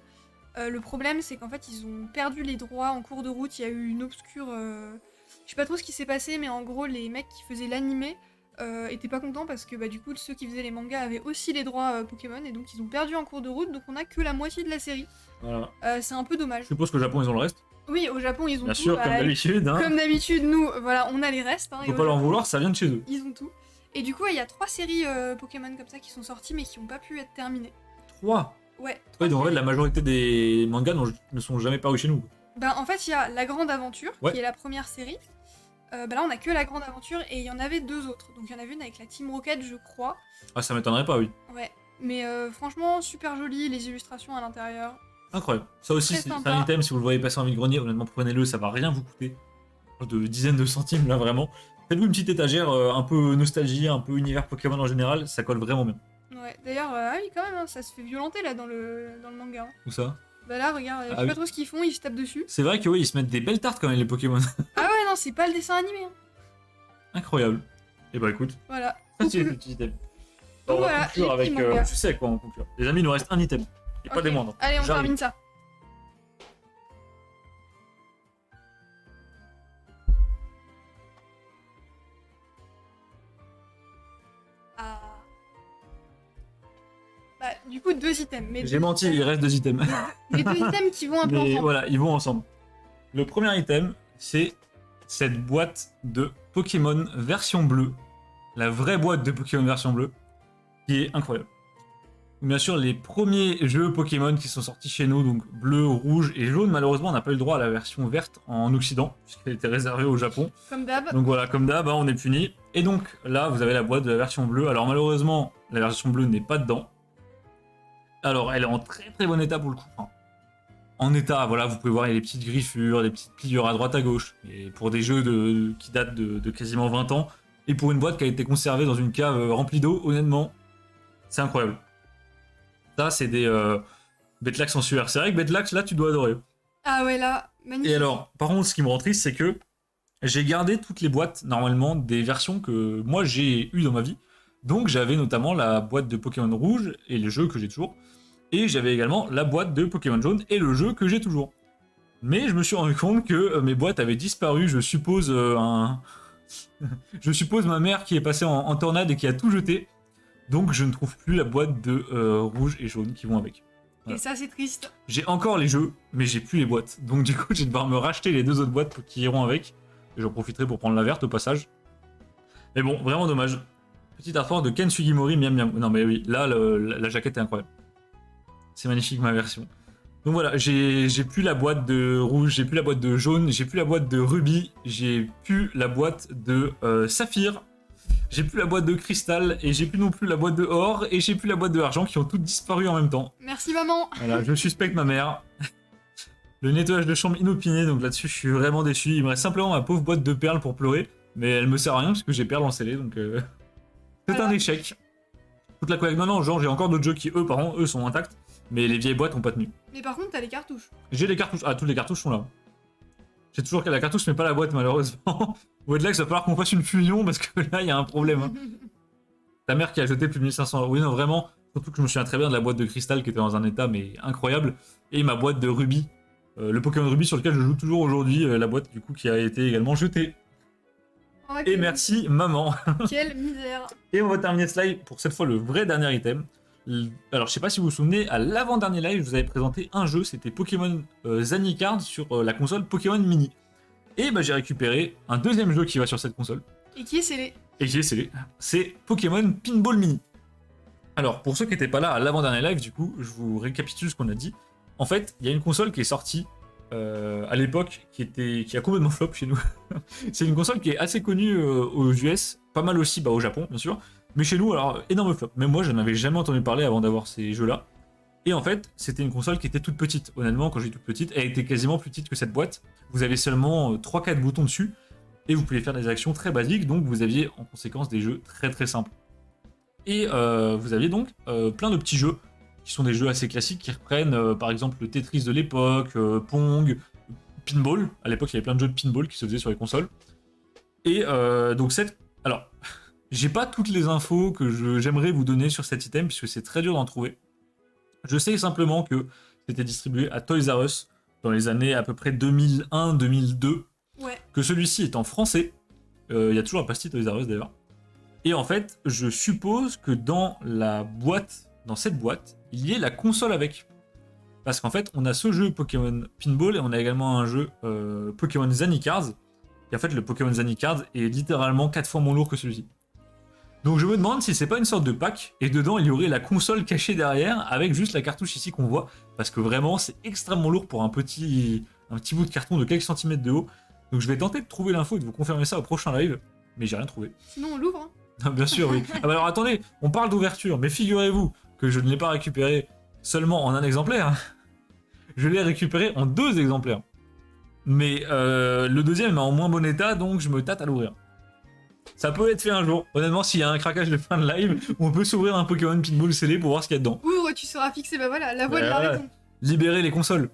Le problème c'est qu'en fait ils ont perdu les droits en cours de route, il y a eu une obscure... Je sais pas trop ce qui s'est passé mais en gros les mecs qui faisaient l'animé étaient pas contents parce que du coup ceux qui faisaient les mangas avaient aussi les droits Pokémon et donc ils ont perdu en cours de route, donc on a que la moitié de la série. Voilà. C'est un peu dommage. Je suppose qu'au Japon, ils ont le reste. Oui, au Japon ils ont Bien tout. sûr, comme d'habitude. Hein. Comme d'habitude, nous, voilà, on a les restes. Hein, Faut pas leur vouloir, ça vient de chez eux. Ils ont tout. Et du coup, il y a 3 séries Pokémon comme ça qui sont sorties mais qui n'ont pas pu être terminées. 3. Ouais. Ouais, donc en fait, la majorité des mangas ne sont jamais parus chez nous. En fait, il y a La Grande Aventure, Ouais. qui est la première série. Là, on a que La Grande Aventure et il y en avait 2 autres. Donc, il y en avait une avec la Team Rocket, je crois. Ah, ça m'étonnerait pas, oui. Ouais. Mais franchement, super joli, les illustrations à l'intérieur. Incroyable. Ça aussi, Très c'est sympa. un item, si vous le voyez passer en vide-grenier, honnêtement, prenez-le, ça va rien vous coûter. De dizaines de centimes, là, vraiment. Faites-vous une petite étagère un peu nostalgie, un peu univers Pokémon en général, ça colle vraiment bien. Ouais. D'ailleurs, ah oui, quand même, hein, ça se fait violenter là dans le manga. Hein. Où ça? Bah là, regarde, je sais oui. pas trop ce qu'ils font, ils se tapent dessus. C'est vrai que oui, ils se mettent des belles tartes quand même, les Pokémon. Ah ouais, non, c'est pas le dessin animé. Hein. Incroyable. Et bah écoute, Voilà. ça c'est le petit item. Donc On va voilà, conclure les avec. petits mangas. Je sais à quoi on conclure. Les amis, il nous reste un item. Et pas Ok. des moindres. Allez, on J'arrive. termine ça. Ah. Du coup, 2 items. Mais J'ai 2 menti, il items- reste 2 items. Les 2 items qui vont un peu Mais ensemble. voilà, ils vont ensemble. Le premier item, c'est cette boîte de Pokémon version bleue. La vraie boîte de Pokémon version bleue. Qui est incroyable. Bien sûr, les premiers jeux Pokémon qui sont sortis chez nous, donc bleu, rouge et jaune, malheureusement, on n'a pas eu le droit à la version verte en Occident, puisqu'elle était réservée au Japon. Comme d'hab. Donc voilà, comme d'hab, hein, on est puni. Et donc là, vous avez la boîte de la version bleue. Alors malheureusement, la version bleue n'est pas dedans. Alors, elle est en très très bon état pour le coup. Enfin, en état, voilà, vous pouvez voir, il y a des petites griffures, des petites pliures à droite à gauche. Et pour des jeux qui datent de quasiment 20 ans, et pour une boîte qui a été conservée dans une cave remplie d'eau, honnêtement, c'est incroyable. Ça, c'est des Betlax en sueur. C'est vrai que Betlax, là, tu dois adorer. Ah ouais, là, magnifique. Et alors, par contre, ce qui me rend triste, c'est que j'ai gardé toutes les boîtes, normalement, des versions que moi, j'ai eues dans ma vie. Donc, j'avais notamment la boîte de Pokémon rouge et les jeux que j'ai toujours. Et j'avais également la boîte de Pokémon jaune et le jeu que j'ai toujours. Mais je me suis rendu compte que mes boîtes avaient disparu. Je suppose je suppose ma mère qui est passée en tornade et qui a tout jeté. Donc, je ne trouve plus la boîte de rouge et jaune qui vont avec. Voilà. Et ça, c'est triste. J'ai encore les jeux, mais j'ai plus les boîtes. Donc du coup, je vais devoir me racheter les 2 autres boîtes qui iront avec. Et j'en profiterai pour prendre la verte au passage. Mais bon, vraiment dommage. Petit artwork de Ken Sugimori, miam miam. Non mais oui, là, la jaquette est incroyable. C'est magnifique ma version. Donc voilà, j'ai plus la boîte de rouge, j'ai plus la boîte de jaune, j'ai plus la boîte de rubis, j'ai plus la boîte de saphir, j'ai plus la boîte de cristal, et j'ai plus non plus la boîte de or, et j'ai plus la boîte de argent qui ont toutes disparu en même temps. Merci, maman. Voilà, je suspecte ma mère. Le nettoyage de chambre inopiné, donc là-dessus je suis vraiment déçu. Il me reste simplement ma pauvre boîte de perles pour pleurer, mais elle me sert à rien parce que j'ai perles en scellé, donc c'est Voilà. un échec. Toute la collecte, non, genre j'ai encore d'autres jeux qui eux, par contre, eux sont intacts, mais les vieilles boîtes ont pas tenu. Mais par contre, t'as les cartouches. J'ai les cartouches, toutes les cartouches sont là. J'ai toujours la cartouche mais pas la boîte malheureusement. Wedlax, va falloir qu'on fasse une fusion parce que là il y a un problème. Hein. Ta mère qui a jeté plus de 1500 €. Oui, non, vraiment. Surtout que je me souviens très bien de la boîte de cristal qui était dans un état mais incroyable. Et ma boîte de rubis. Le Pokémon Rubis sur lequel je joue toujours aujourd'hui. La boîte du coup qui a été également jetée. Oh, Et quelle- merci maman. Quelle misère. Et on va terminer ce live pour cette fois le vrai dernier item. Alors je sais pas si vous vous souvenez, à l'avant-dernier live, je vous avais présenté un jeu, c'était Pokémon Zanycard sur la console Pokémon Mini. Et bah j'ai récupéré un deuxième jeu qui va sur cette console. Et qui est scellé. Et qui est scellé. C'est Pokémon Pinball Mini. Alors, pour ceux qui n'étaient pas là à l'avant-dernier live, du coup, je vous récapitule ce qu'on a dit. En fait, il y a une console qui est sortie à l'époque qui a complètement flop chez nous. C'est une console qui est assez connue aux US, pas mal aussi au Japon, bien sûr. Mais chez nous, alors, énorme flop. Même moi, je n'avais jamais entendu parler avant d'avoir ces jeux-là. Et en fait, c'était une console qui était toute petite. Honnêtement, quand je dis toute petite, elle était quasiment plus petite que cette boîte. Vous avez seulement 3-4 boutons dessus. Et vous pouviez faire des actions très basiques, donc vous aviez en conséquence des jeux très très simples. Et vous aviez donc plein de petits jeux, qui sont des jeux assez classiques, qui reprennent par exemple le Tetris de l'époque, Pong, Pinball. À l'époque, il y avait plein de jeux de pinball qui se faisaient sur les consoles. Et donc Alors, j'ai pas toutes les infos que j'aimerais vous donner sur cet item, puisque c'est très dur d'en trouver. Je sais simplement que c'était distribué à Toys R Us dans les années à peu près 2001-2002. Ouais. Que celui-ci est en français. Il y a toujours un pastille Toys R Us d'ailleurs. Et en fait, je suppose que dans cette boîte, il y ait la console avec. Parce qu'en fait, on a ce jeu Pokémon Pinball et on a également un jeu Pokémon Zanicards. Et en fait, le Pokémon Zanicards est littéralement 4 fois moins lourd que celui-ci. Donc je me demande si c'est pas une sorte de pack et dedans il y aurait la console cachée derrière avec juste la cartouche ici qu'on voit. Parce que vraiment, c'est extrêmement lourd pour un petit bout de carton de quelques centimètres de haut. Donc je vais tenter de trouver l'info et de vous confirmer ça au prochain live. Mais j'ai rien trouvé. Sinon, on l'ouvre. Hein. Bien sûr, oui. Ah bah alors attendez, on parle d'ouverture, mais figurez-vous que je ne l'ai pas récupéré seulement en un exemplaire. Je l'ai récupéré en 2 exemplaires. Mais le deuxième est en moins bon état, donc je me tâte à l'ouvrir. Ça peut être fait un jour. Honnêtement, s'il y a un craquage de fin de live, on peut s'ouvrir un Pokémon Pinball scellé pour voir ce qu'il y a dedans. Ouvre, tu seras fixé, bah voilà, la voix de la raison. Libérer les consoles.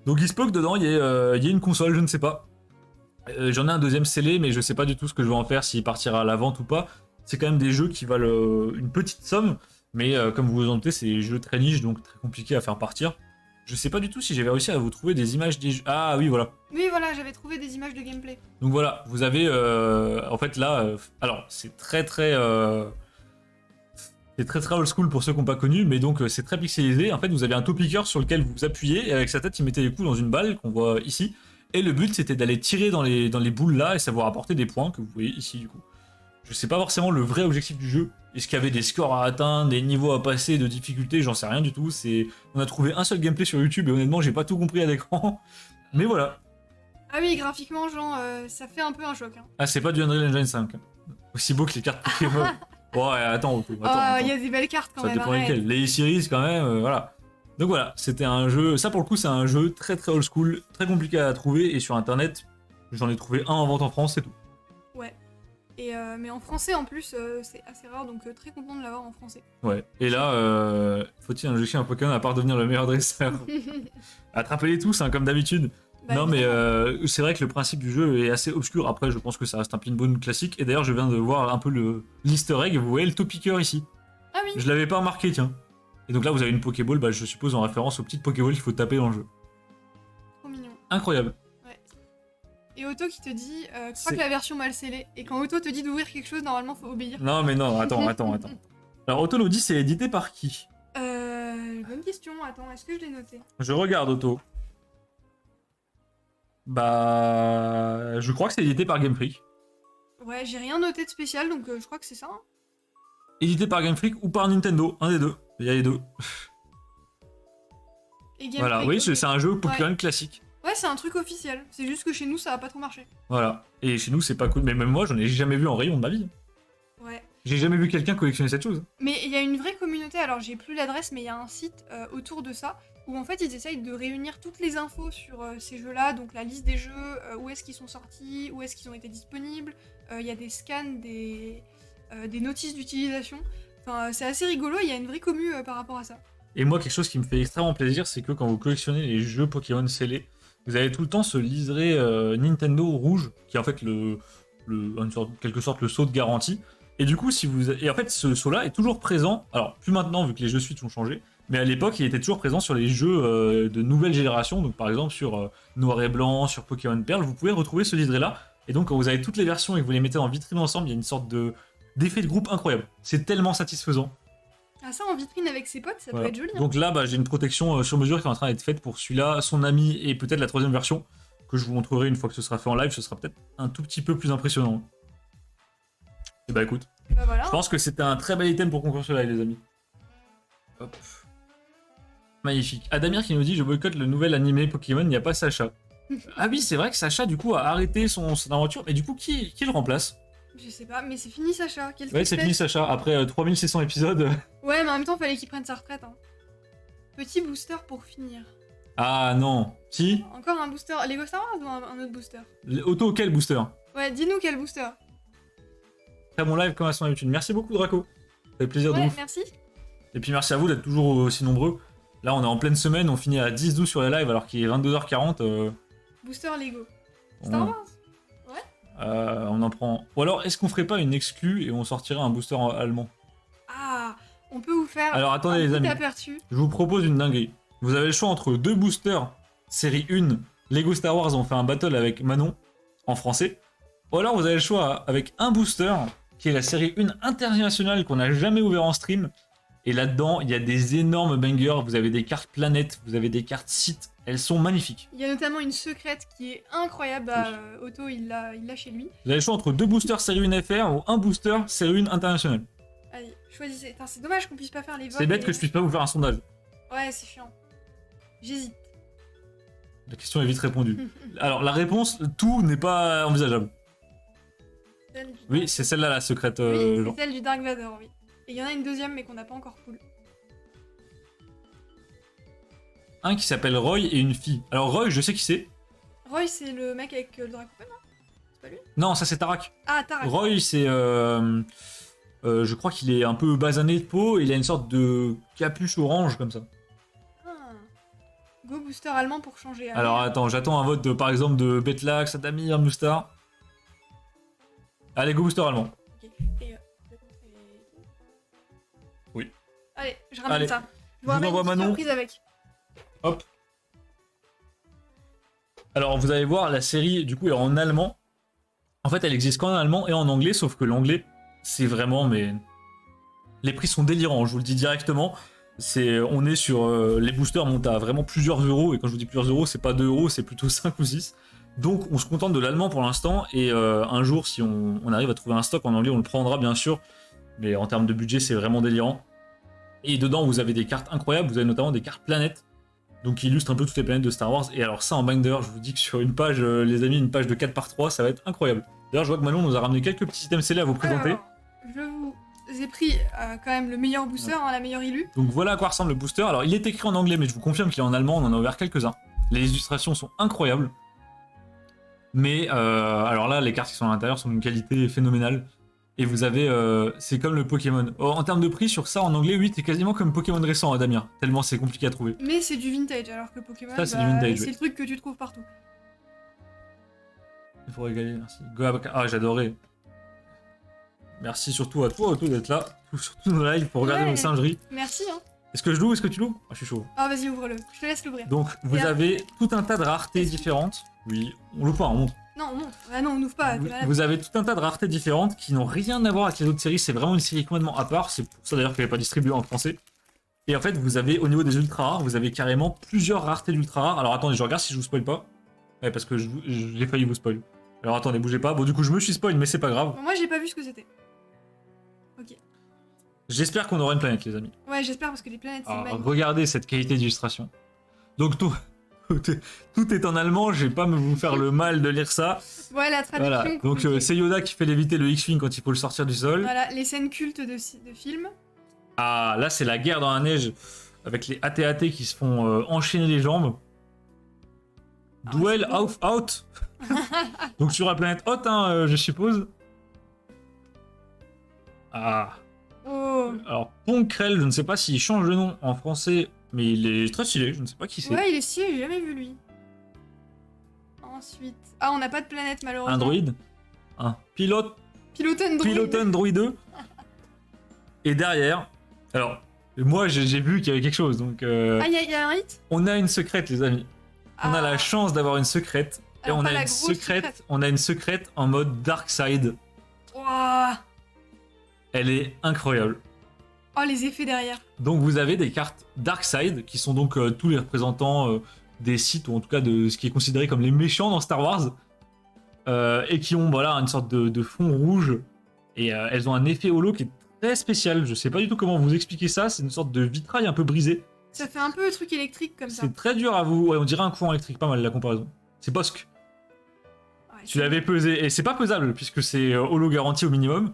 Donc il se peut que dedans, il y ait une console, je ne sais pas. J'en ai un deuxième scellé, mais je sais pas du tout ce que je vais en faire, s'il partira à la vente ou pas. C'est quand même des jeux qui valent une petite somme, mais comme vous vous en doutez, c'est des jeux très niches, donc très compliqués à faire partir. Je sais pas du tout si j'avais réussi à vous trouver des images des jeux. Ah oui, voilà. Oui, voilà, j'avais trouvé des images de gameplay. Donc voilà, vous avez en fait là, alors c'est très old school pour ceux qui n'ont pas connu, mais donc c'est très pixelisé. En fait, vous avez un topiqueur sur lequel vous appuyez et avec sa tête, il mettait les coups dans une balle qu'on voit ici. Et le but, c'était d'aller tirer dans les boules là et ça vous rapporter des points que vous voyez ici du coup. Je sais pas forcément le vrai objectif du jeu. Est-ce qu'il y avait des scores à atteindre, des niveaux à passer, de difficulté, j'en sais rien du tout. On a trouvé un seul gameplay sur YouTube et honnêtement, j'ai pas tout compris à l'écran. Mais voilà. Ah oui, graphiquement, genre, ça fait un peu un choc. Hein. Ah, c'est pas du Unreal Engine 5. Aussi beau que les cartes Pokémon. Ouais, attends. Il y a des belles cartes quand même. Ça dépend lesquelles. Les series quand même, voilà. Donc voilà, c'était un jeu. Ça pour le coup, c'est un jeu très old school, très compliqué à trouver et sur internet, j'en ai trouvé un en vente en France, c'est tout. Ouais. Et mais en français en plus, c'est assez rare, donc très content de l'avoir en français. Ouais. Et là, faut-il injecter un Pokémon à part devenir le meilleur dresseur? Attrapez-les tous, hein, comme d'habitude. Bah, non, mais c'est vrai que le principe du jeu est assez obscur. Après, je pense que ça reste un pinball classique. Et d'ailleurs, je viens de voir un peu l'easter egg. Vous voyez le topiqueur ici? Ah oui. Je l'avais pas remarqué, tiens. Et donc là, vous avez une Pokéball, bah, je suppose en référence aux petites Pokéballs qu'il faut taper dans le jeu. Trop mignon. Incroyable. Ouais. Et Otto qui te dit, crois que la version mal scellée. Et quand Otto te dit d'ouvrir quelque chose, normalement, faut obéir. Non, mais non, attends. Alors, Otto nous dit, c'est édité par qui? Bonne question. Attends, est-ce que je l'ai noté? Je regarde, Otto. Bah, je crois que c'est édité par Game Freak. Ouais, j'ai rien noté de spécial, donc je crois que c'est ça. Hein. Édité par Game Freak ou par Nintendo, un des deux. Il y a les deux. Et Game voilà, Freak, oui, okay. c'est un jeu Pokémon classique. Ouais, c'est un truc officiel. C'est juste que chez nous, ça a pas trop marché. Voilà. Et chez nous, c'est pas cool. Mais même moi, j'en ai jamais vu en rayon de ma vie. Ouais. J'ai jamais vu quelqu'un collectionner cette chose. Mais il y a une vraie communauté, alors j'ai plus l'adresse, mais il y a un site autour de ça, où en fait ils essayent de réunir toutes les infos sur ces jeux-là, donc la liste des jeux, où est-ce qu'ils sont sortis, où est-ce qu'ils ont été disponibles, il y a des scans, des notices d'utilisation. Enfin, c'est assez rigolo, il y a une vraie commu par rapport à ça. Et moi, quelque chose qui me fait extrêmement plaisir, c'est que quand vous collectionnez les jeux Pokémon scellés, vous avez tout le temps ce liseré Nintendo rouge, qui est en fait en quelque sorte le sceau de garantie. Et du coup, et en fait, ce sceau-là est toujours présent. Alors, plus maintenant, vu que les jeux Switch ont changé, mais à l'époque, il était toujours présent sur les jeux de nouvelle génération. Donc, par exemple, sur Noir et Blanc, sur Pokémon Perle, vous pouvez retrouver ce liseré-là. Et donc, quand vous avez toutes les versions et que vous les mettez en vitrine ensemble, il y a une sorte d'effet de groupe incroyable. C'est tellement satisfaisant. Ah, ça en vitrine avec ses potes, ça peut être joli. Hein. Donc là, bah, j'ai une protection sur mesure qui est en train d'être faite pour celui-là, son ami et peut-être la troisième version que je vous montrerai une fois que ce sera fait en live. Ce sera peut-être un tout petit peu plus impressionnant. Et bah écoute, voilà. Je pense que c'était un très bel item pour conclure ce live, les amis. Hop. Magnifique. Adamir qui nous dit, je boycotte le nouvel animé Pokémon, il n'y a pas Sacha. Ah oui, c'est vrai que Sacha, du coup, a arrêté son aventure, mais du coup, qui le remplace? Je sais pas, mais c'est fini Sacha. Ouais, c'est fini Sacha, après 3600 épisodes. Ouais, mais en même temps, fallait qu'il prenne sa retraite. Hein. Petit booster pour finir. Ah non. Si? Encore un booster. Lego Star Wars ou un autre booster? Auto, quel booster? Ouais, dis-nous quel booster. Très bon live comme à son habitude. Merci beaucoup Draco. Ça fait plaisir de ouf. Merci. Et puis merci à vous d'être toujours aussi nombreux. Là on est en pleine semaine, on finit à 10-12 sur les lives alors qu'il est 22h40. Booster Lego. Star Wars. Ouais. On en prend. Ou alors est-ce qu'on ferait pas une exclue et on sortirait un booster allemand? Ah, on peut vous faire alors, attendez, un les amis. aperçu. Je vous propose une dinguerie. Vous avez le choix entre deux boosters série 1. Lego Star Wars ont fait un battle avec Manon en français. Ou alors vous avez le choix avec un booster qui est la série 1 internationale qu'on n'a jamais ouvert en stream. Et là-dedans, il y a des énormes bangers. Vous avez des cartes planètes, vous avez des cartes sites. Elles sont magnifiques. Il y a notamment une secrète qui est incroyable. Otto, il l'a chez lui. Vous avez le choix entre 2 boosters série 1 FR ou un booster série 1 internationale. Allez, choisissez. Putain, c'est dommage qu'on puisse pas faire les votes. C'est bête que je puisse pas vous faire un sondage. Ouais, c'est chiant. J'hésite. La question est vite répondue. Alors, la réponse, tout n'est pas envisageable. Oui, c'est celle-là, la secrète. Oui, Jean. c'est celle du Dark Vador, oui. Et il y en a une deuxième, mais qu'on n'a pas encore pull. Un qui s'appelle Roy et une fille. Alors, Roy, je sais qui c'est. Roy, c'est le mec avec le dragon, non? C'est pas lui? Non, ça c'est Tarak. Ah, Tarak. Roy, c'est. Je crois qu'il est un peu basané de peau. Il a une sorte de capuche orange comme ça. Ah. Go booster allemand pour changer. Allez. Alors, attends, j'attends un vote de, par exemple de Betlax, Adamir, Moustar. Allez, go booster allemand. Ok. Et, Oui. Allez, je ramène Allez. ça. Je vous envoie une Manon. surprise avec. Hop. Alors, vous allez voir, la série, du coup, est en allemand. En fait, elle existe qu'en allemand et en anglais, sauf que l'anglais, c'est vraiment, mais... Les prix sont délirants, je vous le dis directement. On est sur... les boosters montent à vraiment plusieurs euros, et quand je vous dis plusieurs euros, c'est pas 2 euros, c'est plutôt 5 ou 6. Donc, on se contente de l'allemand pour l'instant, et un jour, si on arrive à trouver un stock en anglais, on le prendra, bien sûr. Mais en termes de budget, c'est vraiment délirant. Et dedans, vous avez des cartes incroyables, vous avez notamment des cartes planètes, donc qui illustrent un peu toutes les planètes de Star Wars. Et alors ça en binder, je vous dis que sur une page, les amis, une page de 4x3, ça va être incroyable. D'ailleurs, je vois que Manon nous a ramené quelques petits items scellés à vous présenter. Alors, je vous ai pris quand même le meilleur booster, hein, la meilleure illu. Donc voilà à quoi ressemble le booster. Alors il est écrit en anglais, mais je vous confirme qu'il est en allemand, on en a ouvert quelques-uns. Les illustrations sont incroyables. Mais alors là, les cartes qui sont à l'intérieur sont d'une qualité phénoménale. Et vous avez, c'est comme le Pokémon. Oh, en termes de prix, sur ça en anglais, oui, c'est quasiment comme Pokémon récent, Adamir. Tellement c'est compliqué à trouver. Mais c'est du vintage, alors que Pokémon, Ça, c'est du vintage, c'est oui. le truc que tu trouves partout. Il faut régaler, merci. Ah, j'adorais. Merci surtout à toi, Otto, d'être là. Surtout nos lives pour regarder Ouais. nos singeries. Merci, hein. Est-ce que je loue? Est-ce que tu loues? Ah, je suis chaud. Ah, vas-y, ouvre-le. Je te laisse l'ouvrir. Donc, vous Et avez tout un tas de raretés différentes. Oui, on loue pas, on montre. Non, on montre. Ah non, on n'ouvre pas. t'es malade. Vous avez tout un tas de raretés différentes qui n'ont rien à voir avec les autres séries. C'est vraiment une série complètement à part. C'est pour ça d'ailleurs qu'elle n'est pas distribuée en français. Et en fait, vous avez, au niveau des ultra rares, vous avez carrément plusieurs raretés d'ultra rares. Alors attendez, je regarde si je vous spoil pas. Ouais, parce que j'ai failli vous spoil. Alors attendez, bougez pas. Bon, du coup, je me suis spoil, mais c'est pas grave. Bon, moi, j'ai pas vu ce que c'était. Ok. J'espère qu'on aura une planète, les amis. Ouais, j'espère parce que les planètes, c'est Alors, magnifique. regardez cette qualité d'illustration. Donc, tout est en allemand. Je vais pas me vous faire le mal de lire ça. Ouais, la traduction. Voilà. Donc, compliquée. c'est Yoda qui fait léviter le X-Wing quand il faut le sortir du sol. Voilà, les scènes cultes de films. Ah, là, c'est la guerre dans la neige avec les AT-AT qui se font enchaîner les jambes. Ah, Duel c'est beau. out. Donc, sur la planète haute, hein, je suppose. Ah. Oh. Alors, Ponkrell, je ne sais pas s'il change de nom en français, mais il est très stylé. Je ne sais pas qui c'est. Ouais, il est stylé, j'ai jamais vu lui. Ensuite. Ah, on n'a pas de planète malheureusement. Un droïde. Un pilote. Pilote Android. Piloten droïde 2. Et derrière. Alors, moi, j'ai vu qu'il y avait quelque chose. Donc, Ah, y a un hit. on a une secrète, les amis. On a Ah. la chance d'avoir une secrète. Et Alors, on pas a la une grosse secrète. On a une secrète en mode Dark Side. Ouah. Elle est incroyable. Oh, les effets derrière. Donc vous avez des cartes Dark Side qui sont donc tous les représentants des sites ou en tout cas de ce qui est considéré comme les méchants dans Star Wars et qui ont voilà une sorte de fond rouge et elles ont un effet holo qui est très spécial. Je sais pas du tout comment vous expliquer ça. C'est une sorte de vitrail un peu brisé. Ça fait un peu truc électrique comme ça. C'est très dur à vous. Ouais, on dirait un courant électrique, pas mal la comparaison. C'est Bosque. Ouais, Tu l'avais pesé et c'est pas pesable puisque c'est holo garanti au minimum.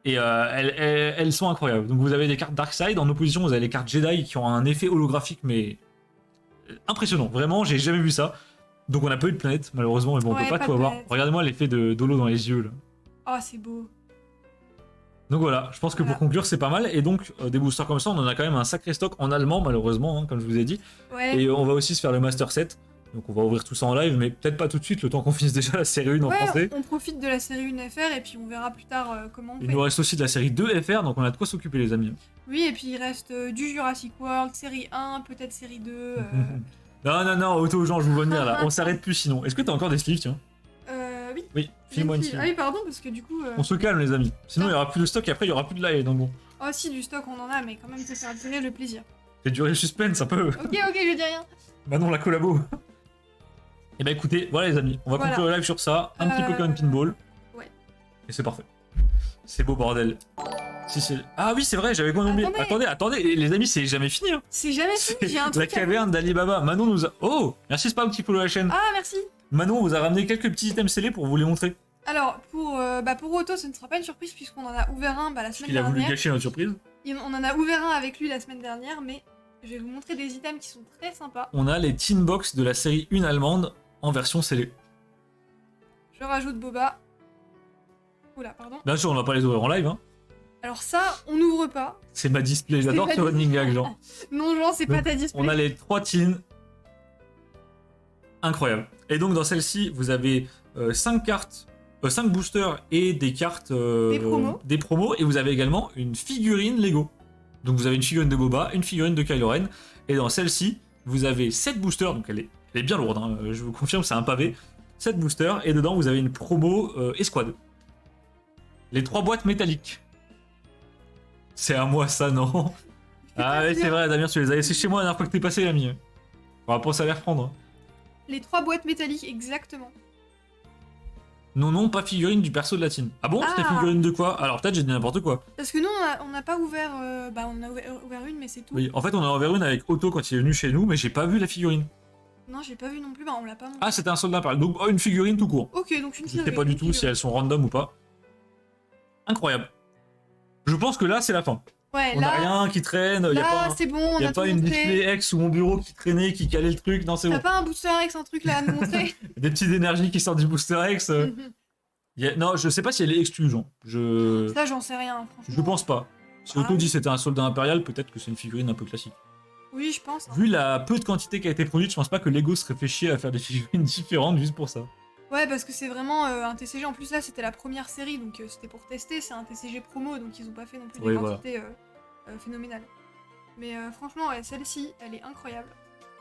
Et elles sont incroyables. Donc vous avez des cartes Darkseid, en opposition vous avez les cartes Jedi qui ont un effet holographique mais impressionnant. Vraiment, j'ai jamais vu ça. Donc on a pas eu de planète malheureusement, mais bon, on Ouais, peut pas pas tout de avoir. planète. Regardez-moi l'effet d'holo dans les yeux là. Oh, c'est beau. Donc voilà, je pense que Voilà. pour conclure c'est pas mal. Et donc des boosters comme ça, on en a quand même un sacré stock en allemand malheureusement, hein, comme je vous ai dit. Ouais. Et on va aussi se faire le Master Set. Donc on va ouvrir tout ça en live, mais peut-être pas tout de suite, le temps qu'on finisse déjà la série 1 en Ouais, français. on profite de la série 1 FR et puis on verra plus tard comment on Il fait. nous reste aussi de la série 2 FR, donc on a de quoi s'occuper les amis. Oui, et puis il reste du Jurassic World, série 1, peut-être série 2. Non, Auto, Jean, je vous vois venir là. On s'arrête plus sinon. Est-ce que t'as encore des sleeves, tiens? Oui, oui. Oui, file-moi une Ah oui, pardon, parce que du coup... On se calme les amis. Sinon il y aura plus de stock et après il y aura plus de live. Donc bon. Oh si, du stock on en a, mais quand même, ça tirer le plaisir. Fais durer le suspense un peu. Ok, je dis rien. Manon la collabo. Et bah écoutez, voilà les amis, on va conclure le live sur ça. Un petit Pokémon Pinball. Ouais. Et c'est parfait. C'est beau bordel. Si c'est... Ah oui c'est vrai, j'avais complètement oublié. Attendez, les amis, c'est jamais fini. Hein. C'est jamais fini, j'ai un truc. La caverne d'Alibaba. Manon nous a... Oh, merci Spam qui follow la chaîne. Ah merci. Manon vous a ramené quelques petits items scellés pour vous les montrer. Alors, pour Otto, ce ne sera pas une surprise puisqu'on en a ouvert un la semaine dernière. Il a voulu gâcher notre surprise. On en a ouvert un avec lui la semaine dernière, mais je vais vous montrer des items qui sont très sympas. On a les Teen Box de la série 1 allemande en version scellée. Je rajoute Boba. Oula, pardon. Bien sûr, on va pas les ouvrir en live. Hein. Alors ça, on n'ouvre pas. C'est ma display, j'adore ce running gag, genre. Non, Jean, c'est pas ta display. On a les 3 teens. Incroyable. Et donc dans celle-ci, vous avez 5 cartes, 5 boosters et des cartes... des promos. Et vous avez également une figurine Lego. Donc vous avez une figurine de Boba, une figurine de Kylo Ren. Et dans celle-ci, vous avez 7 boosters. Donc elle est bien lourde, hein, je vous confirme, c'est un pavé. 7 boosters. Et dedans, vous avez une promo escouade. Les 3 boîtes métalliques. C'est à moi ça, non? Ah oui, c'est vrai, Damien, tu les as laissés chez moi la dernière fois que t'es passé, l'ami. On va penser à les reprendre. Les 3 boîtes métalliques, exactement. Non, pas figurine du perso de la team. Ah bon? C'était figurine de quoi? Alors peut-être j'ai dit n'importe quoi. Parce que nous, on n'a pas ouvert... on a ouvert une, mais c'est tout. Oui, en fait on a ouvert une avec Otto quand il est venu chez nous, mais j'ai pas vu la figurine. Non, j'ai pas vu non plus, on l'a pas montré. Ah, c'était un soldat impérial. Donc une figurine tout court. Ok, donc une figurine. Je sais pas du tout si elles sont random ou pas. Incroyable. Je pense que là c'est la fin. Ouais, on là... a rien qui traîne, Là, c'est bon, on a pas une display X sous mon bureau qui traînait, qui calait le truc, non c'est bon. T'as pas un booster X, un truc là à nous montrer? Des petites énergies qui sortent du booster X. Non, je sais pas si elle est exclue, genre. Ça, j'en sais rien, franchement. Je pense pas. Si Otto dit c'était un soldat impérial, peut-être que c'est une figurine un peu classique. Oui, je pense. Hein. Vu la peu de quantité qui a été produite, je pense pas que Lego se réfléchit à faire des figurines différentes juste pour ça. Ouais, parce que c'est vraiment un TCG. En plus, là, c'était la première série, donc c'était pour tester. C'est un TCG promo, donc ils ont pas fait non plus des quantités phénoménales. Mais franchement, ouais, celle-ci, elle est incroyable.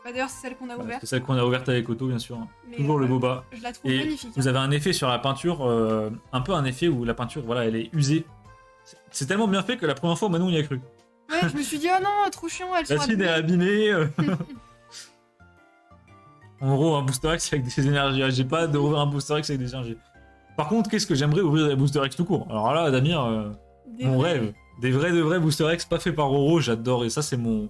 Bah, d'ailleurs, c'est celle qu'on a ouverte. C'est celle qu'on a ouverte avec Otto, bien sûr. Mais, toujours le Boba. Je la trouve magnifique. Vous avez un effet sur la peinture, un peu un effet où la peinture, voilà, elle est usée. C'est tellement bien fait que la première fois, Manon y a cru. Ouais, je me suis dit, oh non, trop chiant, elles sont abîmées. La Chine est abîmée. En gros, un booster X avec des énergies. J'ai pas hâte de rouvrir un booster X avec des énergies. Par contre, qu'est-ce que j'aimerais ouvrir des booster X tout court? Alors là, Damir, mon rêve. Des vrais booster X pas faits par Roro, j'adore. Et ça, c'est mon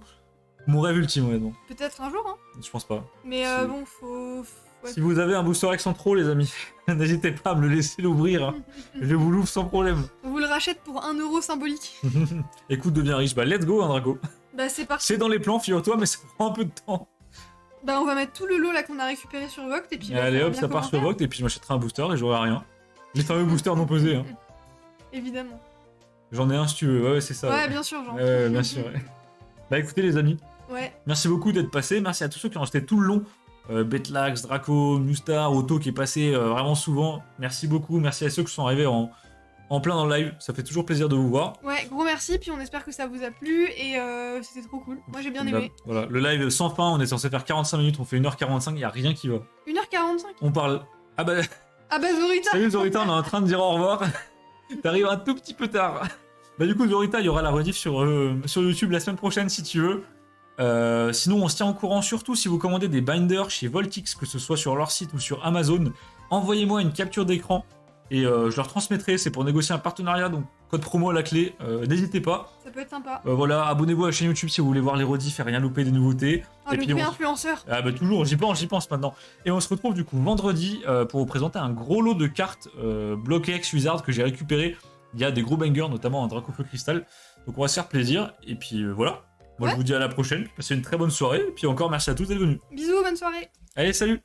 rêve ultime, honnêtement. Peut-être un jour, hein. Je pense pas. Mais bon, faut... Ouais. Si vous avez un booster X en trop, les amis, n'hésitez pas à me le laisser l'ouvrir. Hein. Je vous l'ouvre sans problème. On vous le rachète pour 1 euro symbolique. Écoute, deviens riche. Bah, let's go, hein, Draco. Bah, c'est parti. C'est dans les plans, figure-toi, mais ça prend un peu de temps. Bah, on va mettre tout le lot là qu'on a récupéré sur Vogt et puis. Allez hop, ça part sur Vogt et puis je m'achèterai un booster et j'aurai rien. Les fameux boosters non pesés. Hein. Évidemment. J'en ai un si tu veux, ouais, c'est ça. Ouais, bien sûr, genre. Ouais, bien sûr, ouais. Bah, écoutez, les amis. Ouais. Merci beaucoup d'être passés. Merci à tous ceux qui ont resté tout le long. Betlax, Draco, Mustar, Otto qui est passé vraiment souvent. Merci beaucoup. Merci à ceux qui sont arrivés en plein dans le live. Ça fait toujours plaisir de vous voir. Ouais, gros merci. Puis on espère que ça vous a plu et c'était trop cool. Moi j'ai bien aimé. Voilà, le live sans fin. On est censé faire 45 minutes. On fait 1h45. Il n'y a rien qui va. 1h45. On parle. Ah bah Zorita. Salut Zorita, on est en train de dire au revoir. T'arrives un tout petit peu tard. Bah du coup Zorita, il y aura la rediff sur YouTube la semaine prochaine si tu veux. Sinon on se tient au courant, surtout si vous commandez des binders chez Voltix, que ce soit sur leur site ou sur Amazon, envoyez-moi une capture d'écran et je leur transmettrai, c'est pour négocier un partenariat, donc code promo à la clé, n'hésitez pas. Ça peut être sympa. Voilà, abonnez-vous à la chaîne YouTube si vous voulez voir les rediffs et rien louper des nouveautés. Oh, et le puis influenceur. Ah bah toujours, j'y pense maintenant. Et on se retrouve du coup vendredi pour vous présenter un gros lot de cartes Block X Wizard que j'ai récupéré. Il y a des gros bangers, notamment un Dracofeu Cristal, donc on va se faire plaisir, et puis voilà. Moi, je vous dis à la prochaine. Passez une très bonne soirée. Et puis encore, merci à tous d'être venus. Bisous, bonne soirée. Allez, salut.